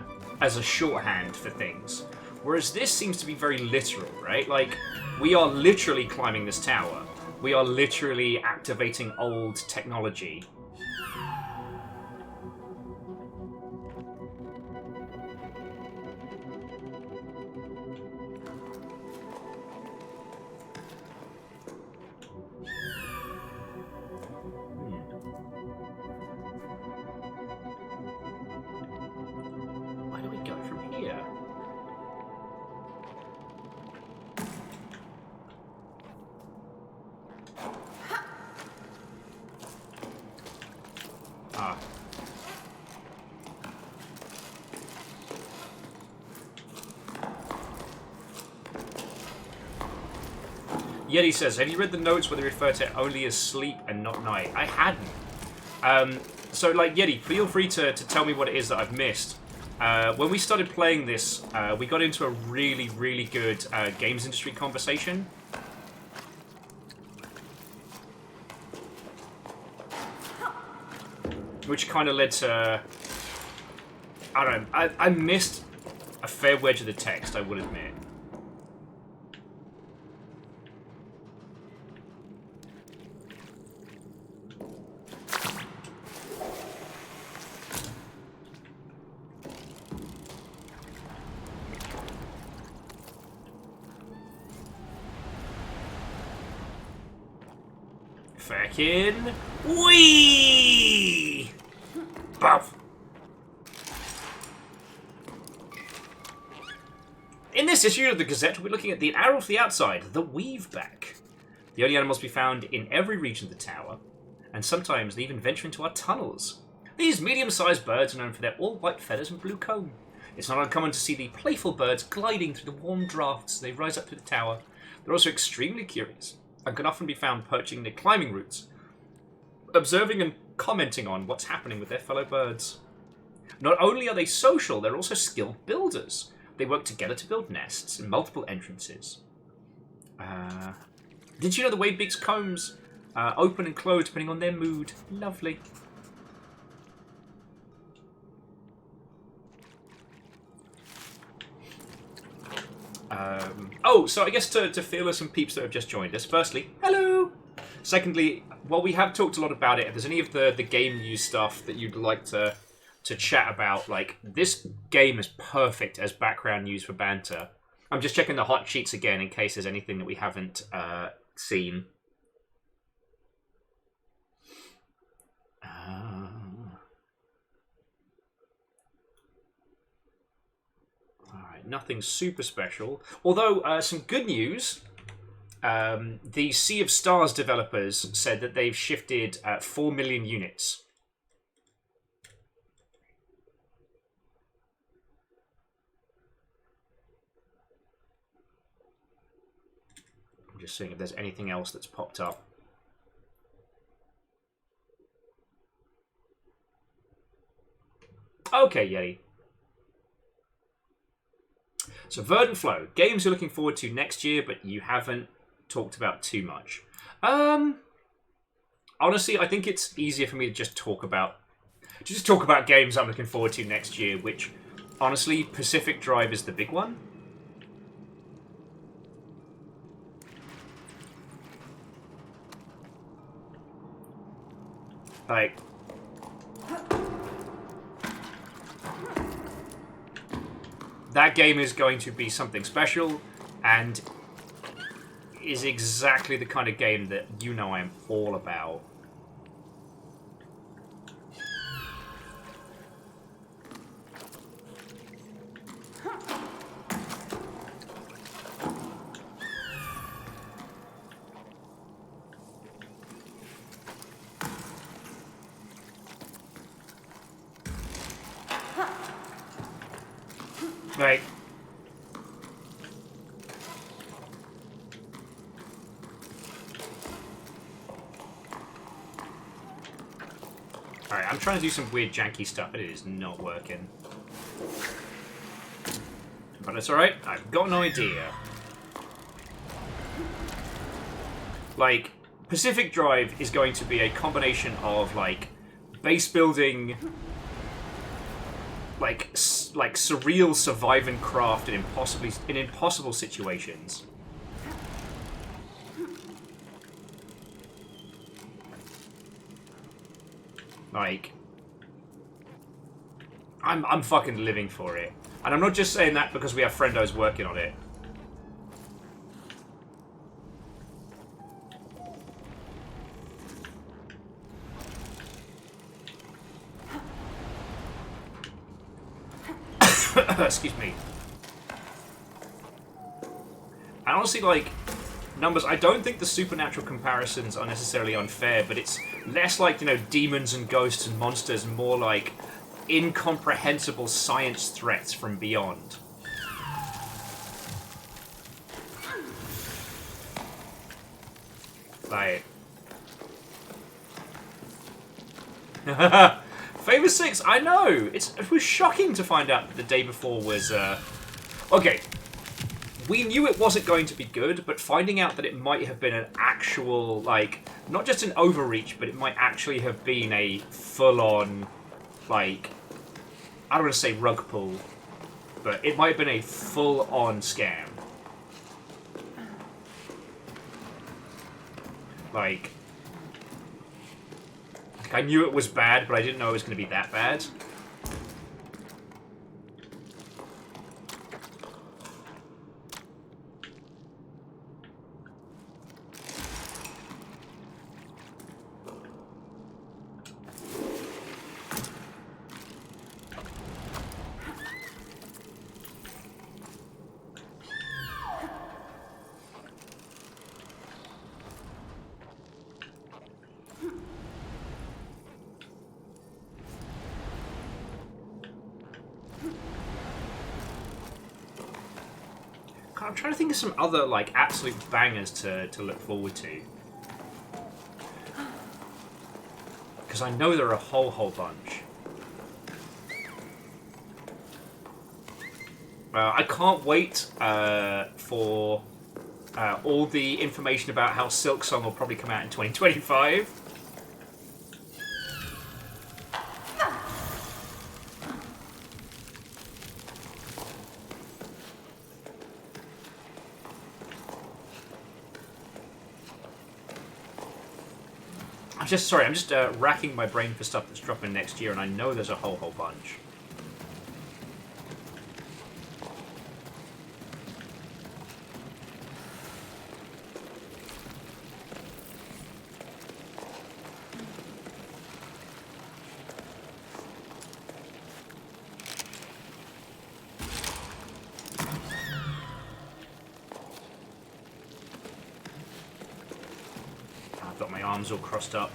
shorthand for things, whereas this seems to be very literal, right? Like we are literally climbing this tower. We are literally activating old technology. Where do we go from here? Ah. Yeti says, have you read the notes where they refer to it only as sleep and not night? I hadn't. So, like, Yeti, feel free to tell me what it is that I've missed. When we started playing this, we got into a really, really good games industry conversation. Which kind of led to... I don't know. I missed a fair wedge of the text, I will admit. Fucking wee! Buff. In this issue of the Gazette, we're looking at the arrow to the outside, the weaveback. The only animals to be found in every region of the tower, and sometimes they even venture into our tunnels. These medium-sized birds are known for their all-white feathers and blue comb. It's not uncommon to see the playful birds gliding through the warm drafts as they rise up through the tower. They're also extremely curious, and can often be found perching near climbing routes, observing and commenting on what's happening with their fellow birds. Not only are they social, they're also skilled builders. They work together to build nests and multiple entrances. Did you know the Wadebeak's combs open and close depending on their mood? Lovely. So I guess to feelers and peeps that have just joined us, firstly, hello! Secondly, while we have talked a lot about it, if there's any of the game news stuff that you'd like to chat about, like, this game is perfect as background news for banter. I'm just checking the hot sheets again in case there's anything that we haven't seen. Nothing super special. Although, some good news. The Sea of Stars developers said that they've shifted 4 million units. I'm just seeing if there's anything else that's popped up. Okay, Yeti. So Verdant Flow, games you're looking forward to next year, but you haven't talked about too much. Honestly, I think it's easier for me to just talk about games I'm looking forward to next year, which, honestly, Pacific Drive is the big one. Like, that game is going to be something special, and is exactly the kind of game that you know I'm all about. Like, alright, I'm trying to do some weird janky stuff, but it is not working. But that's alright, I've got an idea. Like, Pacific Drive is going to be a combination of, like, base building, like surreal survive and craft in impossible situations. Like, I'm fucking living for it. And I'm not just saying that because we have friendos working on it. Excuse me. And honestly, like, numbers, I don't think the supernatural comparisons are necessarily unfair, but it's less like, you know, demons and ghosts and monsters, and more like incomprehensible science threats from beyond. Like... Favor 6, I know! It was shocking to find out that the day before was, Okay, we knew it wasn't going to be good, but finding out that it might have been an actual, like, not just an overreach, but it might actually have been a full-on, like, I don't want to say rug pull, but it might have been a full-on scam. Like, I knew it was bad, but I didn't know it was going to be that bad. I'm trying to think of some other, like, absolute bangers to look forward to. Because I know there are a whole bunch. I can't wait for all the information about how Silksong will probably come out in 2025. I'm just racking my brain for stuff that's dropping next year, and I know there's a whole bunch. I've got my arms all crossed up.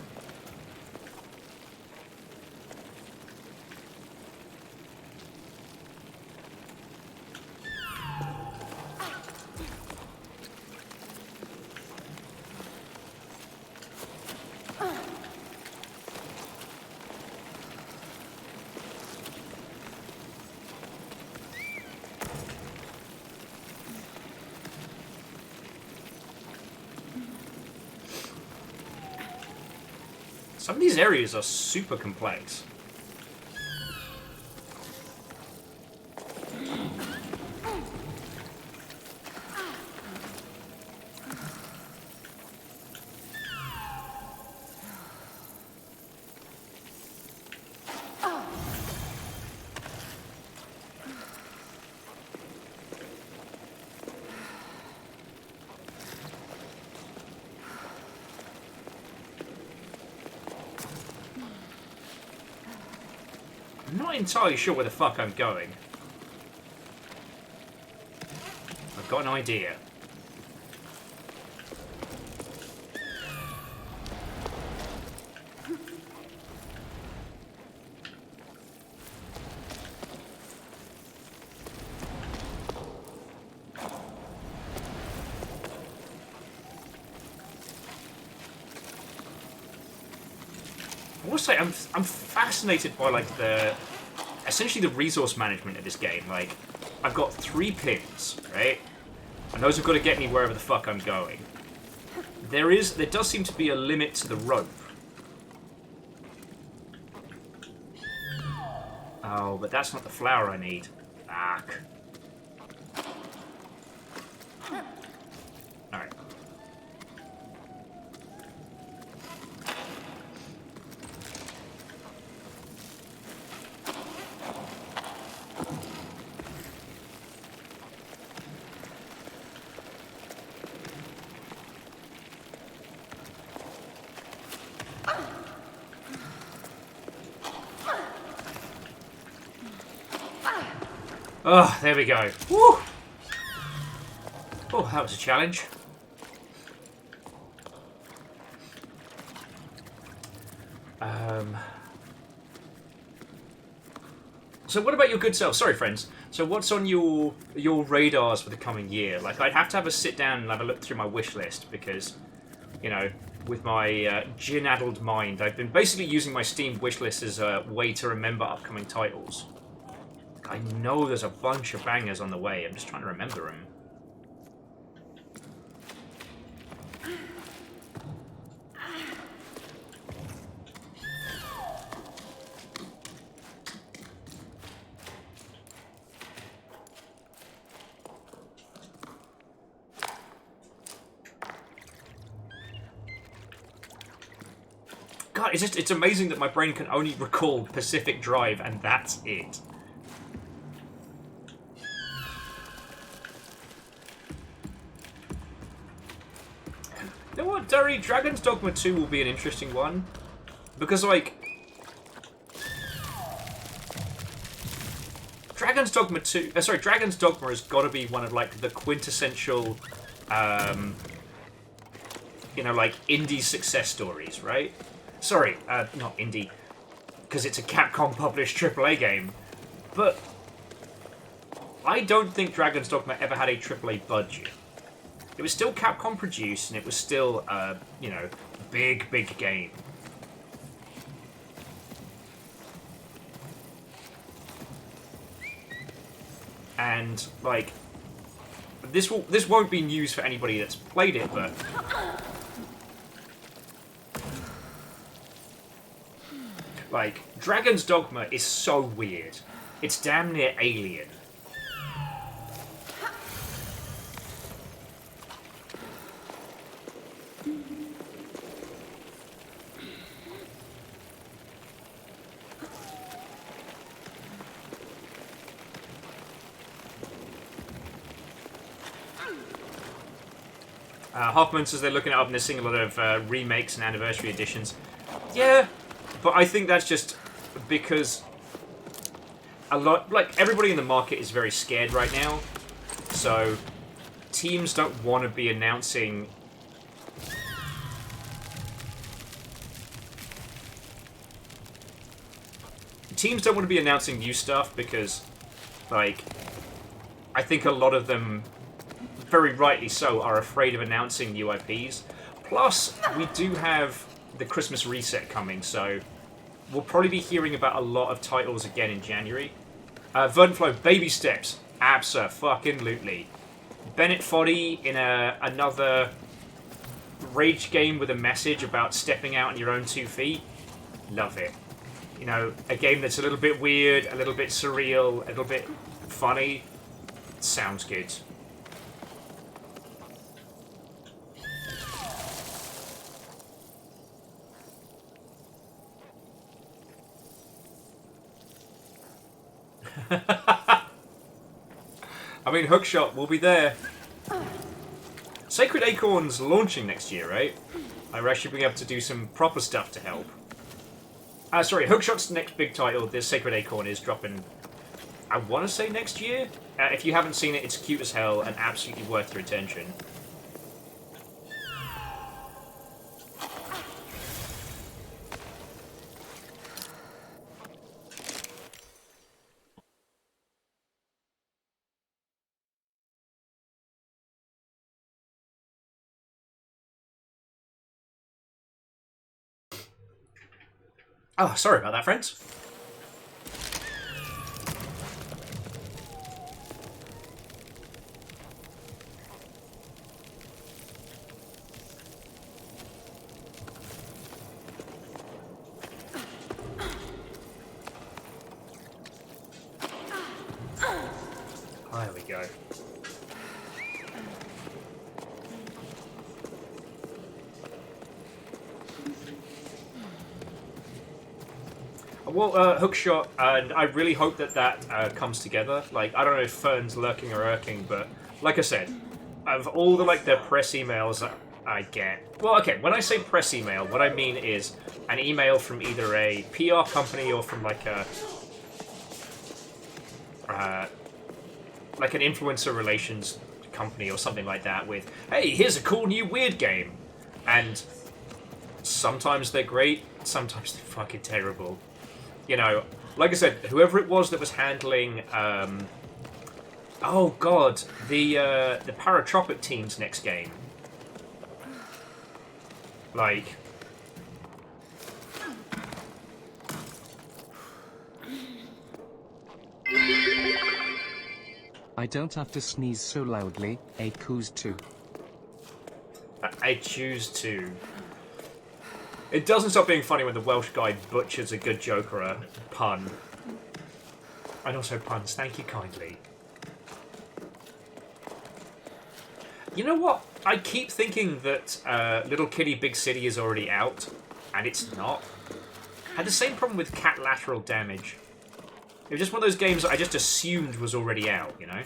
Some of these areas are super complex. I'm not entirely sure where the fuck I'm going. I've got an idea. I want to say I'm fascinated by, like, essentially the resource management of this game. Like, I've got 3 pins, right? And those have got to get me wherever the fuck I'm going. There does seem to be a limit to the rope. Oh, but that's not the flower I need. Fuck. Alright. Oh, there we go. Woo! Oh, that was a challenge. So what about your good self? Sorry, friends. So what's on your radars for the coming year? Like, I'd have to have a sit down and have a look through my wish list because, you know, with my gin-addled mind, I've been basically using my Steam wish list as a way to remember upcoming titles. I know there's a bunch of bangers on the way. I'm just trying to remember them. God, it's amazing that my brain can only recall Pacific Drive and that's it. You know what, Durry? Dragon's Dogma 2 will be an interesting one. Because, like... Dragon's Dogma has got to be one of, like, the quintessential, you know, like, indie success stories, right? Sorry, not indie, because it's a Capcom-published AAA game. But I don't think Dragon's Dogma ever had a AAA budget. It was still Capcom produced, and it was still, you know, big game. And, like, this won't be news for anybody that's played it, but... Like, Dragon's Dogma is so weird. It's damn near alien. Hoffman says they're looking it up and they're seeing a lot of remakes and anniversary editions. Yeah, but I think that's just because a lot, like, everybody in the market is very scared right now. So teams don't want to be announcing new stuff because, like, I think a lot of them, very rightly so, are afraid of announcing new IPs. Plus, we do have the Christmas reset coming, so we'll probably be hearing about a lot of titles again in January. Verdantflow, baby steps. Abso-fucking-lutely. Bennett Foddy in another rage game with a message about stepping out on your own 2 feet. Love it. You know, a game that's a little bit weird, a little bit surreal, a little bit funny. Sounds good. I mean, Hookshot will be there. Sacred Acorn's launching next year, right? I should be able to do some proper stuff to help. Sorry, Hookshot's next big title, this Sacred Acorn, is dropping, I want to say next year? If you haven't seen it, it's cute as hell and absolutely worth your attention. Oh, sorry about that, friends. Well, Hookshot, and I really hope that comes together. Like, I don't know if Fern's lurking or irking, but like I said, of all the press emails I get, well, okay, when I say press email, what I mean is an email from either a PR company or from like a like an influencer relations company or something like that with, hey, here's a cool new weird game, and sometimes they're great, sometimes they're fucking terrible. You know, like I said, whoever it was that was handling, oh god, the Paratropic team's next game. Like, I don't have to sneeze so loudly, a coos too. I choose to. It doesn't stop being funny when the Welsh guy butchers a good joke or a pun. And also puns, thank you kindly. You know what? I keep thinking that Little Kitty Big City is already out, and it's not. I had the same problem with Cat Lateral Damage. It was just one of those games that I just assumed was already out, you know?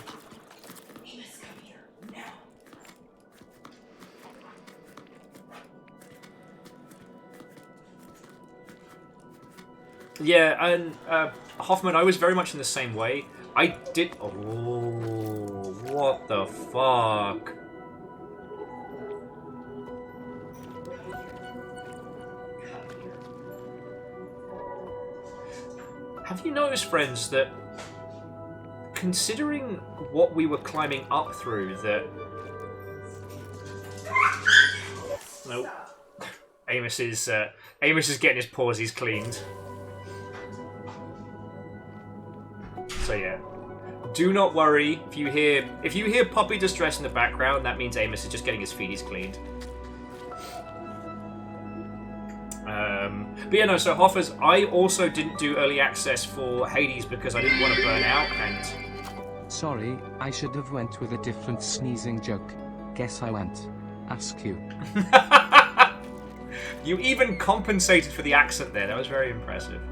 Yeah, and Hoffman, I was very much in the same way. I did... Oh, what the fuck? Have you noticed, friends, that considering what we were climbing up through, that... Nope. Amos is getting his pawsies cleaned. So yeah, do not worry if you hear puppy distress in the background. That means Amos is just getting his feeties cleaned. But yeah, no. So Hoffers, I also didn't do early access for Hades because I didn't want to burn out. And sorry, I should have went with a different sneezing joke. Guess I went. Ask you. You even compensated for the accent there. That was very impressive.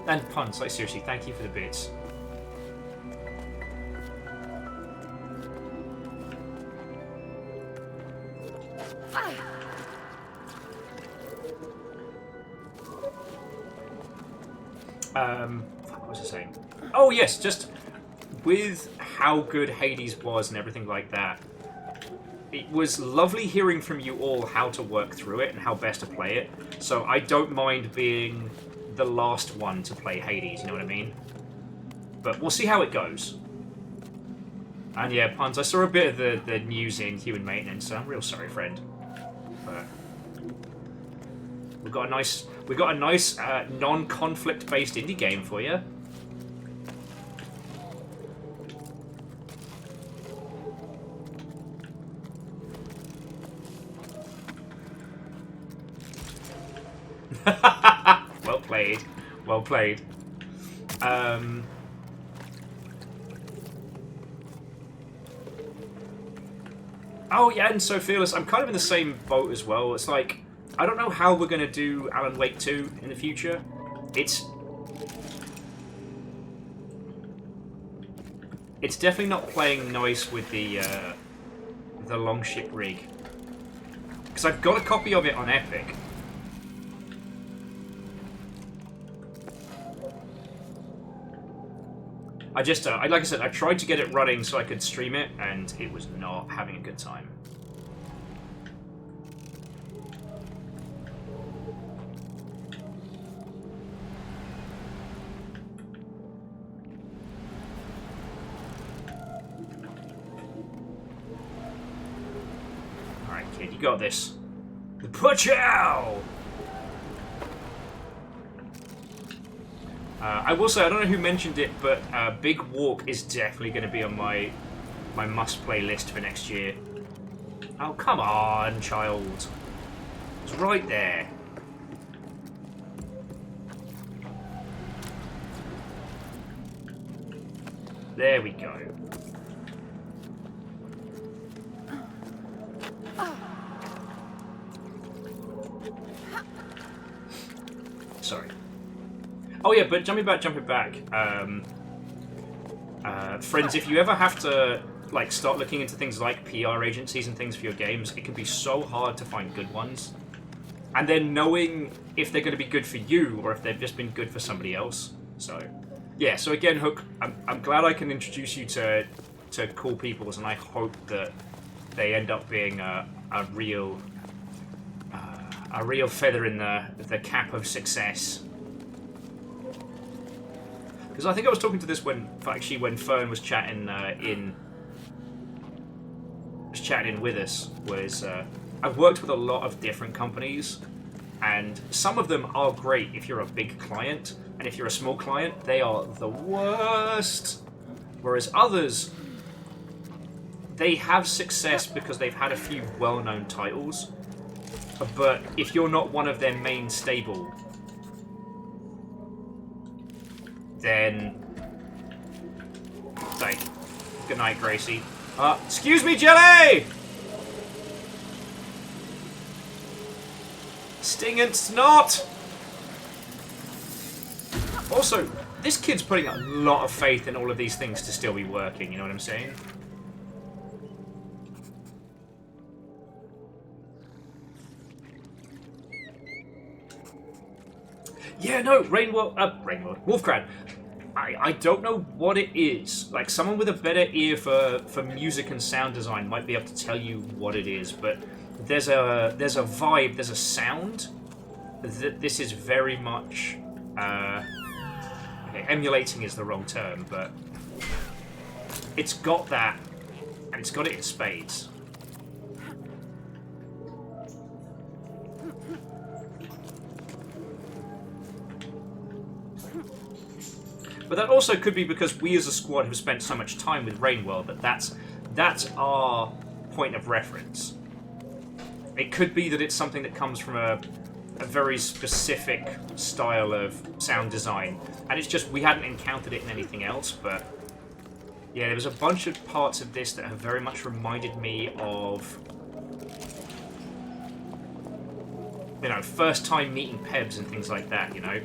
And puns, like seriously, thank you for the bits. What was I saying? Oh yes, just with how good Hades was and everything like that. It was lovely hearing from you all how to work through it and how best to play it. So I don't mind being the last one to play Hades, you know what I mean? But we'll see how it goes. And yeah, puns, I saw a bit of the news in Human Maintenance, so I'm real sorry, friend. But we got a nice non-conflict based indie game for you. Well played. Well played. Oh yeah, and so Fearless, I'm kind of in the same boat as well. It's like, I don't know how we're going to do Alan Wake 2 in the future. It's definitely not playing nice with the Longship rig. Because I've got a copy of it on Epic. I just, like I said, I tried to get it running so I could stream it, and it was not having a good time. Alright, kid, you got this. The Puchow! I will say, I don't know who mentioned it, but Big Walk is definitely going to be on my must-play list for next year. Oh, come on, child. It's right there. There we go. Sorry. Oh yeah, but jumping back. Friends, if you ever have to like start looking into things like PR agencies and things for your games, it can be so hard to find good ones. And then knowing if they're going to be good for you or if they've just been good for somebody else. So, yeah. So again, Hook, I'm glad I can introduce you to cool peoples, and I hope that they end up being a real feather in the cap of success. Because I think I was talking to this when Fern was chatting in with us. I've worked with a lot of different companies, and some of them are great if you're a big client, and if you're a small client, they are the worst. Whereas others, they have success because they've had a few well-known titles, but if you're not one of their main stable, then like, good night, Gracie. Excuse me, Jelly! Sting and snot! Also, this kid's putting a lot of faith in all of these things to still be working, you know what I'm saying? Yeah, no, Rainworld, Wolfcrad. I don't know what it is. Like, someone with a better ear for music and sound design might be able to tell you what it is, but there's a vibe, there's a sound that this is very much okay, emulating is the wrong term, but it's got that, and it's got it in spades. But that also could be because we as a squad have spent so much time with Rainworld that that's our point of reference. It could be that it's something that comes from a very specific style of sound design, and it's just we hadn't encountered it in anything else. But yeah, there was a bunch of parts of this that have very much reminded me of, you know, first time meeting Pebs and things like that, you know.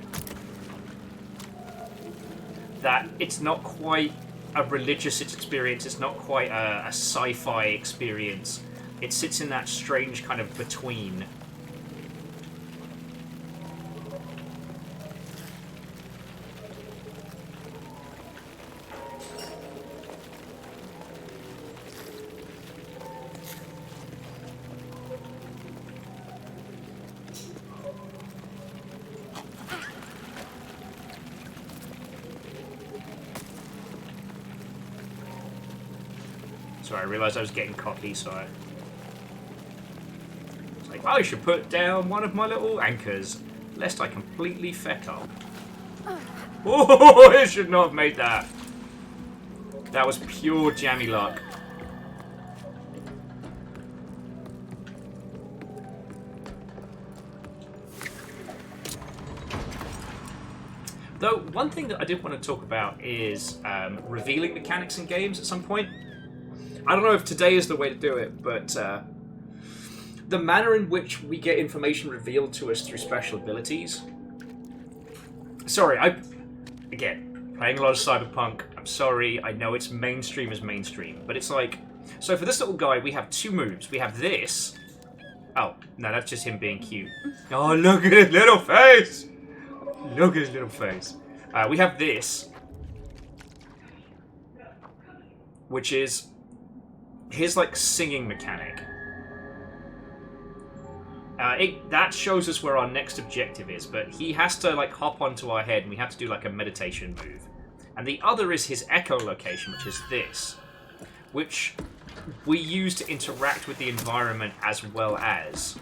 That it's not quite a religious experience, it's not quite a sci-fi experience. It sits in that strange kind of between. Sorry, I realised I was getting cocky, so I was like, I should put down one of my little anchors, lest I completely feck up. Oh, I should not have made that. That was pure jammy luck. Though, one thing that I did want to talk about is revealing mechanics in games at some point. I don't know if today is the way to do it, but the manner in which we get information revealed to us through special abilities. Sorry, again, playing a lot of Cyberpunk, I'm sorry, I know it's mainstream as mainstream, but it's like, so for this little guy, we have two moves. We have this. Oh, no, that's just him being cute. Oh, look at his little face! Look at his little face. We have this, which is his, like, singing mechanic. That shows us where our next objective is, but he has to, like, hop onto our head, and we have to do, like, a meditation move. And the other is his echolocation, which is this, which we use to interact with the environment as well as.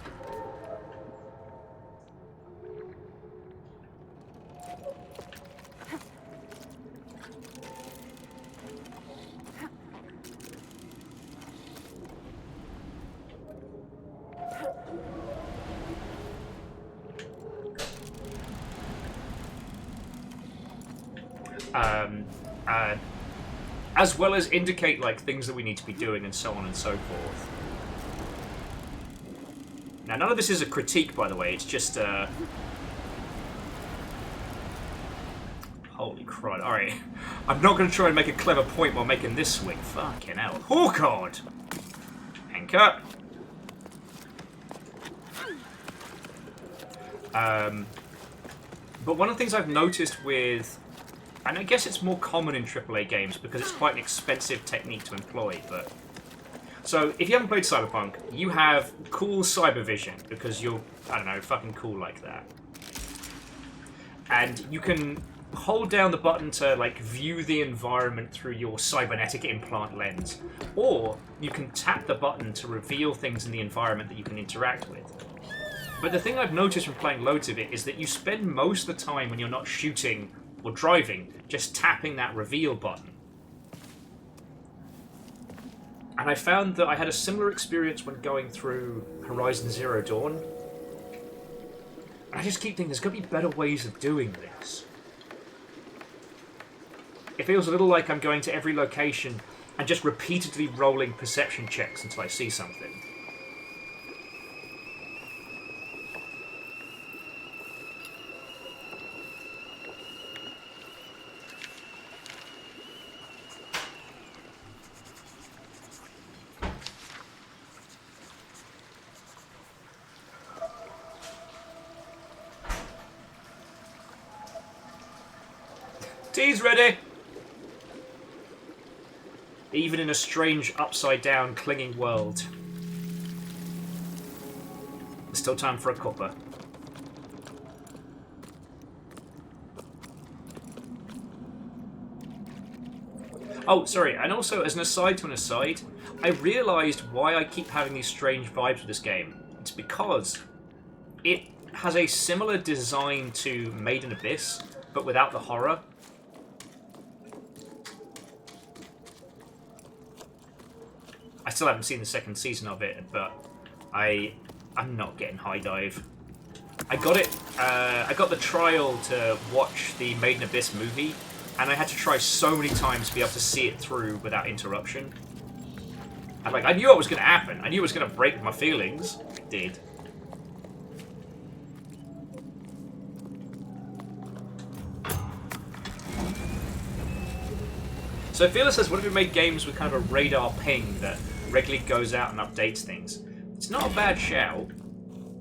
As well as indicate like things that we need to be doing and so on and so forth. Now, none of this is a critique, by the way. It's just Holy crud. Alright. I'm not going to try and make a clever point while making this swing. Fucking hell. Oh, God. Anchor. But one of the things I've noticed with... And I guess it's more common in AAA games because it's quite an expensive technique to employ, but... So, if you haven't played Cyberpunk, you have cool cyber vision because you're, I don't know, fucking cool like that. And you can hold down the button to, like, view the environment through your cybernetic implant lens. Or you can tap the button to reveal things in the environment that you can interact with. But the thing I've noticed from playing loads of it is that you spend most of the time when you're not shooting or driving just tapping that reveal button. And I found that I had a similar experience when going through Horizon Zero Dawn. I just keep thinking there's got to be better ways of doing this. It feels a little like I'm going to every location and just repeatedly rolling perception checks until I see something. Tea's ready! Even in a strange, upside-down, clinging world. There's still time for a cuppa. Oh, sorry, and also, as an aside to an aside, I realised why I keep having these strange vibes with this game. It's because it has a similar design to Made in Abyss, but without the horror. I still haven't seen the second season of it, but I'm not getting High Dive. I got it. I got the trial to watch the Made in Abyss movie, and I had to try so many times to be able to see it through without interruption. And I knew what was going to happen. I knew it was going to break my feelings. It did. So Fearless says, what if we made games with kind of a radar ping that regularly goes out and updates things? It's not a bad shout.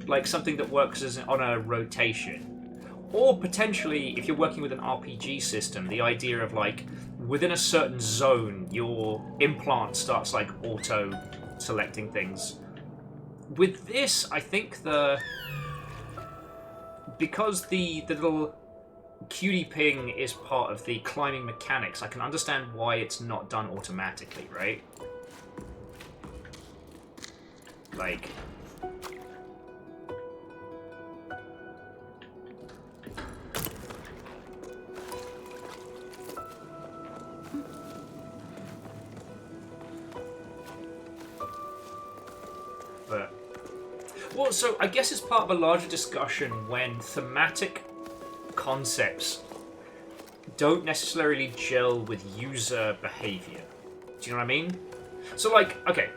Like something that works as on a rotation. Or potentially, if you're working with an RPG system, the idea of like, within a certain zone, your implant starts like auto-selecting things. With this, I think because the little cutie ping is part of the climbing mechanics, I can understand why it's not done automatically, right? Like... But... Well, so I guess it's part of a larger discussion when thematic concepts don't necessarily gel with user behavior. Do you know what I mean? So, like, okay.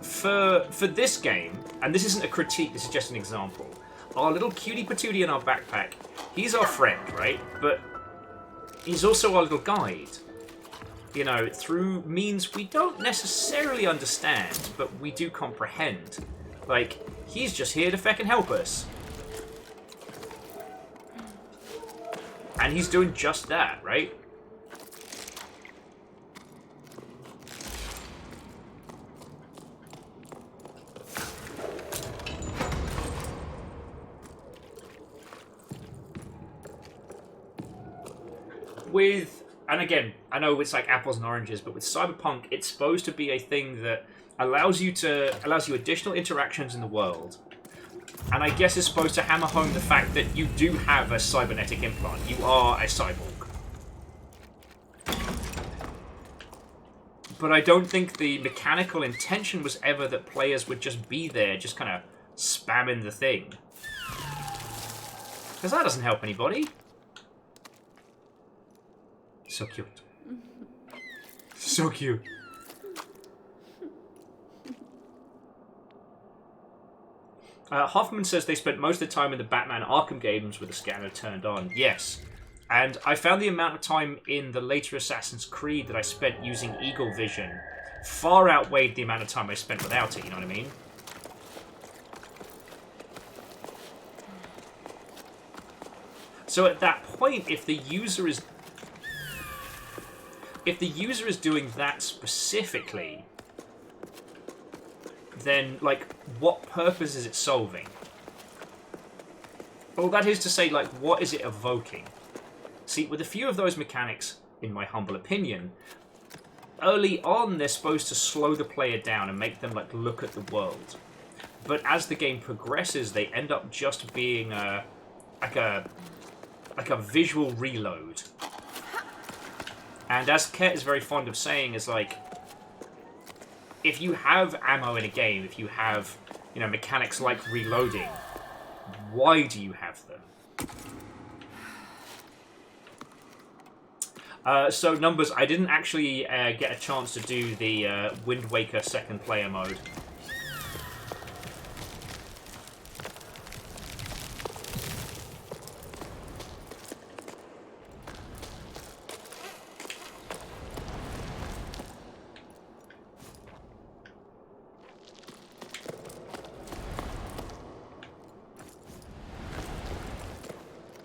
For this game, and this isn't a critique, this is just an example, our little cutie patootie in our backpack, he's our friend, right? But he's also our little guide. You know, through means we don't necessarily understand, but we do comprehend. Like, he's just here to feckin' help us. And he's doing just that, right? And again, I know it's like apples and oranges, but with Cyberpunk, it's supposed to be a thing that allows you additional interactions in the world. And I guess it's supposed to hammer home the fact that you do have a cybernetic implant. You are a cyborg. But I don't think the mechanical intention was ever that players would just be there, just kind of spamming the thing. Because that doesn't help anybody. So cute. So cute. Hoffman says they spent most of the time in the Batman Arkham games with the scanner turned on. Yes. And I found the amount of time in the later Assassin's Creed that I spent using Eagle Vision far outweighed the amount of time I spent without it, you know what I mean? So at that point, if the user is doing that specifically, then, like, what purpose is it solving? Well, that is to say, like, what is it evoking? See, with a few of those mechanics, in my humble opinion, early on they're supposed to slow the player down and make them, like, look at the world. But as the game progresses, they end up just being like a visual reload. And as Ket is very fond of saying, is like, if you have ammo in a game, if you have, you know, mechanics like reloading, why do you have them? So, Numbers, I didn't actually get a chance to do the Wind Waker second player mode.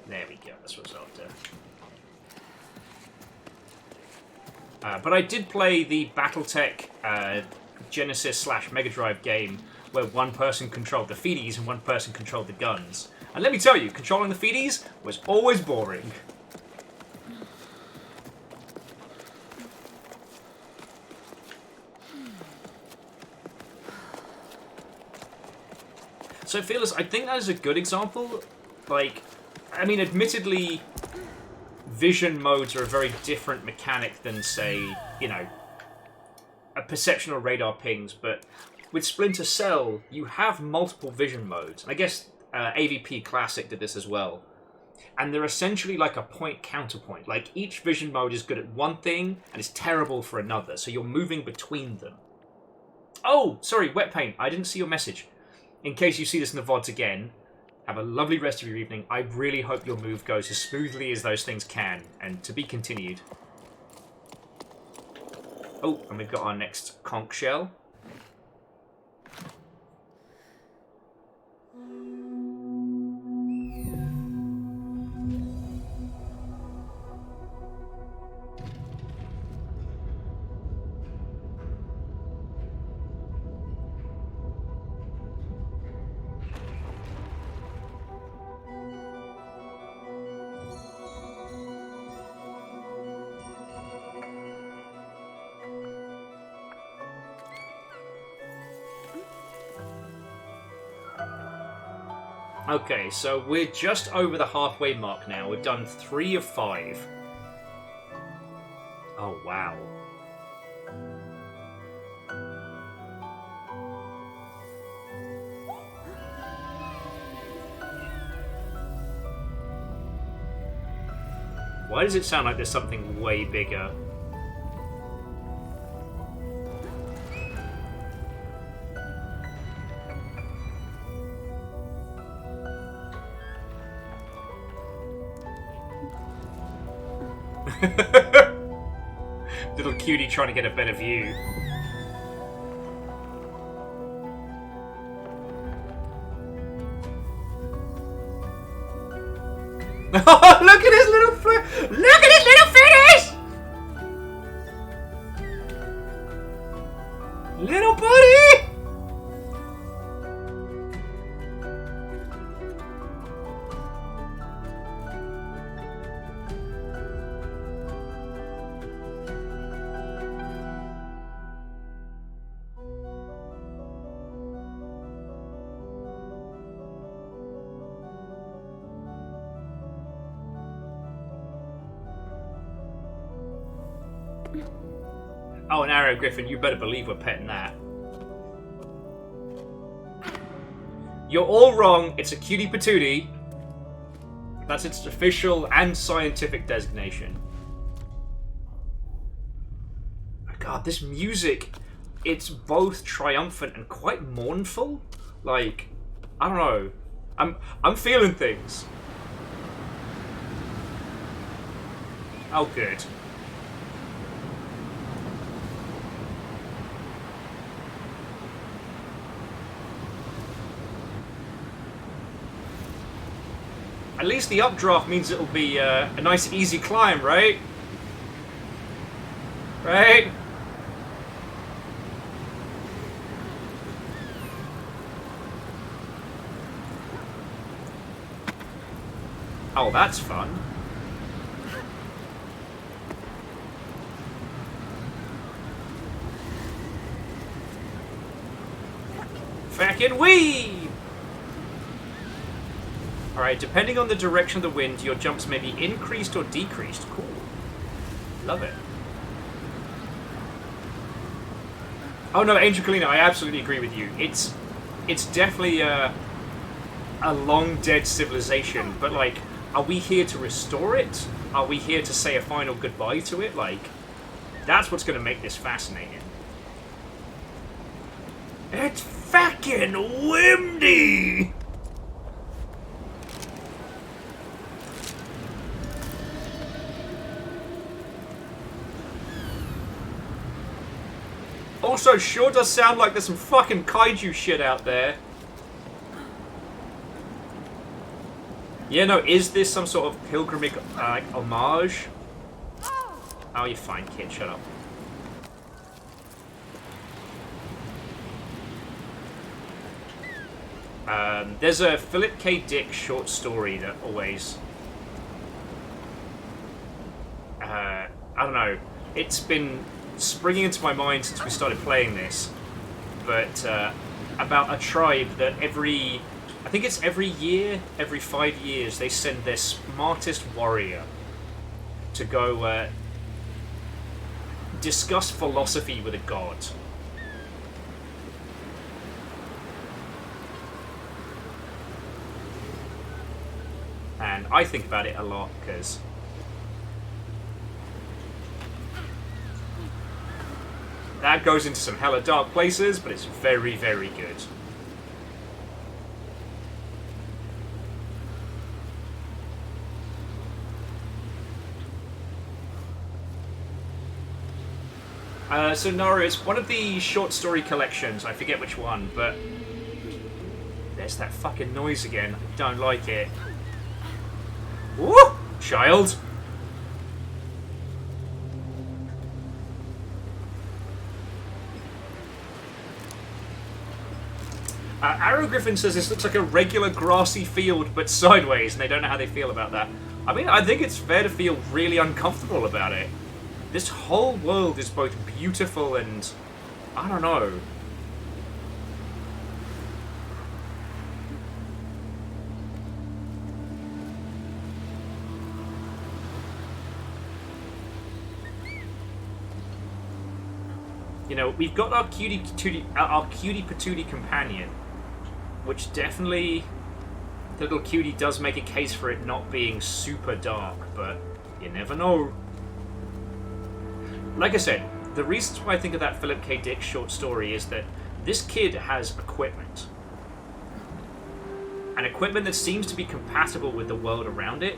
There we go, that's what's after. But I did play the Battletech Genesis / Mega Drive game where one person controlled the feeties and one person controlled the guns. And let me tell you, controlling the feeties was always boring. So, Fearless, I think that is a good example. Like, I mean, admittedly, vision modes are a very different mechanic than, say, you know, a perception or radar pings, but with Splinter Cell, you have multiple vision modes. And I guess AVP Classic did this as well. And they're essentially like a point-counterpoint. Like, each vision mode is good at one thing, and is terrible for another, so you're moving between them. Oh, sorry, Wet Paint, I didn't see your message. In case you see this in the VODs again, have a lovely rest of your evening. I really hope your move goes as smoothly as those things can, and to be continued. Oh, and we've got our next conch shell. Okay, so we're just over the halfway mark now. We've done 3 of 5. Oh, wow. Why does it sound like there's something way bigger? Little cutie trying to get a better view. Oh, look at his little look at his little finish! Little buddy! Oh, an arrow griffin, you better believe we're petting that. You're all wrong, it's a cutie patootie. That's its official and scientific designation. Oh God, this music, it's both triumphant and quite mournful. Like, I don't know. I'm feeling things. Oh, good. At least the updraft means it'll be a nice easy climb, right? Right? Oh, that's fun. Fucking wee! Alright, depending on the direction of the wind, your jumps may be increased or decreased. Cool. Love it. Oh no, Angel Kalina, I absolutely agree with you. It's definitely a long dead civilization, but like, are we here to restore it? Are we here to say a final goodbye to it? Like, that's what's going to make this fascinating. It's fucking windy! Also, sure does sound like there's some fucking kaiju shit out there. Yeah, no, is this some sort of pilgrimage homage? Oh, you're fine, kid, shut up. There's a Philip K. Dick short story that always... I don't know. It's been springing into my mind since we started playing this. But about a tribe that I think it's every year, every 5 years, they send their smartest warrior to go discuss philosophy with a god. And I think about it a lot, because that goes into some hella dark places, but it's very, very good. So Nora, it's one of the short story collections, I forget which one, but there's that fucking noise again. I don't like it. Woo! Child! Arrow Griffin says this looks like a regular grassy field, but sideways, and they don't know how they feel about that. I mean, I think it's fair to feel really uncomfortable about it. This whole world is both beautiful and... I don't know. You know, we've got our cutie patootie companion, which definitely, the little cutie does make a case for it not being super dark, but you never know. Like I said, the reasons why I think of that Philip K. Dick short story is that this kid has equipment. An equipment that seems to be compatible with the world around it.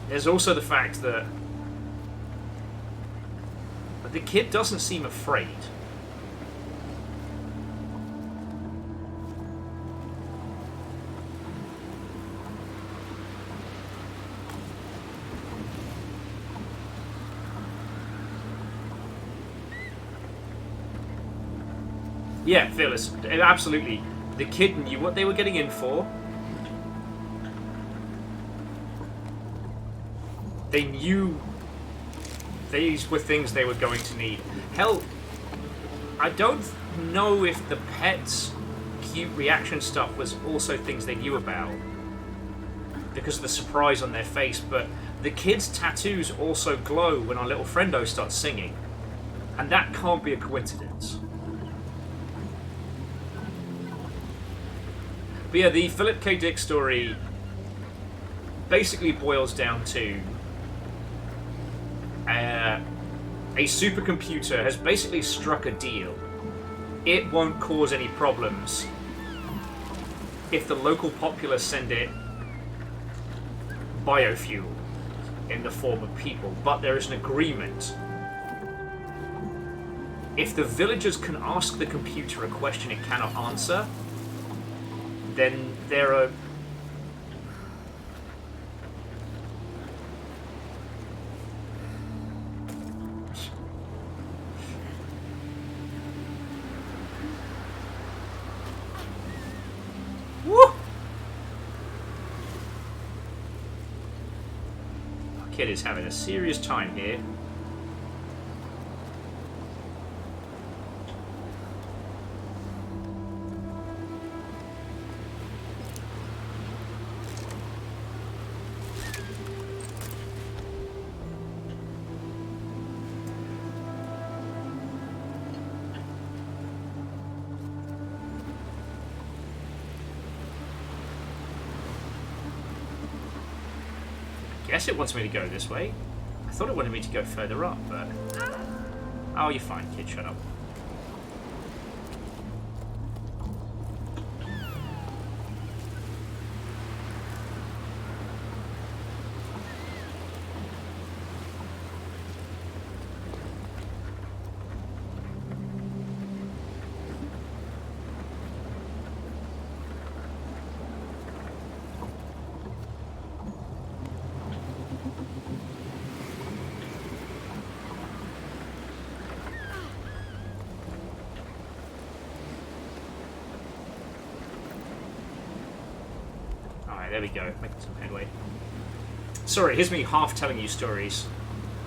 There's also the fact that the kid doesn't seem afraid. Yeah, Phyllis, absolutely. The kid knew what they were getting in for. They knew these were things they were going to need. Hell, I don't know if the pet's cute reaction stuff was also things they knew about, because of the surprise on their face, but the kid's tattoos also glow when our little friendo starts singing. And that can't be a coincidence. But yeah, the Philip K. Dick story basically boils down to a supercomputer has basically struck a deal it won't cause any problems if the local populace send it biofuel in the form of people, but there is an agreement. If the villagers can ask the computer a question it cannot answer, then there are... Woo! Our kid is having a serious time here. Guess it wants me to go this way. I thought it wanted me to go further up, but... Oh, you're fine, kid. Shut up. There we go, making some headway. Sorry, here's me half telling you stories.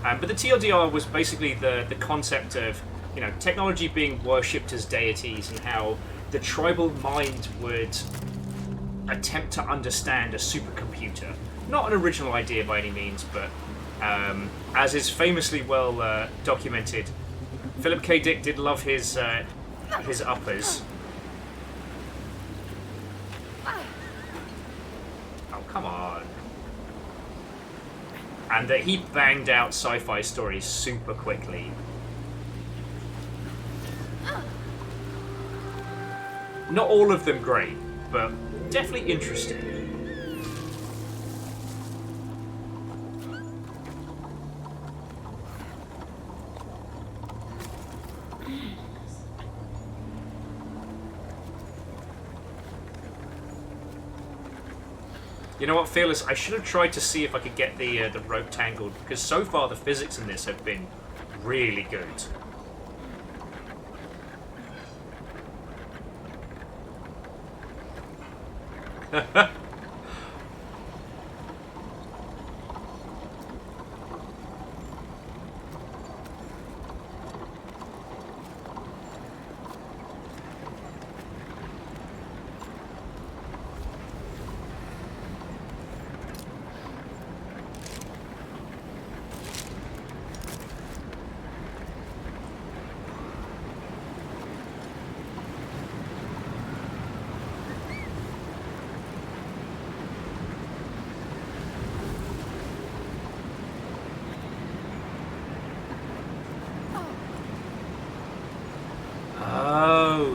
But the TLDR was basically the concept of, you know, technology being worshipped as deities and how the tribal mind would attempt to understand a supercomputer. Not an original idea by any means, but as is famously well documented, Philip K. Dick did love his uppers. Come on. And that he banged out sci-fi stories super quickly. Not all of them great, but definitely interesting. You know what, Fearless? I should have tried to see if I could get the rope tangled, because so far the physics in this have been really good.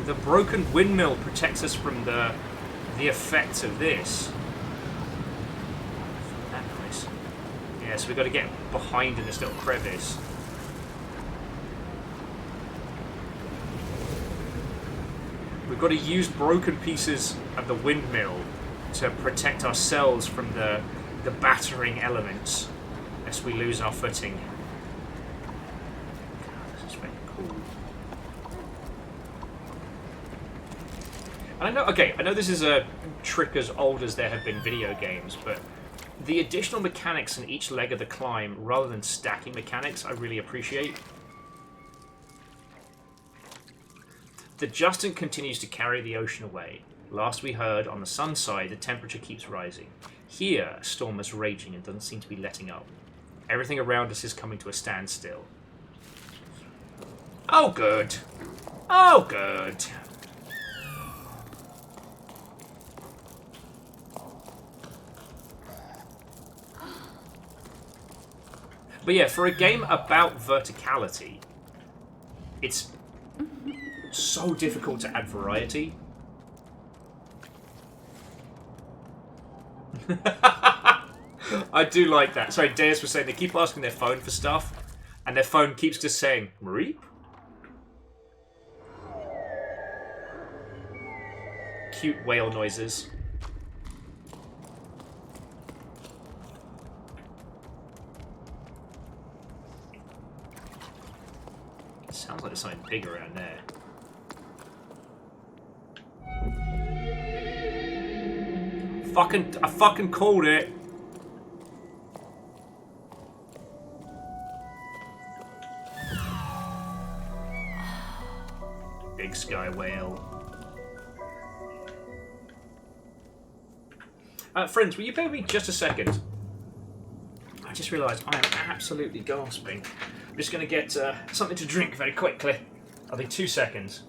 The broken windmill protects us from the effects of this. That nice. Yeah, so we've got to get behind in this little crevice. We've got to use broken pieces of the windmill to protect ourselves from the battering elements, lest we lose our footing. This is very cool. And I know this is a trick as old as there have been video games, but the additional mechanics in each leg of the climb, rather than stacking mechanics, I really appreciate. The Jusant continues to carry the ocean away. Last we heard, on the sun side, the temperature keeps rising. Here, a storm is raging and doesn't seem to be letting up. Everything around us is coming to a standstill. Oh, good. Oh, good. But yeah, for a game about verticality, it's so difficult to add variety. I do like that. Sorry, Deus was saying they keep asking their phone for stuff, and their phone keeps just saying, Marie? Cute whale noises. Sounds like there's something big around there. I fucking called it. Big sky whale. Friends, will you bear with me just a second? I just realised I am absolutely gasping. I'm just going to get something to drink very quickly. I'll be 2 seconds.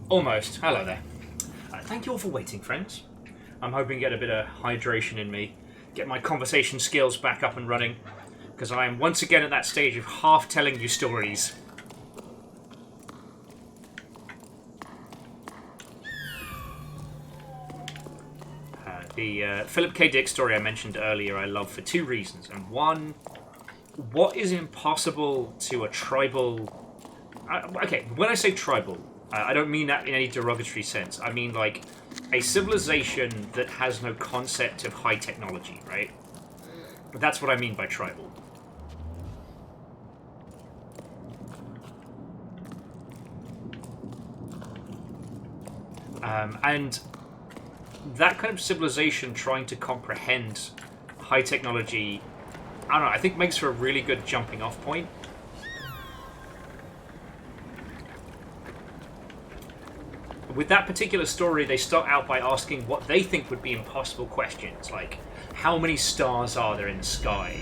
Almost. Hello there. Thank you all for waiting, friends. I'm hoping to get a bit of hydration in me, get my conversation skills back up and running, because I am once again at that stage of half telling you stories. The Philip K. Dick story I mentioned earlier I love for 2 reasons. And one, what is impossible to a tribal... okay, when I say tribal, I don't mean that in any derogatory sense. I mean, like, a civilization that has no concept of high technology, right? That's what I mean by tribal. And that kind of civilization trying to comprehend high technology, I don't know, I think makes for a really good jumping off point. With that particular story, they start out by asking what they think would be impossible questions, like, how many stars are there in the sky?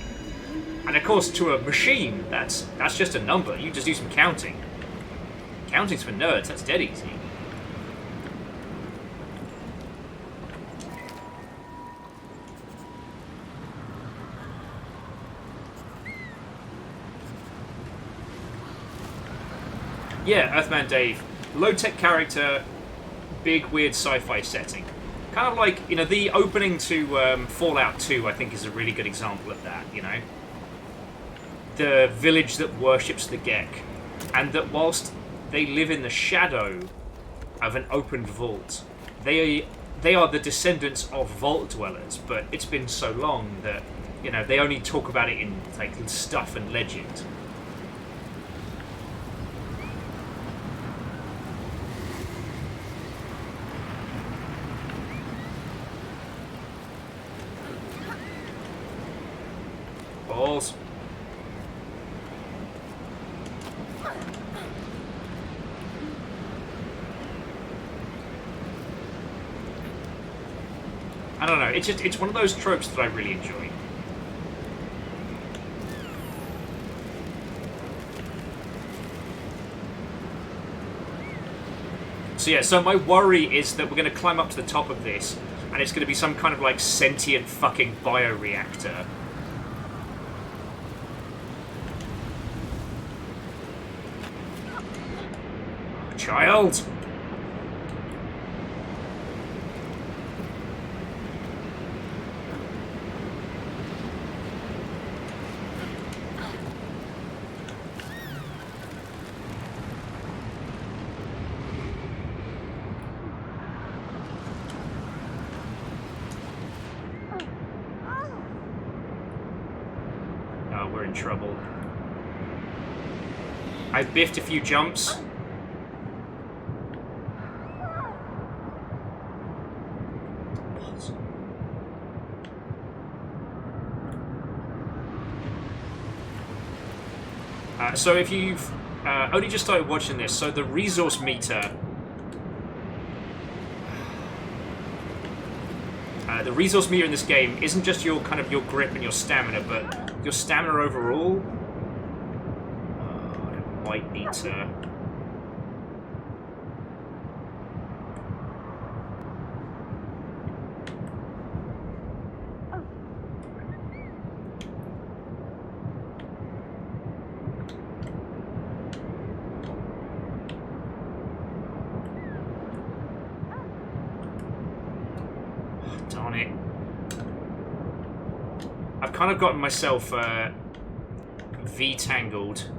And of course, to a machine, that's just a number. You just do some counting. Counting's for nerds, that's dead easy. Yeah, Earthman Dave. Low-tech character, big weird sci-fi setting. Kind of like, you know, the opening to Fallout 2, I think, is a really good example of that, you know? The village that worships the Gek. And that whilst they live in the shadow of an opened vault, they are the descendants of vault dwellers, but it's been so long that, you know, they only talk about it in, like, stuff and legend. Balls. I don't know, it's one of those tropes that I really enjoy. So yeah, so my worry is that we're going to climb up to the top of this, and it's going to be some kind of like sentient fucking bioreactor. Child! Oh, we're in trouble. I biffed a few jumps. So if you've only just started watching this, so the resource meter... the resource meter in this game isn't just your kind of your grip and your stamina, but your stamina overall. I might need to... Darn it. I've kind of gotten myself V-tangled.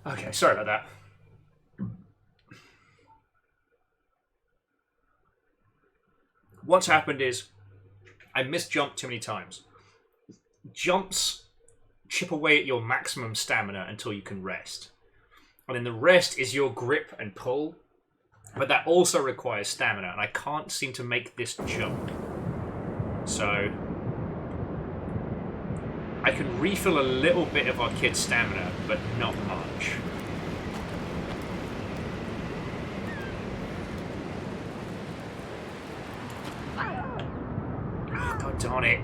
Okay, sorry about that. What's happened is I misjumped too many times. Jumps chip away at your maximum stamina until you can rest. And then the rest is your grip and pull. But that also requires stamina, and I can't seem to make this jump. So I can refill a little bit of our kid's stamina, but not much. Oh, God darn it.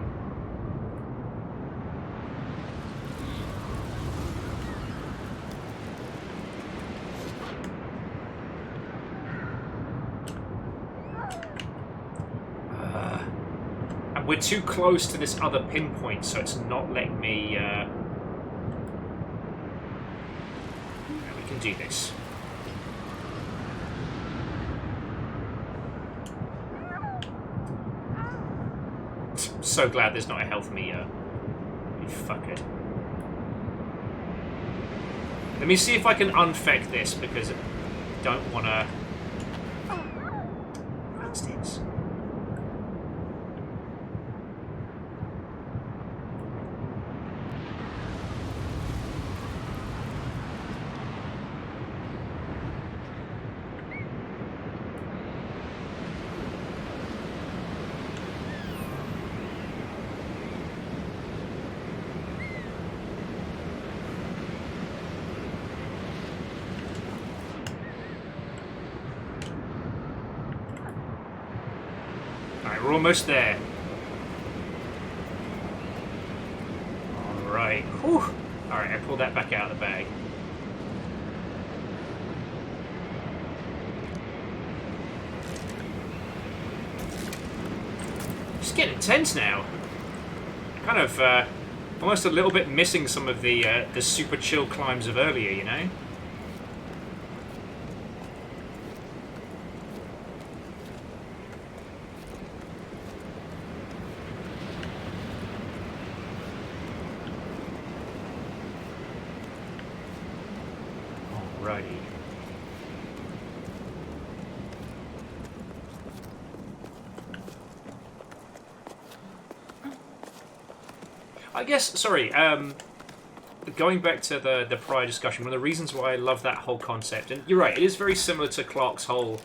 We're too close to this other pinpoint, so it's not letting me... we can do this. So glad there's not a health meter. You fucker. Let me see if I can unfect this, because I don't want to... Bastards. We're almost there. Alright. Whew. Alright, I pulled that back out of the bag. It's getting intense now. Kind of, almost a little bit missing some of the super chill climbs of earlier, you know? Alrighty. I guess, sorry, going back to the prior discussion, one of the reasons why I love that whole concept, and you're right, it is very similar to Clark's whole,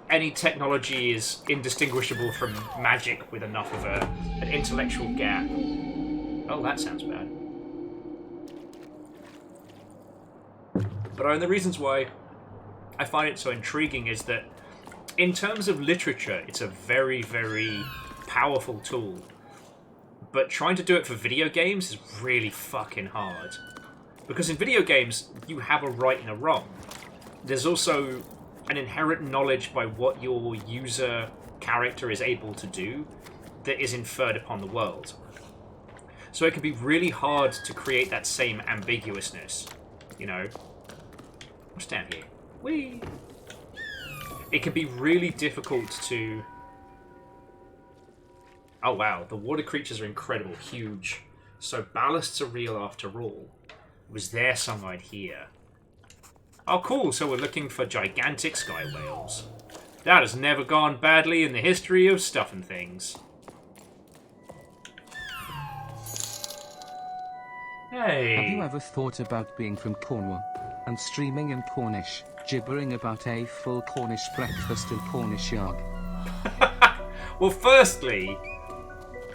any technology is indistinguishable from magic with enough of an intellectual gap. Oh, that sounds bad. But one of the reasons why I find it so intriguing is that in terms of literature, it's a very, very powerful tool. But trying to do it for video games is really fucking hard. Because in video games, you have a right and a wrong. There's also an inherent knowledge by what your user character is able to do that is inferred upon the world. So it can be really hard to create that same ambiguousness, you know. What's down here? Whee! It can be really difficult to... Oh wow, the water creatures are incredible, huge. So ballasts are real after all. Was there some right here? Oh cool, so we're looking for gigantic sky whales. That has never gone badly in the history of stuff and things. Hey! Have you ever thought about being from Cornwall and streaming in Cornish, gibbering about a full Cornish breakfast and Cornish yog? Well, firstly,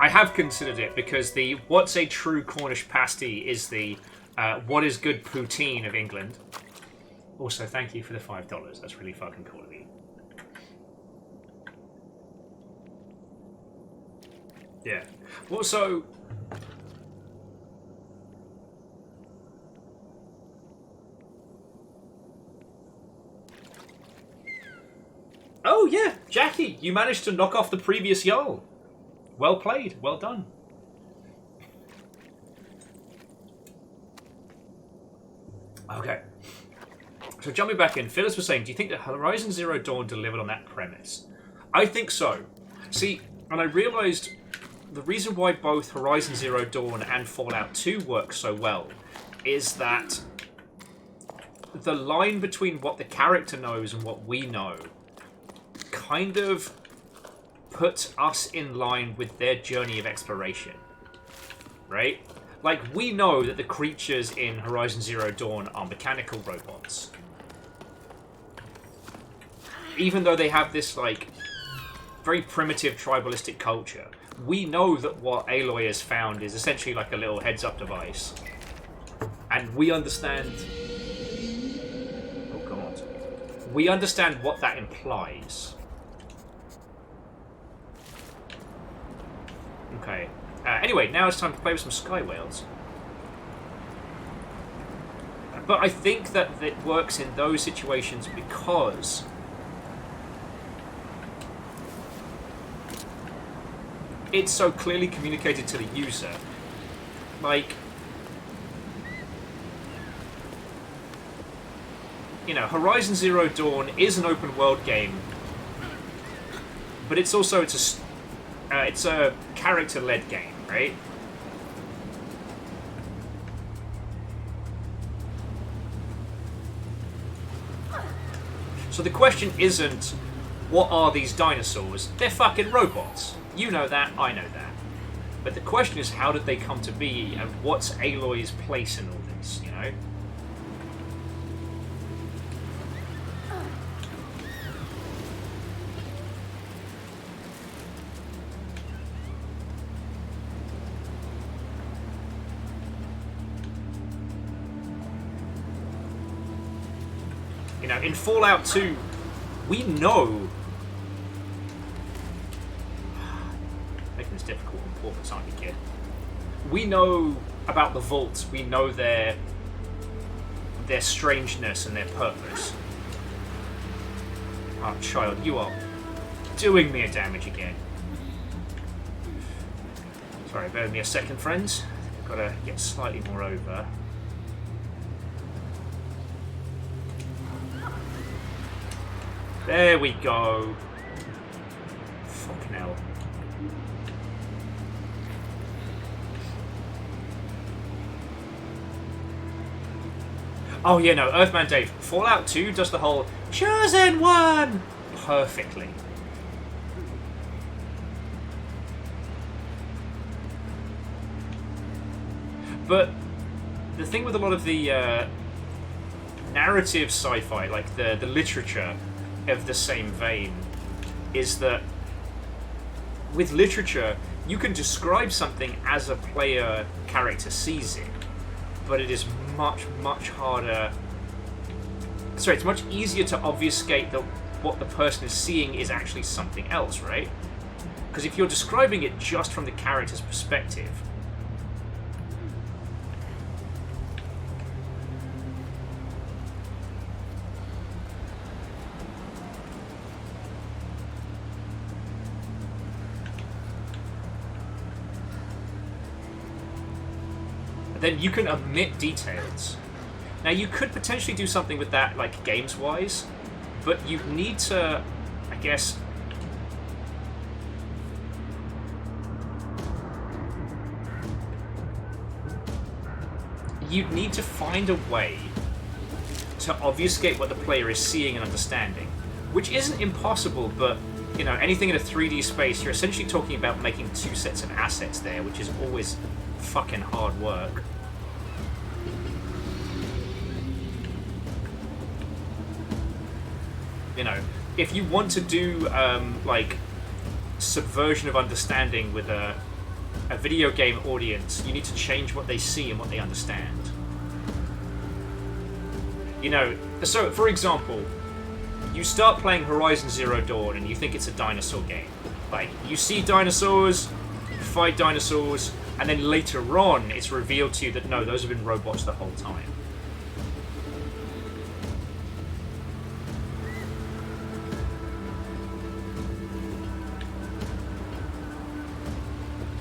I have considered it because the what's a true Cornish pasty is the what is good poutine of England. Also, thank you for the $5. That's really fucking cool of you. Yeah. Well, so... Oh, yeah, Jackie, you managed to knock off the previous Jarl. Well played, well done. Okay. So jumping back in, Phyllis was saying, do you think that Horizon Zero Dawn delivered on that premise? I think so. See, and I realised the reason why both Horizon Zero Dawn and Fallout 2 work so well is that the line between what the character knows and what we know kind of puts us in line with their journey of exploration. Right? Like, we know that the creatures in Horizon Zero Dawn are mechanical robots. Even though they have this, like, very primitive tribalistic culture, we know that what Aloy has found is essentially like a little heads-up device. And we understand... Oh, God. We understand what that implies. Okay. Anyway, now it's time to play with some sky whales. But I think that it works in those situations because it's so clearly communicated to the user. Like, you know, Horizon Zero Dawn is an open world game, but it's also it's a character-led game, right? So the question isn't, what are these dinosaurs? They're fucking robots. You know that, I know that. But the question is, how did they come to be, and what's Aloy's place in all this, you know? You know, in Fallout 2, we know... Making this difficult and poor for Sarnie, kid. We know about the vaults. We know their strangeness and their purpose. Oh, child, you are doing me a damage again. Sorry, bear with me a second, friends. I've got to get slightly more over. There we go. Fucking hell. Oh yeah, no, Earthman Dave. Fallout 2 does the whole Chosen One perfectly. But the thing with a lot of the narrative sci-fi, like the literature of the same vein, is that with literature you can describe something as a player character sees it, but it is much harder. Sorry, it's much easier to obfuscate that what the person is seeing is actually something else, right? Because if you're describing it just from the character's perspective, then you can omit details. Now, you could potentially do something with that, like, games-wise, but you need to, I guess... You'd need to find a way to obfuscate what the player is seeing and understanding, which isn't impossible, but, you know, anything in a 3D space, you're essentially talking about making two sets of assets there, which is always fucking hard work. You know, if you want to do, like, subversion of understanding with a video game audience, you need to change what they see and what they understand. You know, so, for example, you start playing Horizon Zero Dawn and you think it's a dinosaur game. Like, you see dinosaurs, you fight dinosaurs, and then later on it's revealed to you that no, those have been robots the whole time.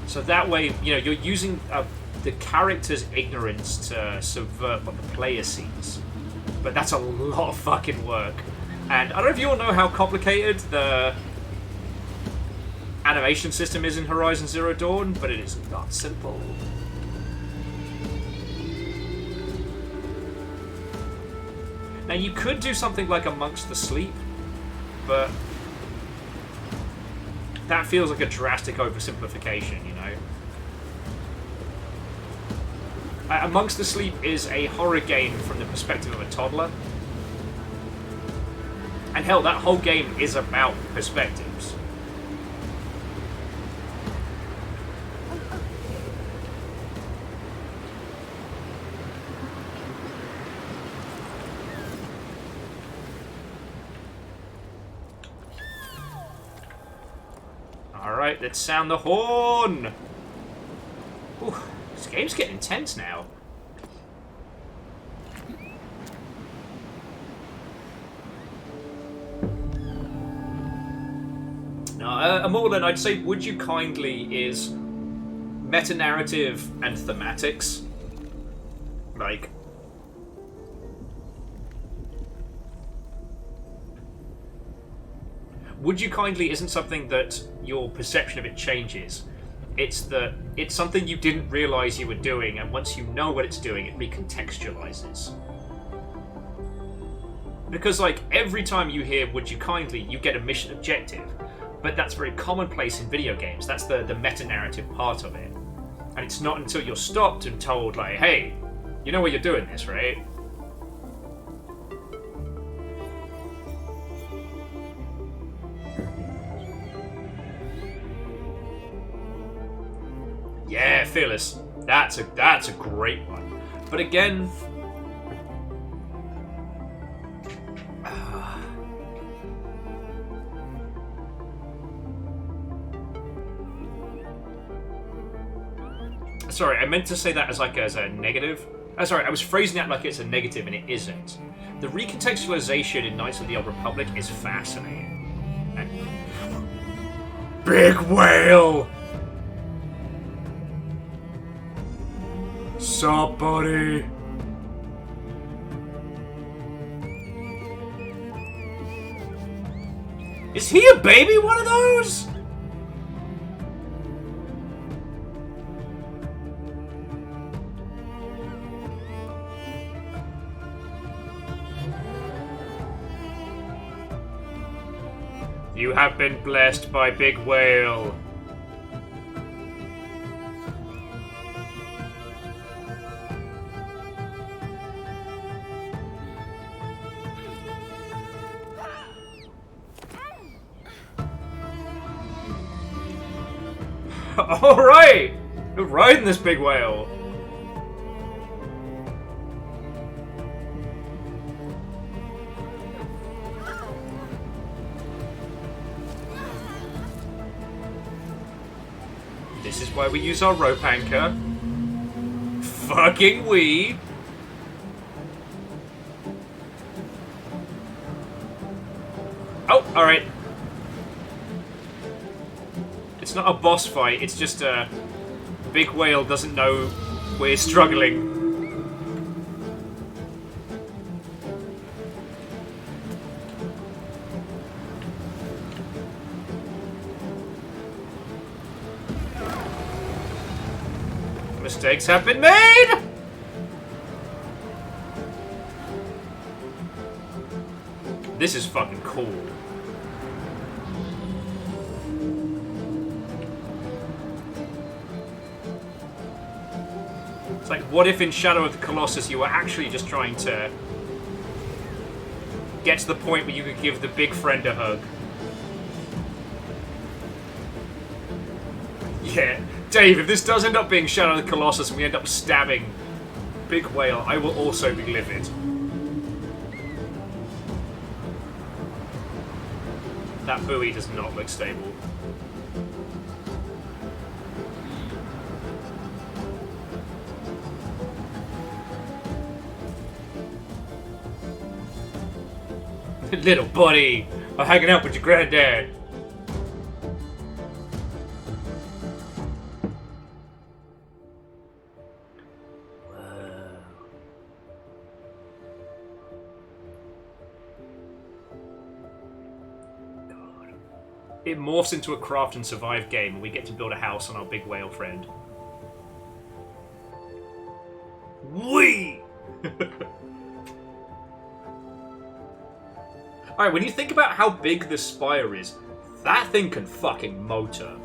So that way, you know, you're using the character's ignorance to subvert what the player sees. But that's a lot of fucking work. And I don't know if you all know how complicated the animation system is in Horizon Zero Dawn, but it is not simple. Now, you could do something like Amongst the Sleep, but that feels like a drastic oversimplification, you know? Amongst the Sleep is a horror game from the perspective of a toddler. And hell, that whole game is about perspectives. Alright, let's sound the horn! Ooh, this game's getting intense now. Amorlin, I'd say Would You Kindly is meta-narrative and thematics. Like... Would You Kindly isn't something that your perception of it changes. It's that it's something you didn't realise you were doing, and once you know what it's doing, it recontextualises. Because, like, every time you hear Would You Kindly, you get a mission objective. But that's very commonplace in video games. That's the meta-narrative part of it. And it's not until you're stopped and told, like, hey, you know why you're doing this, right? Yeah, Fearless. That's a great one. But again... Sorry, I meant to say that as a negative. Sorry, I was phrasing that like it's a negative, and it isn't. The recontextualization in Knights of the Old Republic is fascinating. And... Big whale! Sup, buddy? Is he a baby one of those? You have been blessed by Big Whale. Alright! We're riding this Big Whale. This is why we use our rope anchor. Fucking we. Oh, alright. It's not a boss fight, it's just a... Big Whale doesn't know We're struggling. Mistakes have been made! This is fucking cool. It's like, what if in Shadow of the Colossus you were actually just trying to get to the point where you could give the big friend a hug? Yeah. Dave, if this does end up being Shadow of the Colossus and we end up stabbing Big Whale, I will also be livid. That buoy does not look stable. Little buddy, I'm hanging out with your granddad. It morphs into a craft and survive game, and we get to build a house on our big whale friend. Whee! Alright, when you think about how big this spire is, that thing can fucking motor.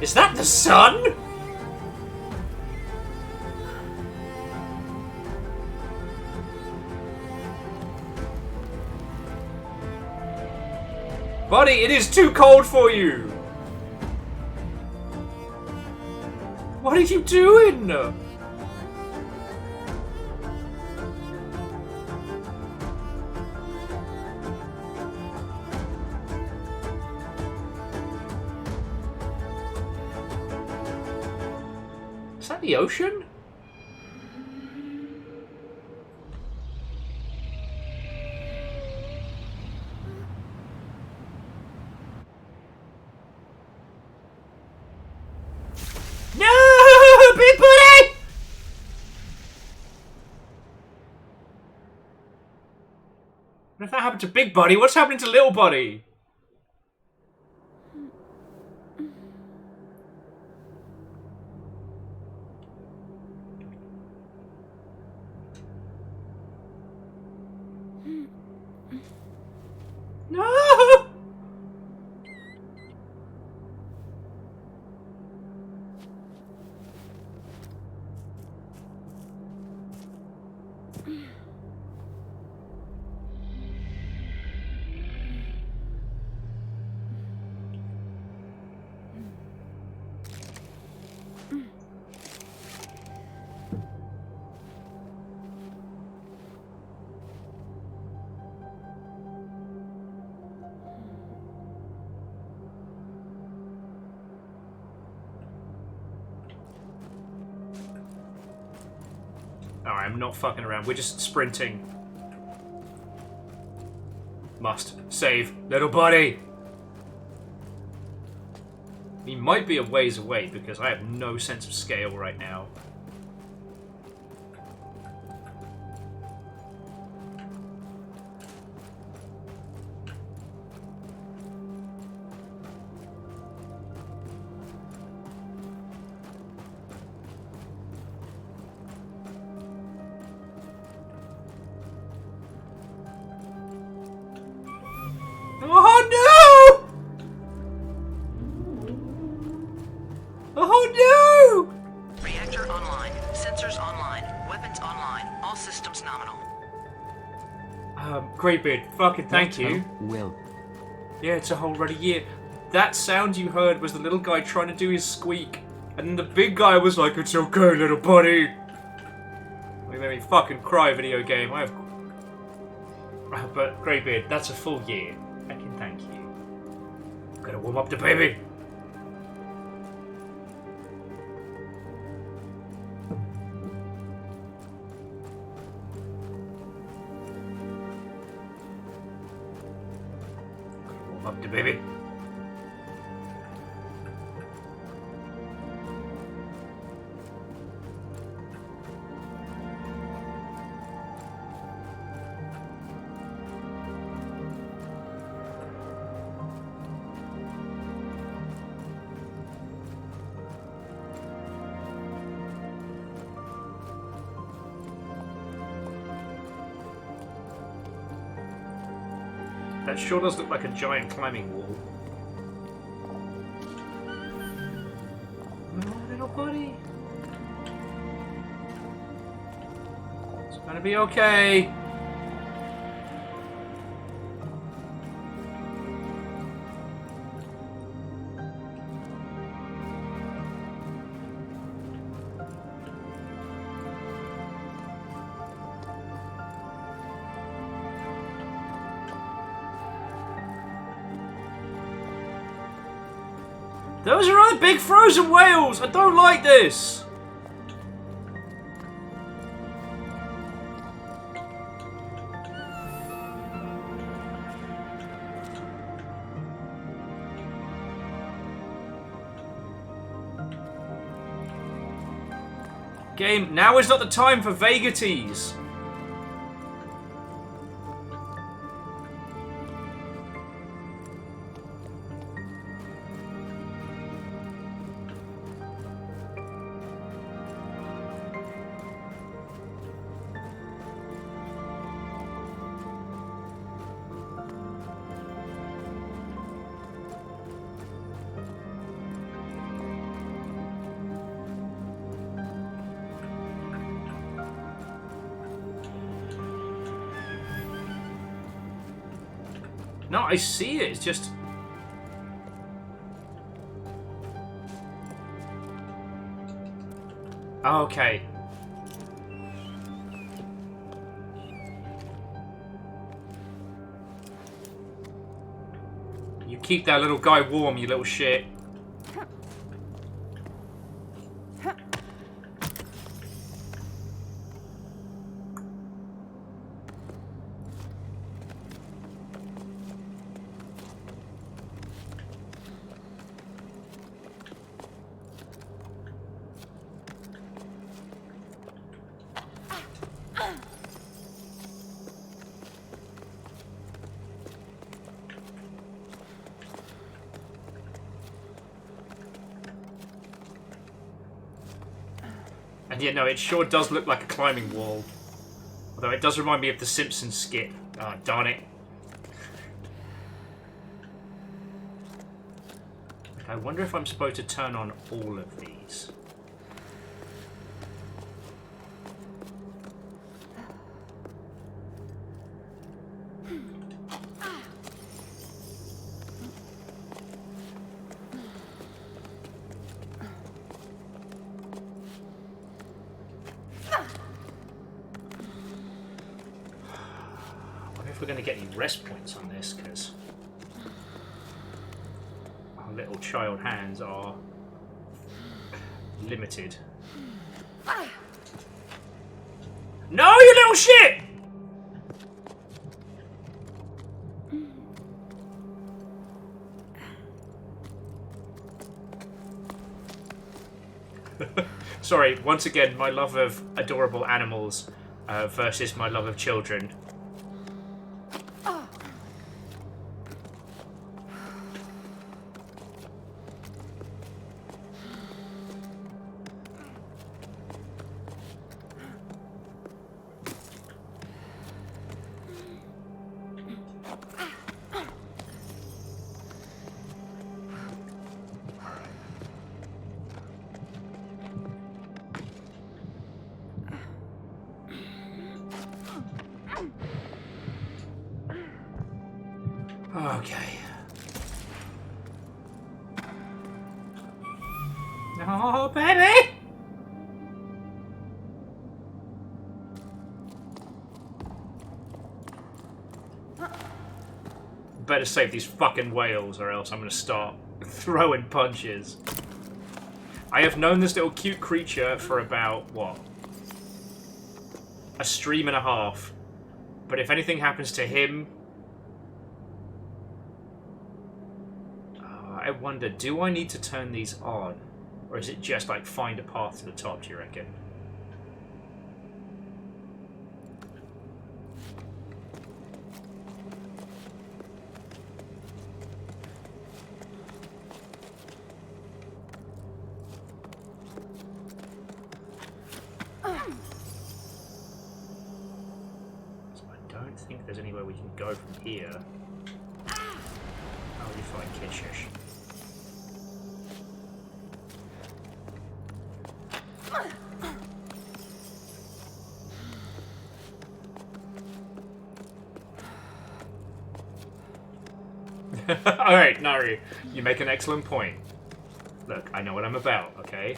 Is that the sun? Buddy, it is too cold for you! What are you doing? Is that the ocean? No, big buddy! What if that happened to Big Buddy? What's happening to Little Buddy? No! Alright, I'm not fucking around. We're just sprinting. Must save little buddy. He might be a ways away because I have no sense of scale right now. Oh no! Oh no! Reactor online. Sensors online. Weapons online. All systems nominal. Greybeard, fucking thank you. Will. Yeah, it's a whole ruddy year. That sound you heard was the little guy trying to do his squeak. And then the big guy was like, it's okay, little buddy. Like, made me fucking cry, video game. I have... But, Greybeard, that's a full year. I can thank you. Gotta warm up the baby. Up to baby. That sure does look like a giant climbing wall. Oh, little buddy. It's gonna be okay. Those are other big frozen whales! I don't like this! Game, now is not the time for vagaries! No, I see it. It's just... Okay. You keep that little guy warm, you little shit. And yeah, no, it sure does look like a climbing wall. Although it does remind me of the Simpsons skit. Ah, oh, darn it. I wonder if I'm supposed to turn on all of these. We're going to get any rest points on this, because our little child hands are limited. No, you little shit! Sorry, once again, my love of adorable animals versus my love of children. Okay. Oh, baby! Better save these fucking whales or else I'm gonna start throwing punches. I have known this little cute creature for about, what? A stream and a half. But if anything happens to him... I wonder, do I need to turn these on? Or is it just like find a path to the top, do you reckon? So I don't think there's anywhere we can go from here. How would you find Kishish? Alright, Naru, you make an excellent point. Look, I know what I'm about, okay?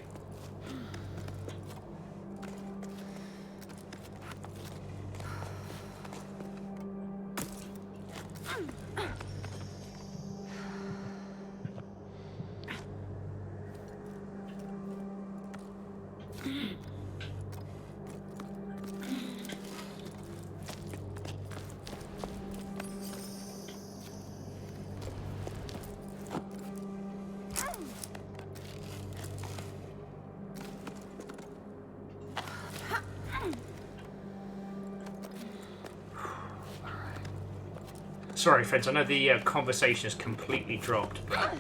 Sorry, friends. I know the conversation has completely dropped, but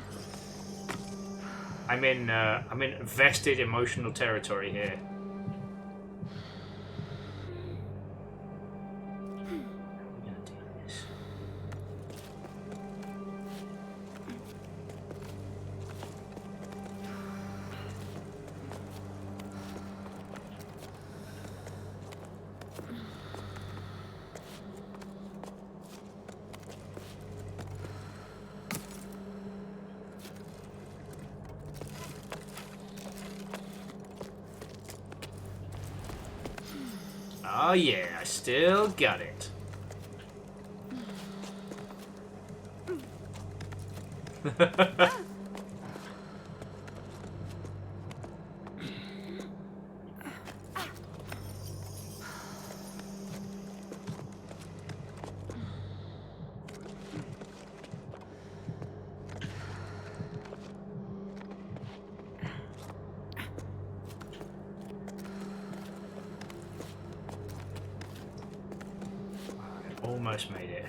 I'm in vested emotional territory here. How are we gonna do this? Oh yeah, I still got it. Almost made it.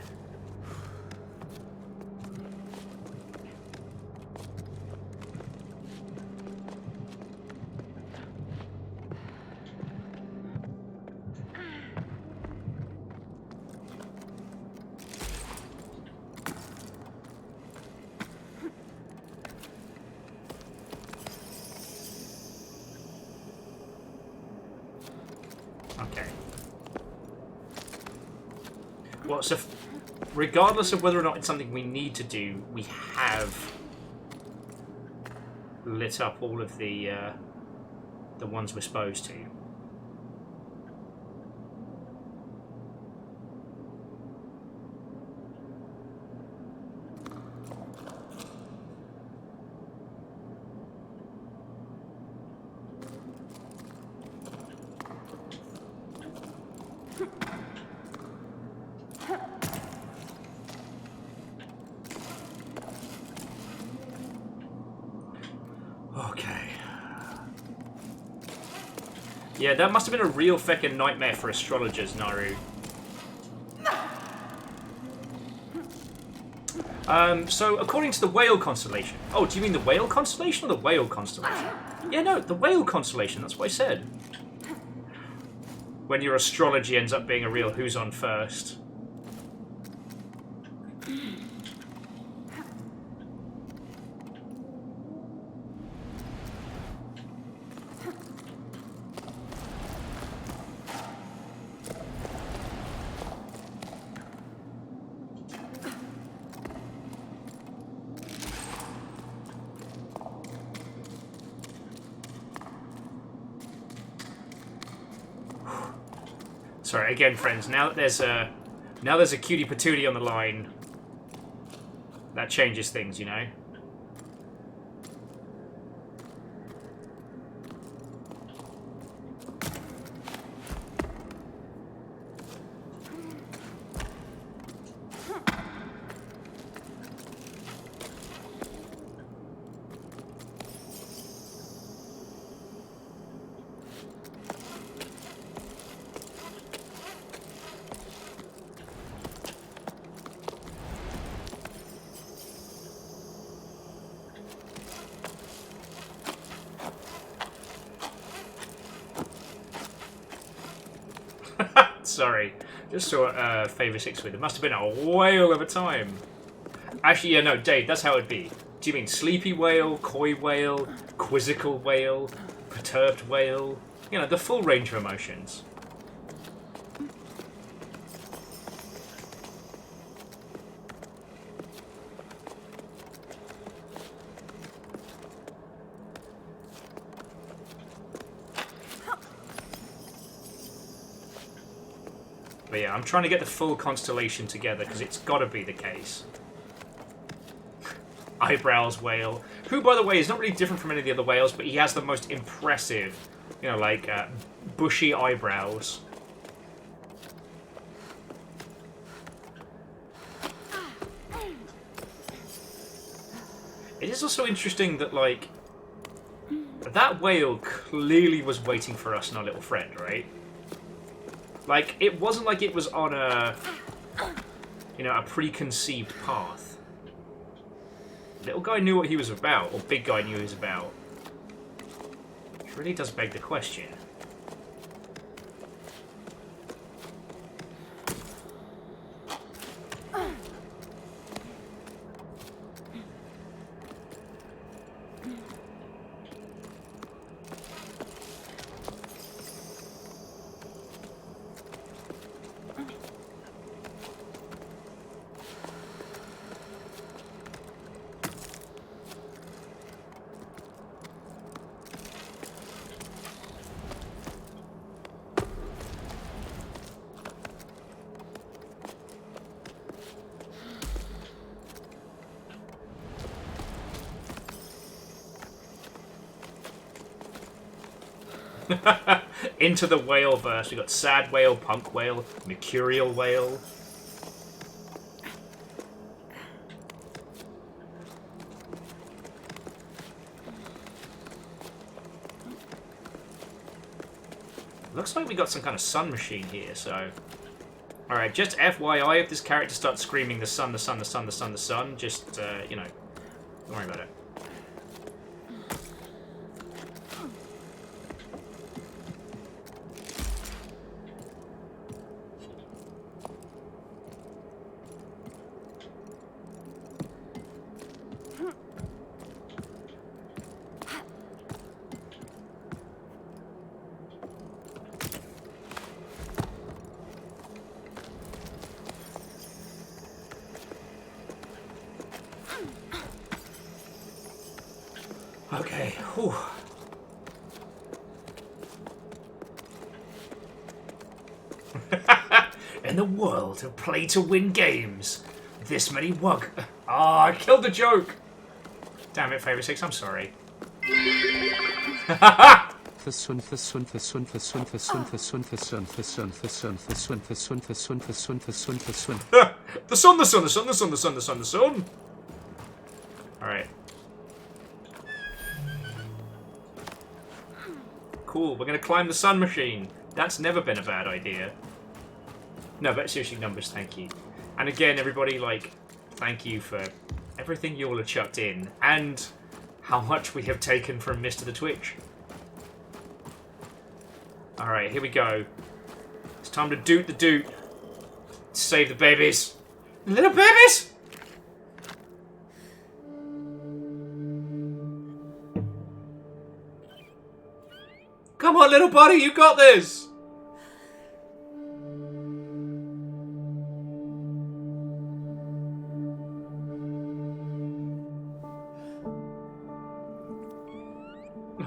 Okay. Well, so regardless of whether or not it's something we need to do, we have lit up all of the ones we're supposed to. Okay. Yeah, that must have been a real feckin' nightmare for astrologers, Naru. So according to the whale constellation... Oh, do you mean the whale constellation or the whale constellation? Yeah, no, the whale constellation, that's what I said. When your astrology ends up being a real who's on first. Sorry, again, friends. Now that there's a cutie patootie on the line, that changes things, you know. Sorry. Just saw Favour 6 with. It must have been a whale of a time. Actually, yeah, no, Dave, that's how it'd be. Do you mean sleepy whale, coy whale, quizzical whale, perturbed whale? You know, the full range of emotions. But yeah, I'm trying to get the full constellation together because it's got to be the case. Eyebrows whale, who, by the way, is not really different from any of the other whales, but he has the most impressive, you know, like, bushy eyebrows. It is also interesting that, like, that whale clearly was waiting for us and our little friend, right? Like, it wasn't like it was on a, you know, a preconceived path. Little guy knew what he was about, or big guy knew what he was about. Which really does beg the question. Into the whale verse. We got sad whale, punk whale, mercurial whale. Looks like we got some kind of sun machine here, so... Alright, just FYI, if this character starts screaming the sun, the sun, the sun, the sun, the sun, just, you know, don't worry about it. Okay, whew. In the world of play-to-win games, this many wug... Ah, I killed the joke! Damn it, Favour 6, I'm sorry. The sun, the sun, the sun, the sun, the sun, the sun, the sun, the sun, the sun, the sun, the sun, the sun, the sun, the sun, the sun. The sun, the sun, the sun, the sun, the sun, the sun, the sun. Alright. Cool, we're gonna climb the sun machine. That's never been a bad idea. No, but seriously, numbers, thank you. And again, everybody, like, thank you for everything you all have chucked in, and how much we have taken from Mr. the Twitch. Alright, here we go. It's time to doot the doot. Save the babies. Little babies! Come on, little buddy, you got this!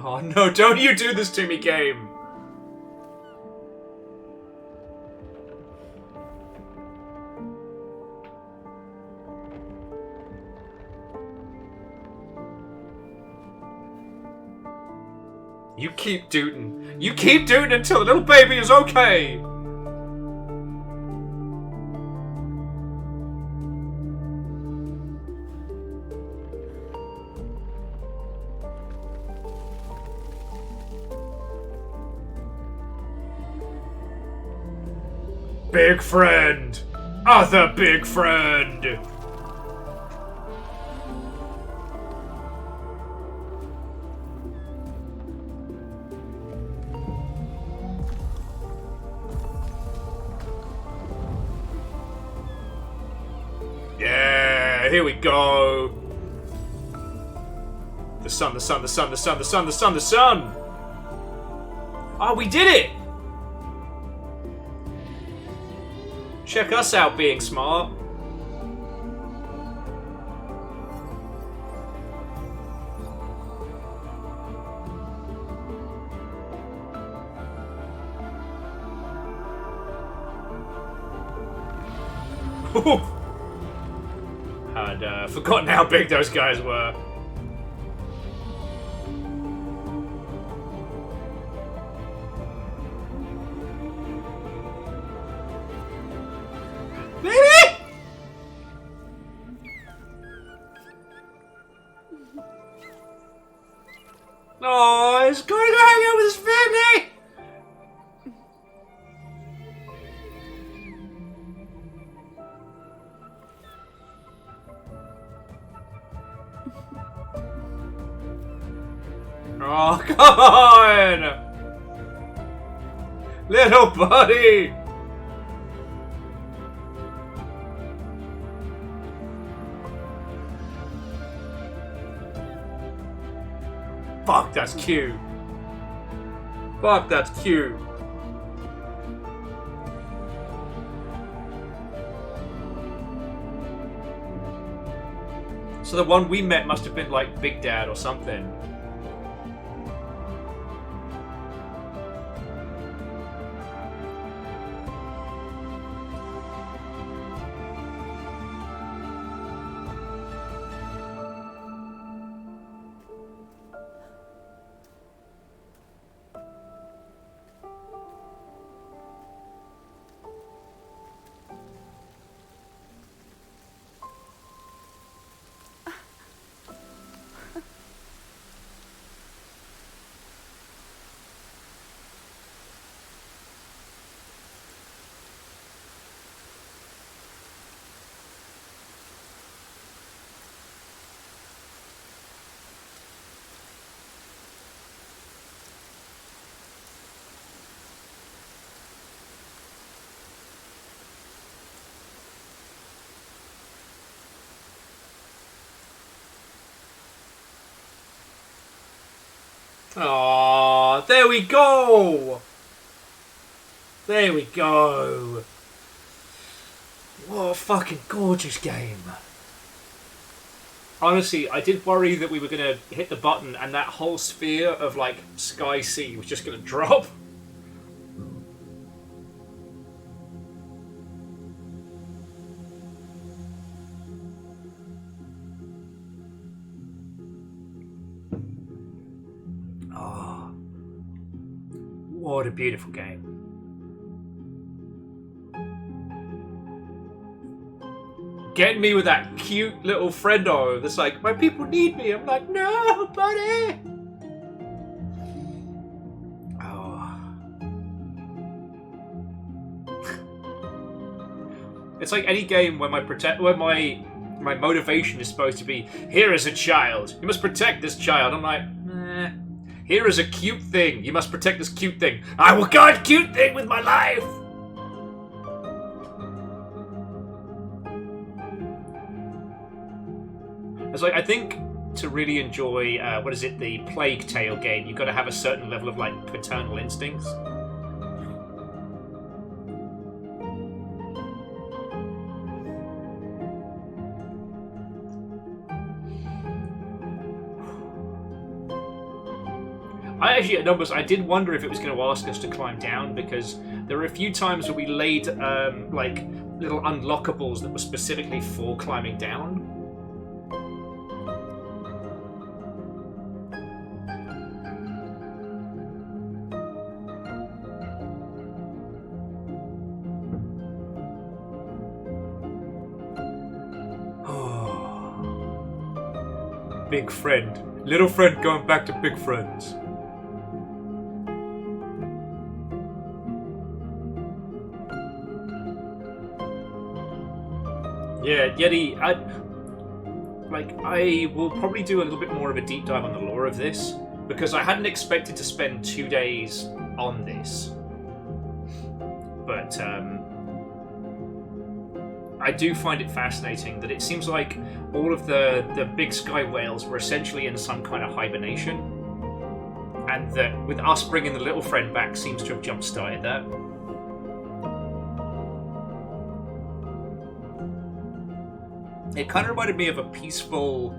Oh no, don't you do this to me, game! You keep dooting. You keep dooting until the little baby is okay! Big friend! Other big friend! Alright, here we go. The sun, the sun, the sun, the sun, the sun, the sun, the sun! Oh, we did it! Check us out being smart. I'd forgotten how big those guys were. Baby! Oh, he's going to go hang out with his family! Oh, come on! Little buddy! Fuck, that's cute. Fuck, that's cute. So the one we met must have been like Big Dad or something. Oh, there we go! There we go! What a fucking gorgeous game. Honestly, I did worry that we were going to hit the button and that whole sphere of, like, sky sea was just going to drop. Oh, what a beautiful game. Getting me with that cute little friendo that's like, my people need me. I'm like, no, buddy. Oh. It's like any game where my motivation is supposed to be, here is a child. You must protect this child. I'm like, nah. Here is a cute thing. You must protect this cute thing. I will guard cute thing with my life. It's like, I think to really enjoy, the Plague Tale game, you've got to have a certain level of, like, paternal instincts. At numbers, I did wonder if it was going to ask us to climb down, because there were a few times where we laid, like, little unlockables that were specifically for climbing down. Big friend. Little friend going back to big friends. Yeah, Yeti, I will probably do a little bit more of a deep dive on the lore of this, because I hadn't expected to spend 2 days on this. But, I do find it fascinating that it seems like all of the big sky whales were essentially in some kind of hibernation, and that with us bringing the little friend back seems to have jump-started that. It kind of reminded me of a peaceful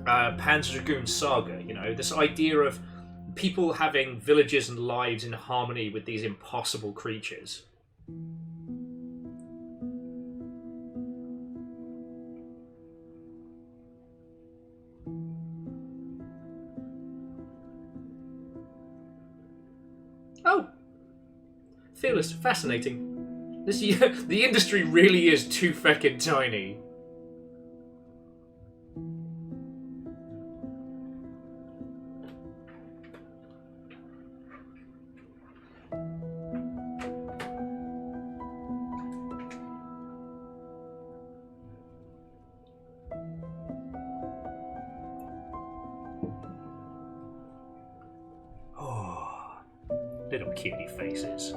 Panzer Dragoon saga, you know, this idea of people having villages and lives in harmony with these impossible creatures. Oh, Fearless, fascinating. This the industry really is too feckin' tiny. Oh, little cutie faces.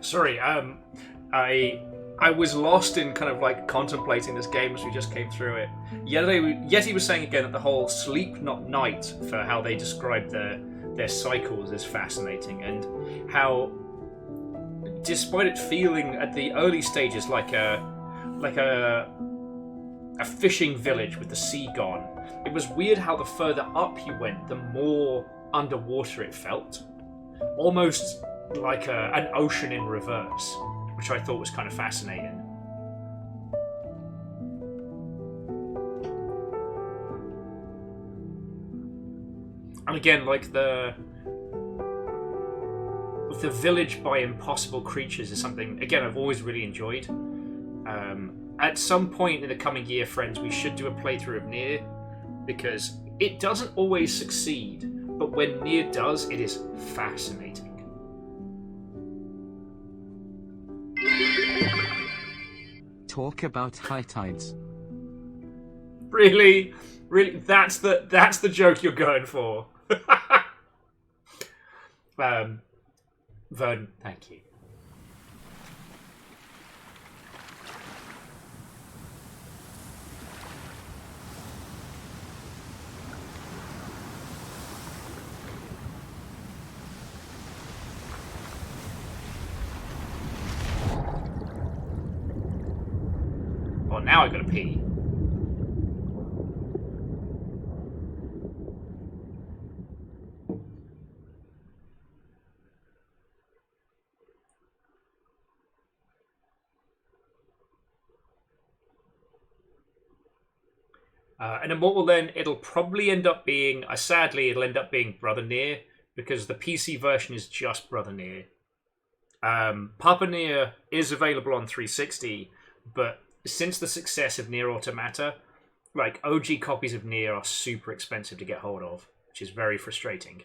Sorry, I was lost in kind of like contemplating this game as we just came through it. Yeti was saying again that the whole sleep not night for how they describe their cycles is fascinating, and how despite it feeling at the early stages like a fishing village with the sea gone, it was weird how the further up you went, the more underwater it felt. Almost like an ocean in reverse, which I thought was kind of fascinating. And again, like the village by impossible creatures is something, again, I've always really enjoyed. At some point in the coming year, friends, we should do a playthrough of Nier, because it doesn't always succeed, but when Nier does, it is fascinating. Talk about high tides. Really? That's the joke you're going for. Vernon, thank you. Well, now I gotta pee. And Immortal then, it'll probably end up being, sadly, it'll end up being Brother Nier, because the PC version is just Brother Nier. Papa Nier is available on 360, but since the success of Nier Automata, like, OG copies of Nier are super expensive to get hold of, which is very frustrating.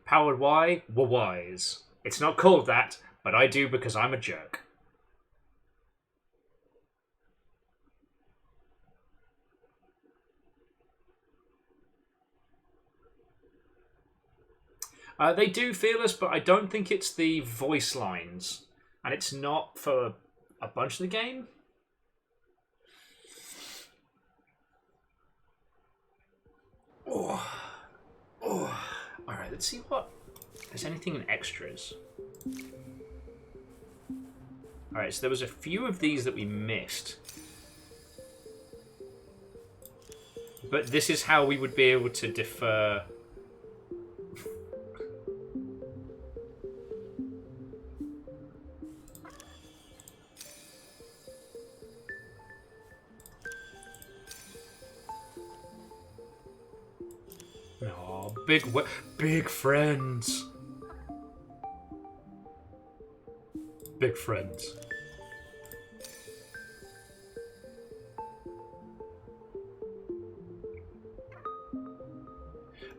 Powered why? We're wise. It's not called that, but I do because I'm a jerk. They do Fearless, but I don't think it's the voice lines. And it's not for a bunch of the game. Oh. Alright, let's see what... There's anything in extras. Alright, so there was a few of these that we missed. But this is how we would be able to defer... Oh, big friends. Big friends.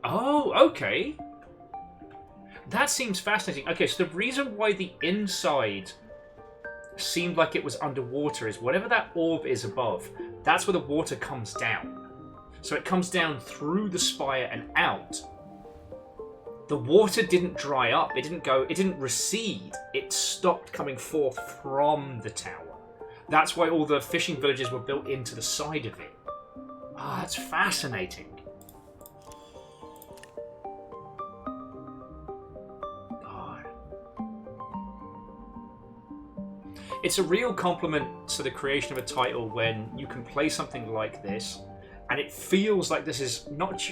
Oh, okay. That seems fascinating. Okay, so the reason why the inside seemed like it was underwater is whatever that orb is above, that's where the water comes down. So it comes down through the spire and out. The water didn't dry up. It didn't recede. It stopped coming forth from the tower. That's why all the fishing villages were built into the side of it. Ah, that's fascinating. God. It's a real compliment to the creation of a title when you can play something like this and it feels like this is not...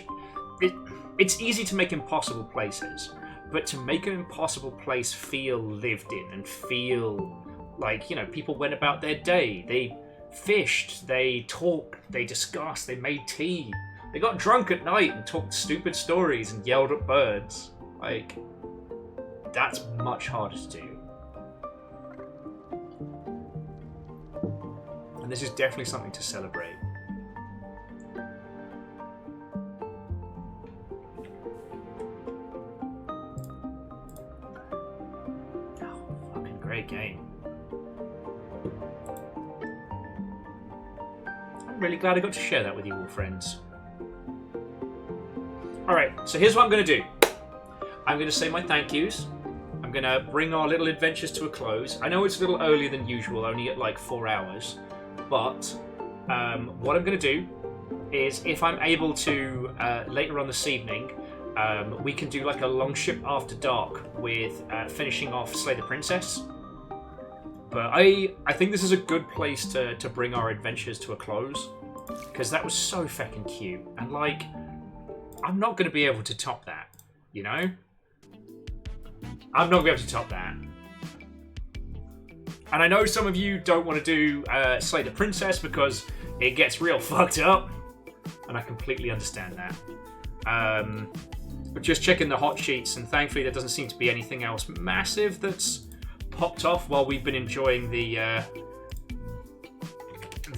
It's easy to make impossible places, but to make an impossible place feel lived in and feel like, you know, people went about their day. They fished, they talked, they discussed, they made tea. They got drunk at night and talked stupid stories and yelled at birds. Like, that's much harder to do. And this is definitely something to celebrate. Great game. I'm really glad I got to share that with you all, friends. Alright, so here's what I'm going to do. I'm going to say my thank yous. I'm going to bring our little adventures to a close. I know it's a little earlier than usual, only at like 4 hours. But what I'm going to do is, if I'm able to, later on this evening, we can do like a long ship after dark with finishing off Slay the Princess. But I think this is a good place to bring our adventures to a close, because that was so fucking cute. And like, I'm not going to be able to top that, you know? I'm not going to be able to top that. And I know some of you don't want to do Slay the Princess because it gets real fucked up, and I completely understand that. But just checking the hot sheets, and thankfully there doesn't seem to be anything else massive that's popped off while we've been enjoying the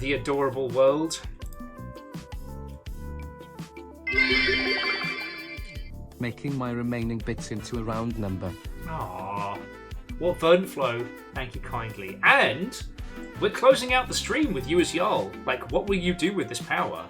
adorable world. Making my remaining bits into a round number. Aww. Well, Vernflow, thank you kindly. And we're closing out the stream with you as Jarl. Like, what will you do with this power?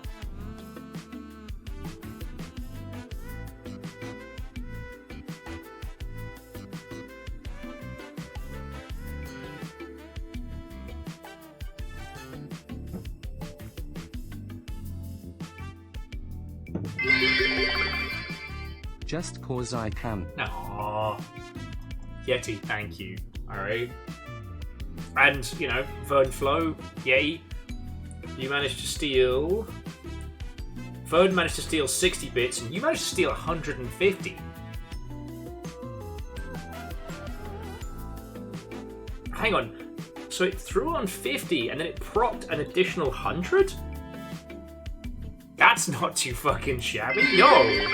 Just cause I can. Aww. Yeti, thank you. Alright. And, you know, Vernflow, yay. You managed to steal... Vern managed to steal 60 bits, and you managed to steal 150. Hang on. So it threw on 50, and then it propped an additional 100? That's not too fucking shabby. Yo!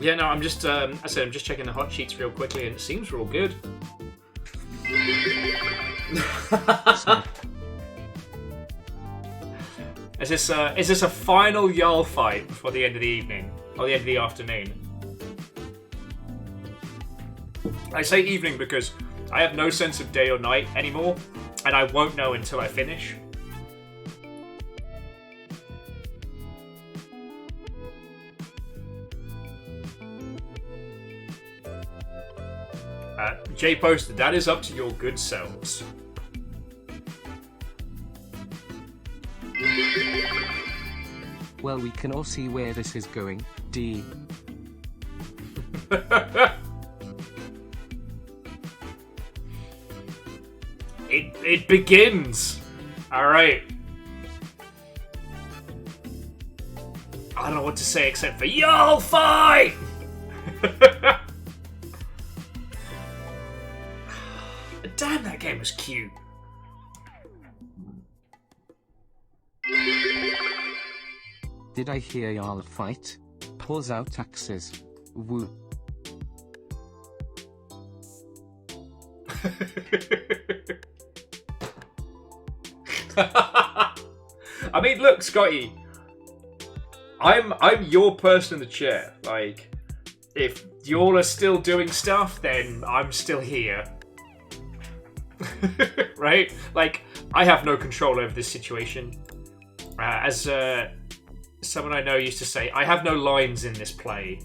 Yeah, no, I'm just, I said I'm just checking the hot sheets real quickly, and it seems we're all good. Is this a final Jarl fight before the end of the evening? Or the end of the afternoon? I say evening because I have no sense of day or night anymore. And I won't know until I finish. Jay posted, that is up to your good selves. Well, we can all see where this is going. D. It begins. All right. I don't know what to say except for y'all fight. Damn, that game was cute. Did I hear y'all fight? Pulls out axes. Woo. I mean, look, Scotty. I'm your person in the chair. Like, if y'all are still doing stuff, then I'm still here. Right? Like, I have no control over this situation. As someone I know used to say, I have no lines in this play.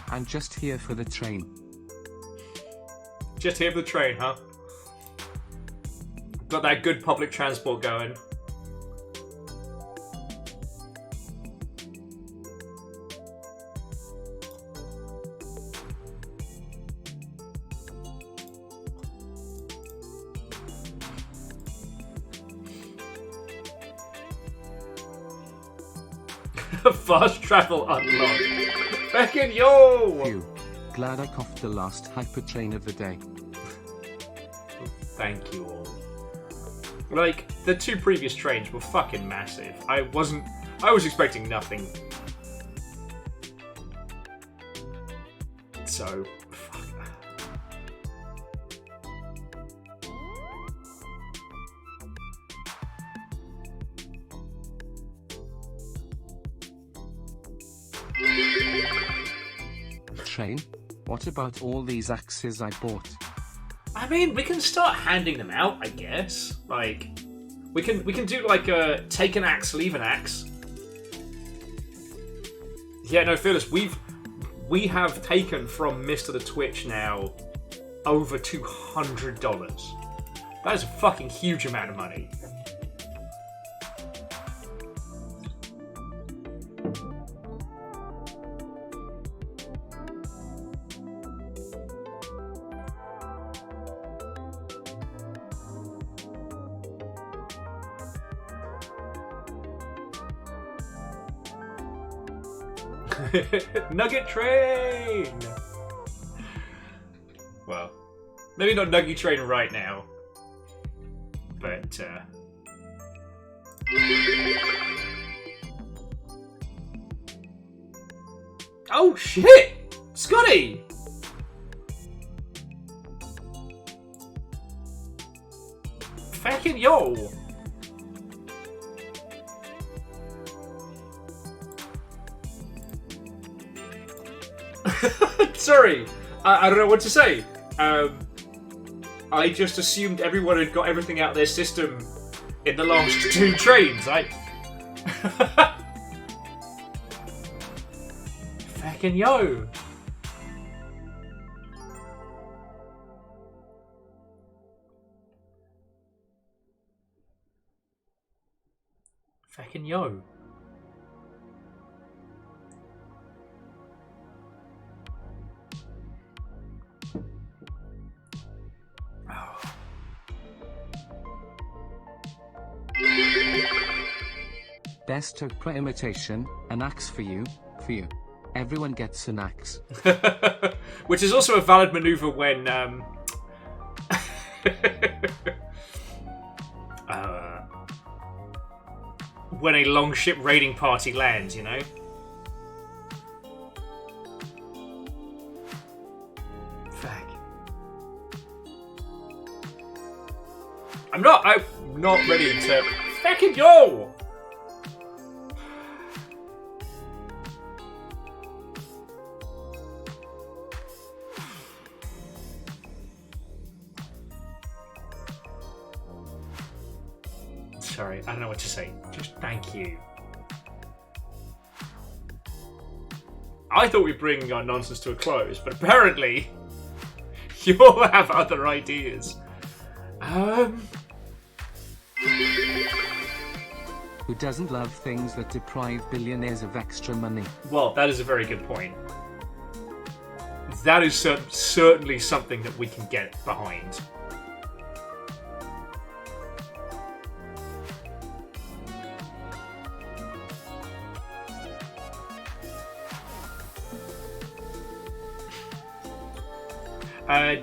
I'm just here for the train. Just here for the train, huh? Got that good public transport going. Fast travel unlocked. Fucking yo! Phew. Glad I coughed the last hyper train of the day. Thank you all. Like, the two previous trains were fucking massive. I was expecting nothing. So, fuck. Train? What about all these axes I bought? I mean, we can start handing them out, I guess. Like, we can do like a take an axe, leave an axe. Yeah, no, Phyllis, we have taken from Mr. the Twitch now over $200. That is a fucking huge amount of money. Nugget train! Well, maybe not nugget train right now, but oh shit! Scotty! Fucking yo! Sorry, I don't know what to say. I just assumed everyone had got everything out of their system in the last two trains. Fucking yo. Fucking yo. Best Oprah imitation, an axe for you, for you. Everyone gets an axe. Which is also a valid maneuver when when a longship raiding party lands, you know? Fuck. I'm not ready to fucking yo! sorry. I don't know what to say. Just thank you. I thought we'd bring our nonsense to a close, but apparently you all have other ideas. Who doesn't love things that deprive billionaires of extra money? Well, that is a very good point. That is certainly something that we can get behind.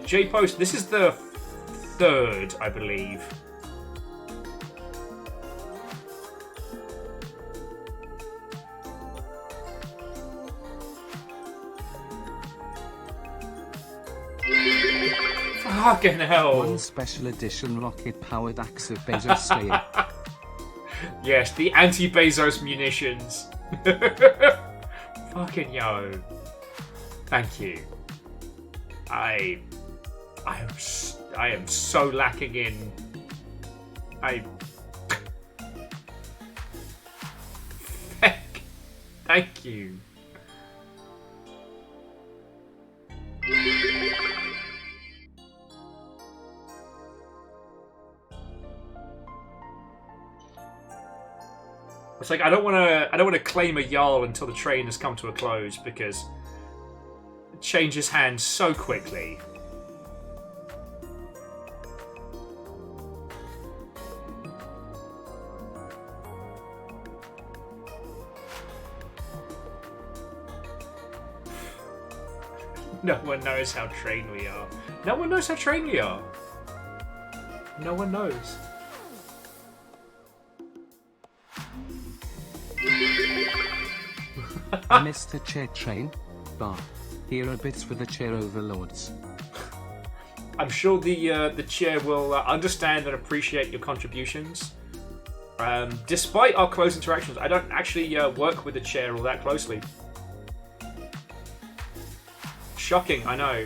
J-Post, this is the third, I believe. Fucking hell. One special edition rocket-powered axe of Bezos Slayer. Yes, the anti-Bezos munitions. Fucking yo. Thank you. I am so lacking in. Thank you. It's like I don't want to claim a Jarl until the train has come to a close because it changes hands so quickly. No one knows how trained we are. No one knows how trained we are. No one knows. I missed the chair train. Bar. Here are bits for the chair overlords. I'm sure the chair will understand and appreciate your contributions. Despite our close interactions, I don't actually work with the chair all that closely. Shocking, I know.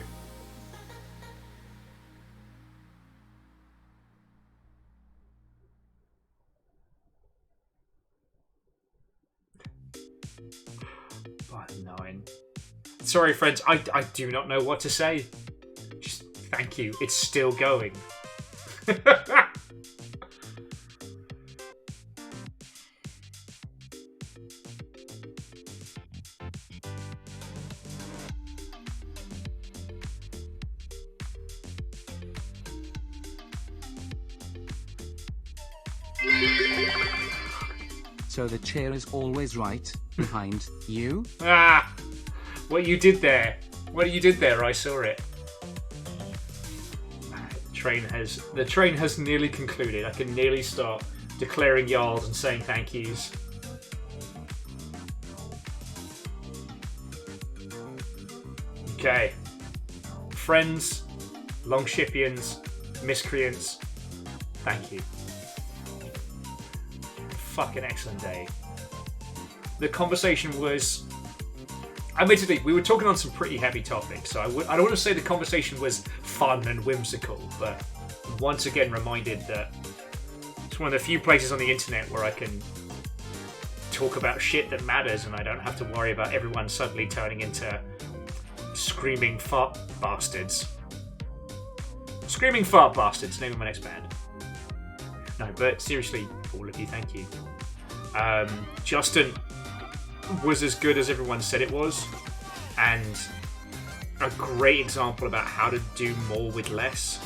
Sorry, friends, I do not know what to say. Just thank you. It's still going. So the chair is always right behind you? Ah! What you did there. What you did there, I saw it. The train has nearly concluded. I can nearly start declaring Jarls and saying thank yous. Okay. Friends, Longshipians, Miscreants, thank you. Fucking excellent day. The conversation was... Admittedly, we were talking on some pretty heavy topics, so I don't want to say the conversation was fun and whimsical, but once again reminded that it's one of the few places on the internet where I can talk about shit that matters and I don't have to worry about everyone suddenly turning into screaming fart bastards. Screaming fart bastards, name of my next band. No, but seriously, all of you, thank you. Justin was as good as everyone said it was, and a great example about how to do more with less.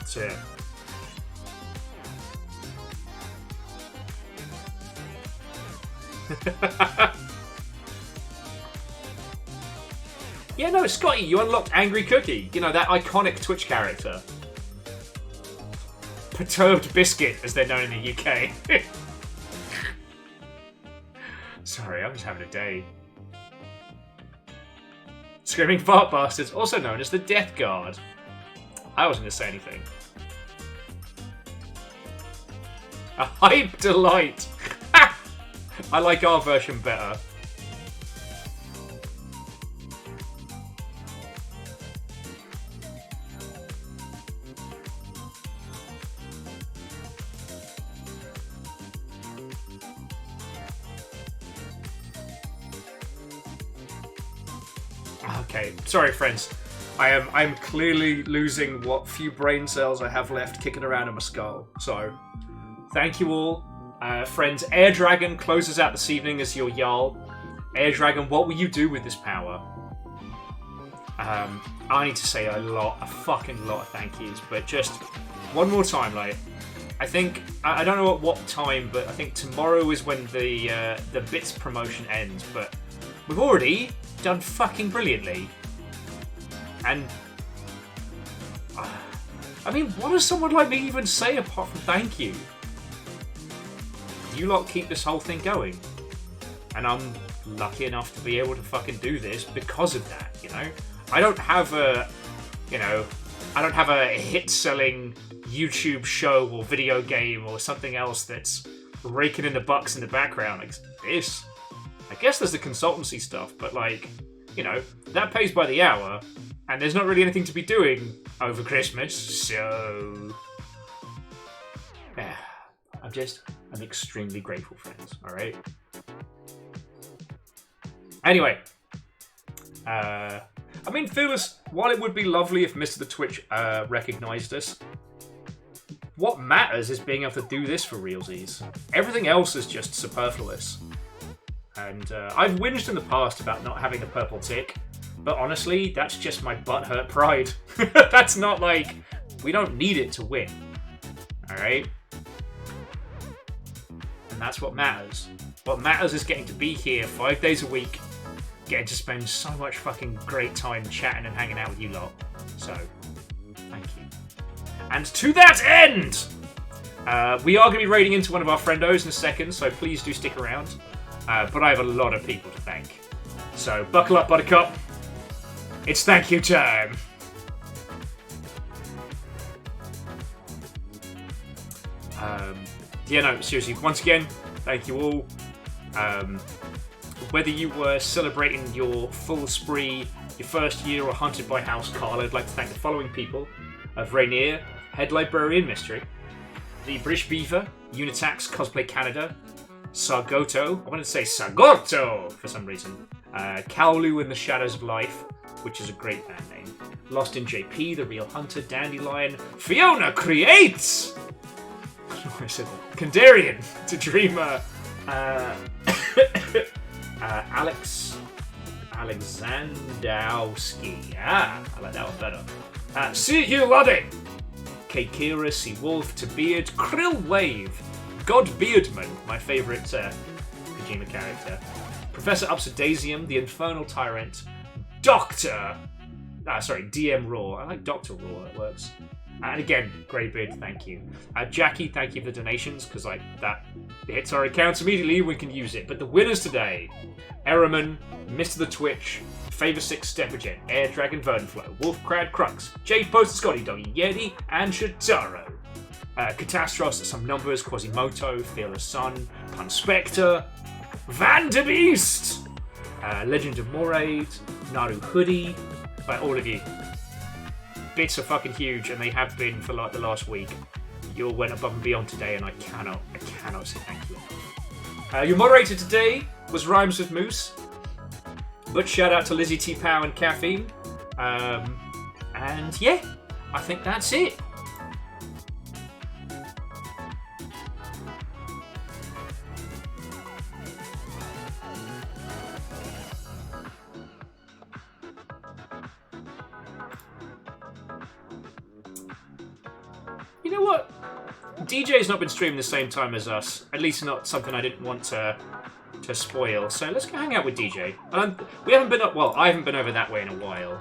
So yeah. Yeah, no, Scotty, you unlocked Angry Cookie. You know, that iconic Twitch character. Perturbed Biscuit, as they're known in the UK. Sorry, I'm just having a day. Screaming Fart Bastards, also known as the Death Guard. I wasn't going to say anything. A Hype Delight. I like our version better. Okay, sorry, friends. I'm clearly losing what few brain cells I have left kicking around in my skull. So, thank you all. Friends, Air Dragon closes out this evening as your Jarl. Air Dragon, what will you do with this power? I need to say a fucking lot of thank yous, but just one more time, like, I think, I don't know at what time, but I think tomorrow is when the Bits promotion ends, but we've already done fucking brilliantly. And, I mean, what does someone like me even say apart from thank you? You lot keep this whole thing going. And I'm lucky enough to be able to fucking do this because of that, you know? I don't have a hit-selling YouTube show or video game or something else that's raking in the bucks in the background. Like this. I guess there's the consultancy stuff, but like, you know, that pays by the hour, and there's not really anything to be doing over Christmas, so... Yeah, I'm extremely grateful, friends, alright? Anyway, I mean, Phyllis, while it would be lovely if Mr. the Twitch recognised us, what matters is being able to do this for realsies. Everything else is just superfluous. And I've whinged in the past about not having the purple tick, but honestly, that's just my butthurt pride. That's not like, we don't need it to win. Alright? And that's what matters. What matters is getting to be here 5 days a week, getting to spend so much fucking great time chatting and hanging out with you lot. So, thank you. And to that end, we are going to be raiding into one of our friendos in a second, so please do stick around. But I have a lot of people to thank. So, buckle up, Buttercup. It's thank you time. Yeah, no, seriously, once again, thank you all. Whether you were celebrating your full spree, your first year, or hunted by House Carl, I'd like to thank the following people: of Rainier, Head Librarian Mystery, the British Beaver, Unitax Cosplay Canada, Sargoto, I wanted to say Sargoto for some reason, Kaolu in the Shadows of Life, which is a great band name, Lost in JP, The Real Hunter, Dandelion, Fiona Creates! I said that. Kandarian, to Dreamer, Alexandowski. I like that one better. See you, Luddy! Keikira, Sea Wolf, To Beard, Krill Wave, God Beardman, my favourite Kojima character, Professor Upsidasium, The Infernal Tyrant, DM Raw. I like Dr. Raw, that works. And again, Greybeard, thank you. Jackie, thank you for the donations, because like that hits our accounts immediately, we can use it. But the winners today: Eraman, Mr. the Twitch, Favor 6 Steppergen, Air Dragon Vernflow, Wolfcrad Crux, Jade Poster Scotty Doggy Yeti, and Shitaro. Catastros, Some Numbers, Quasimoto, Fearless Sun, Pun Spectre, Vanderbeast, Legend of Moraid, Naru Hoodie, by all of you. Bits are fucking huge, and they have been for like the last week. You all went above and beyond today, and I cannot say thank you. Your moderator today was Rhymes with Moose, but shout out to Lizzie T. Pow and Caffeine. And yeah, I think that's it. You know what? DJ's not been streaming the same time as us. At least not something I didn't want to spoil. So let's go hang out with DJ. We haven't been up. Well, I haven't been over that way in a while.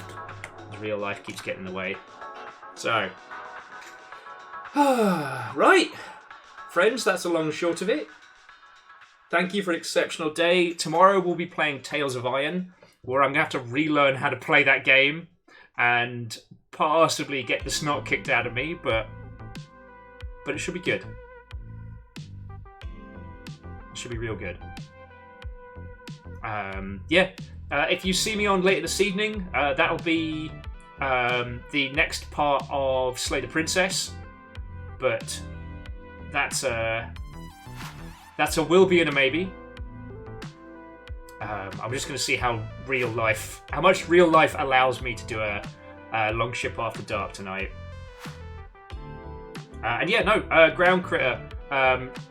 Real life keeps getting in the way. So, right, friends. That's the long and short of it. Thank you for an exceptional day. Tomorrow we'll be playing Tales of Iron, where I'm gonna have to relearn how to play that game and possibly get the snot kicked out of me, but it should be good. It should be real good. If you see me on later this evening, that'll be the next part of Slay the Princess. But that's a will be and a maybe. I'm just going to see how much real life allows me to do a long ship after dark tonight. And yeah, no, Ground Critter.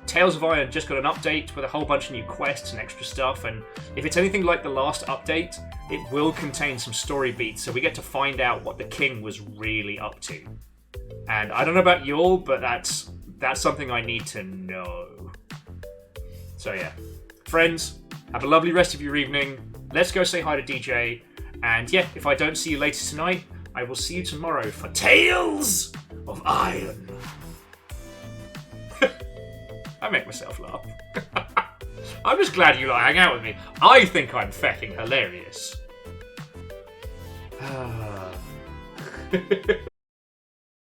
Tales of Iron just got an update with a whole bunch of new quests and extra stuff, and if it's anything like the last update, it will contain some story beats, so we get to find out what the king was really up to. And I don't know about you all, but that's something I need to know. So yeah, friends, have a lovely rest of your evening. Let's go say hi to DJ, and yeah, if I don't see you later tonight, I will see you tomorrow for Tales of Iron. I make myself laugh. I'm just glad you hang out with me. I think I'm fecking hilarious.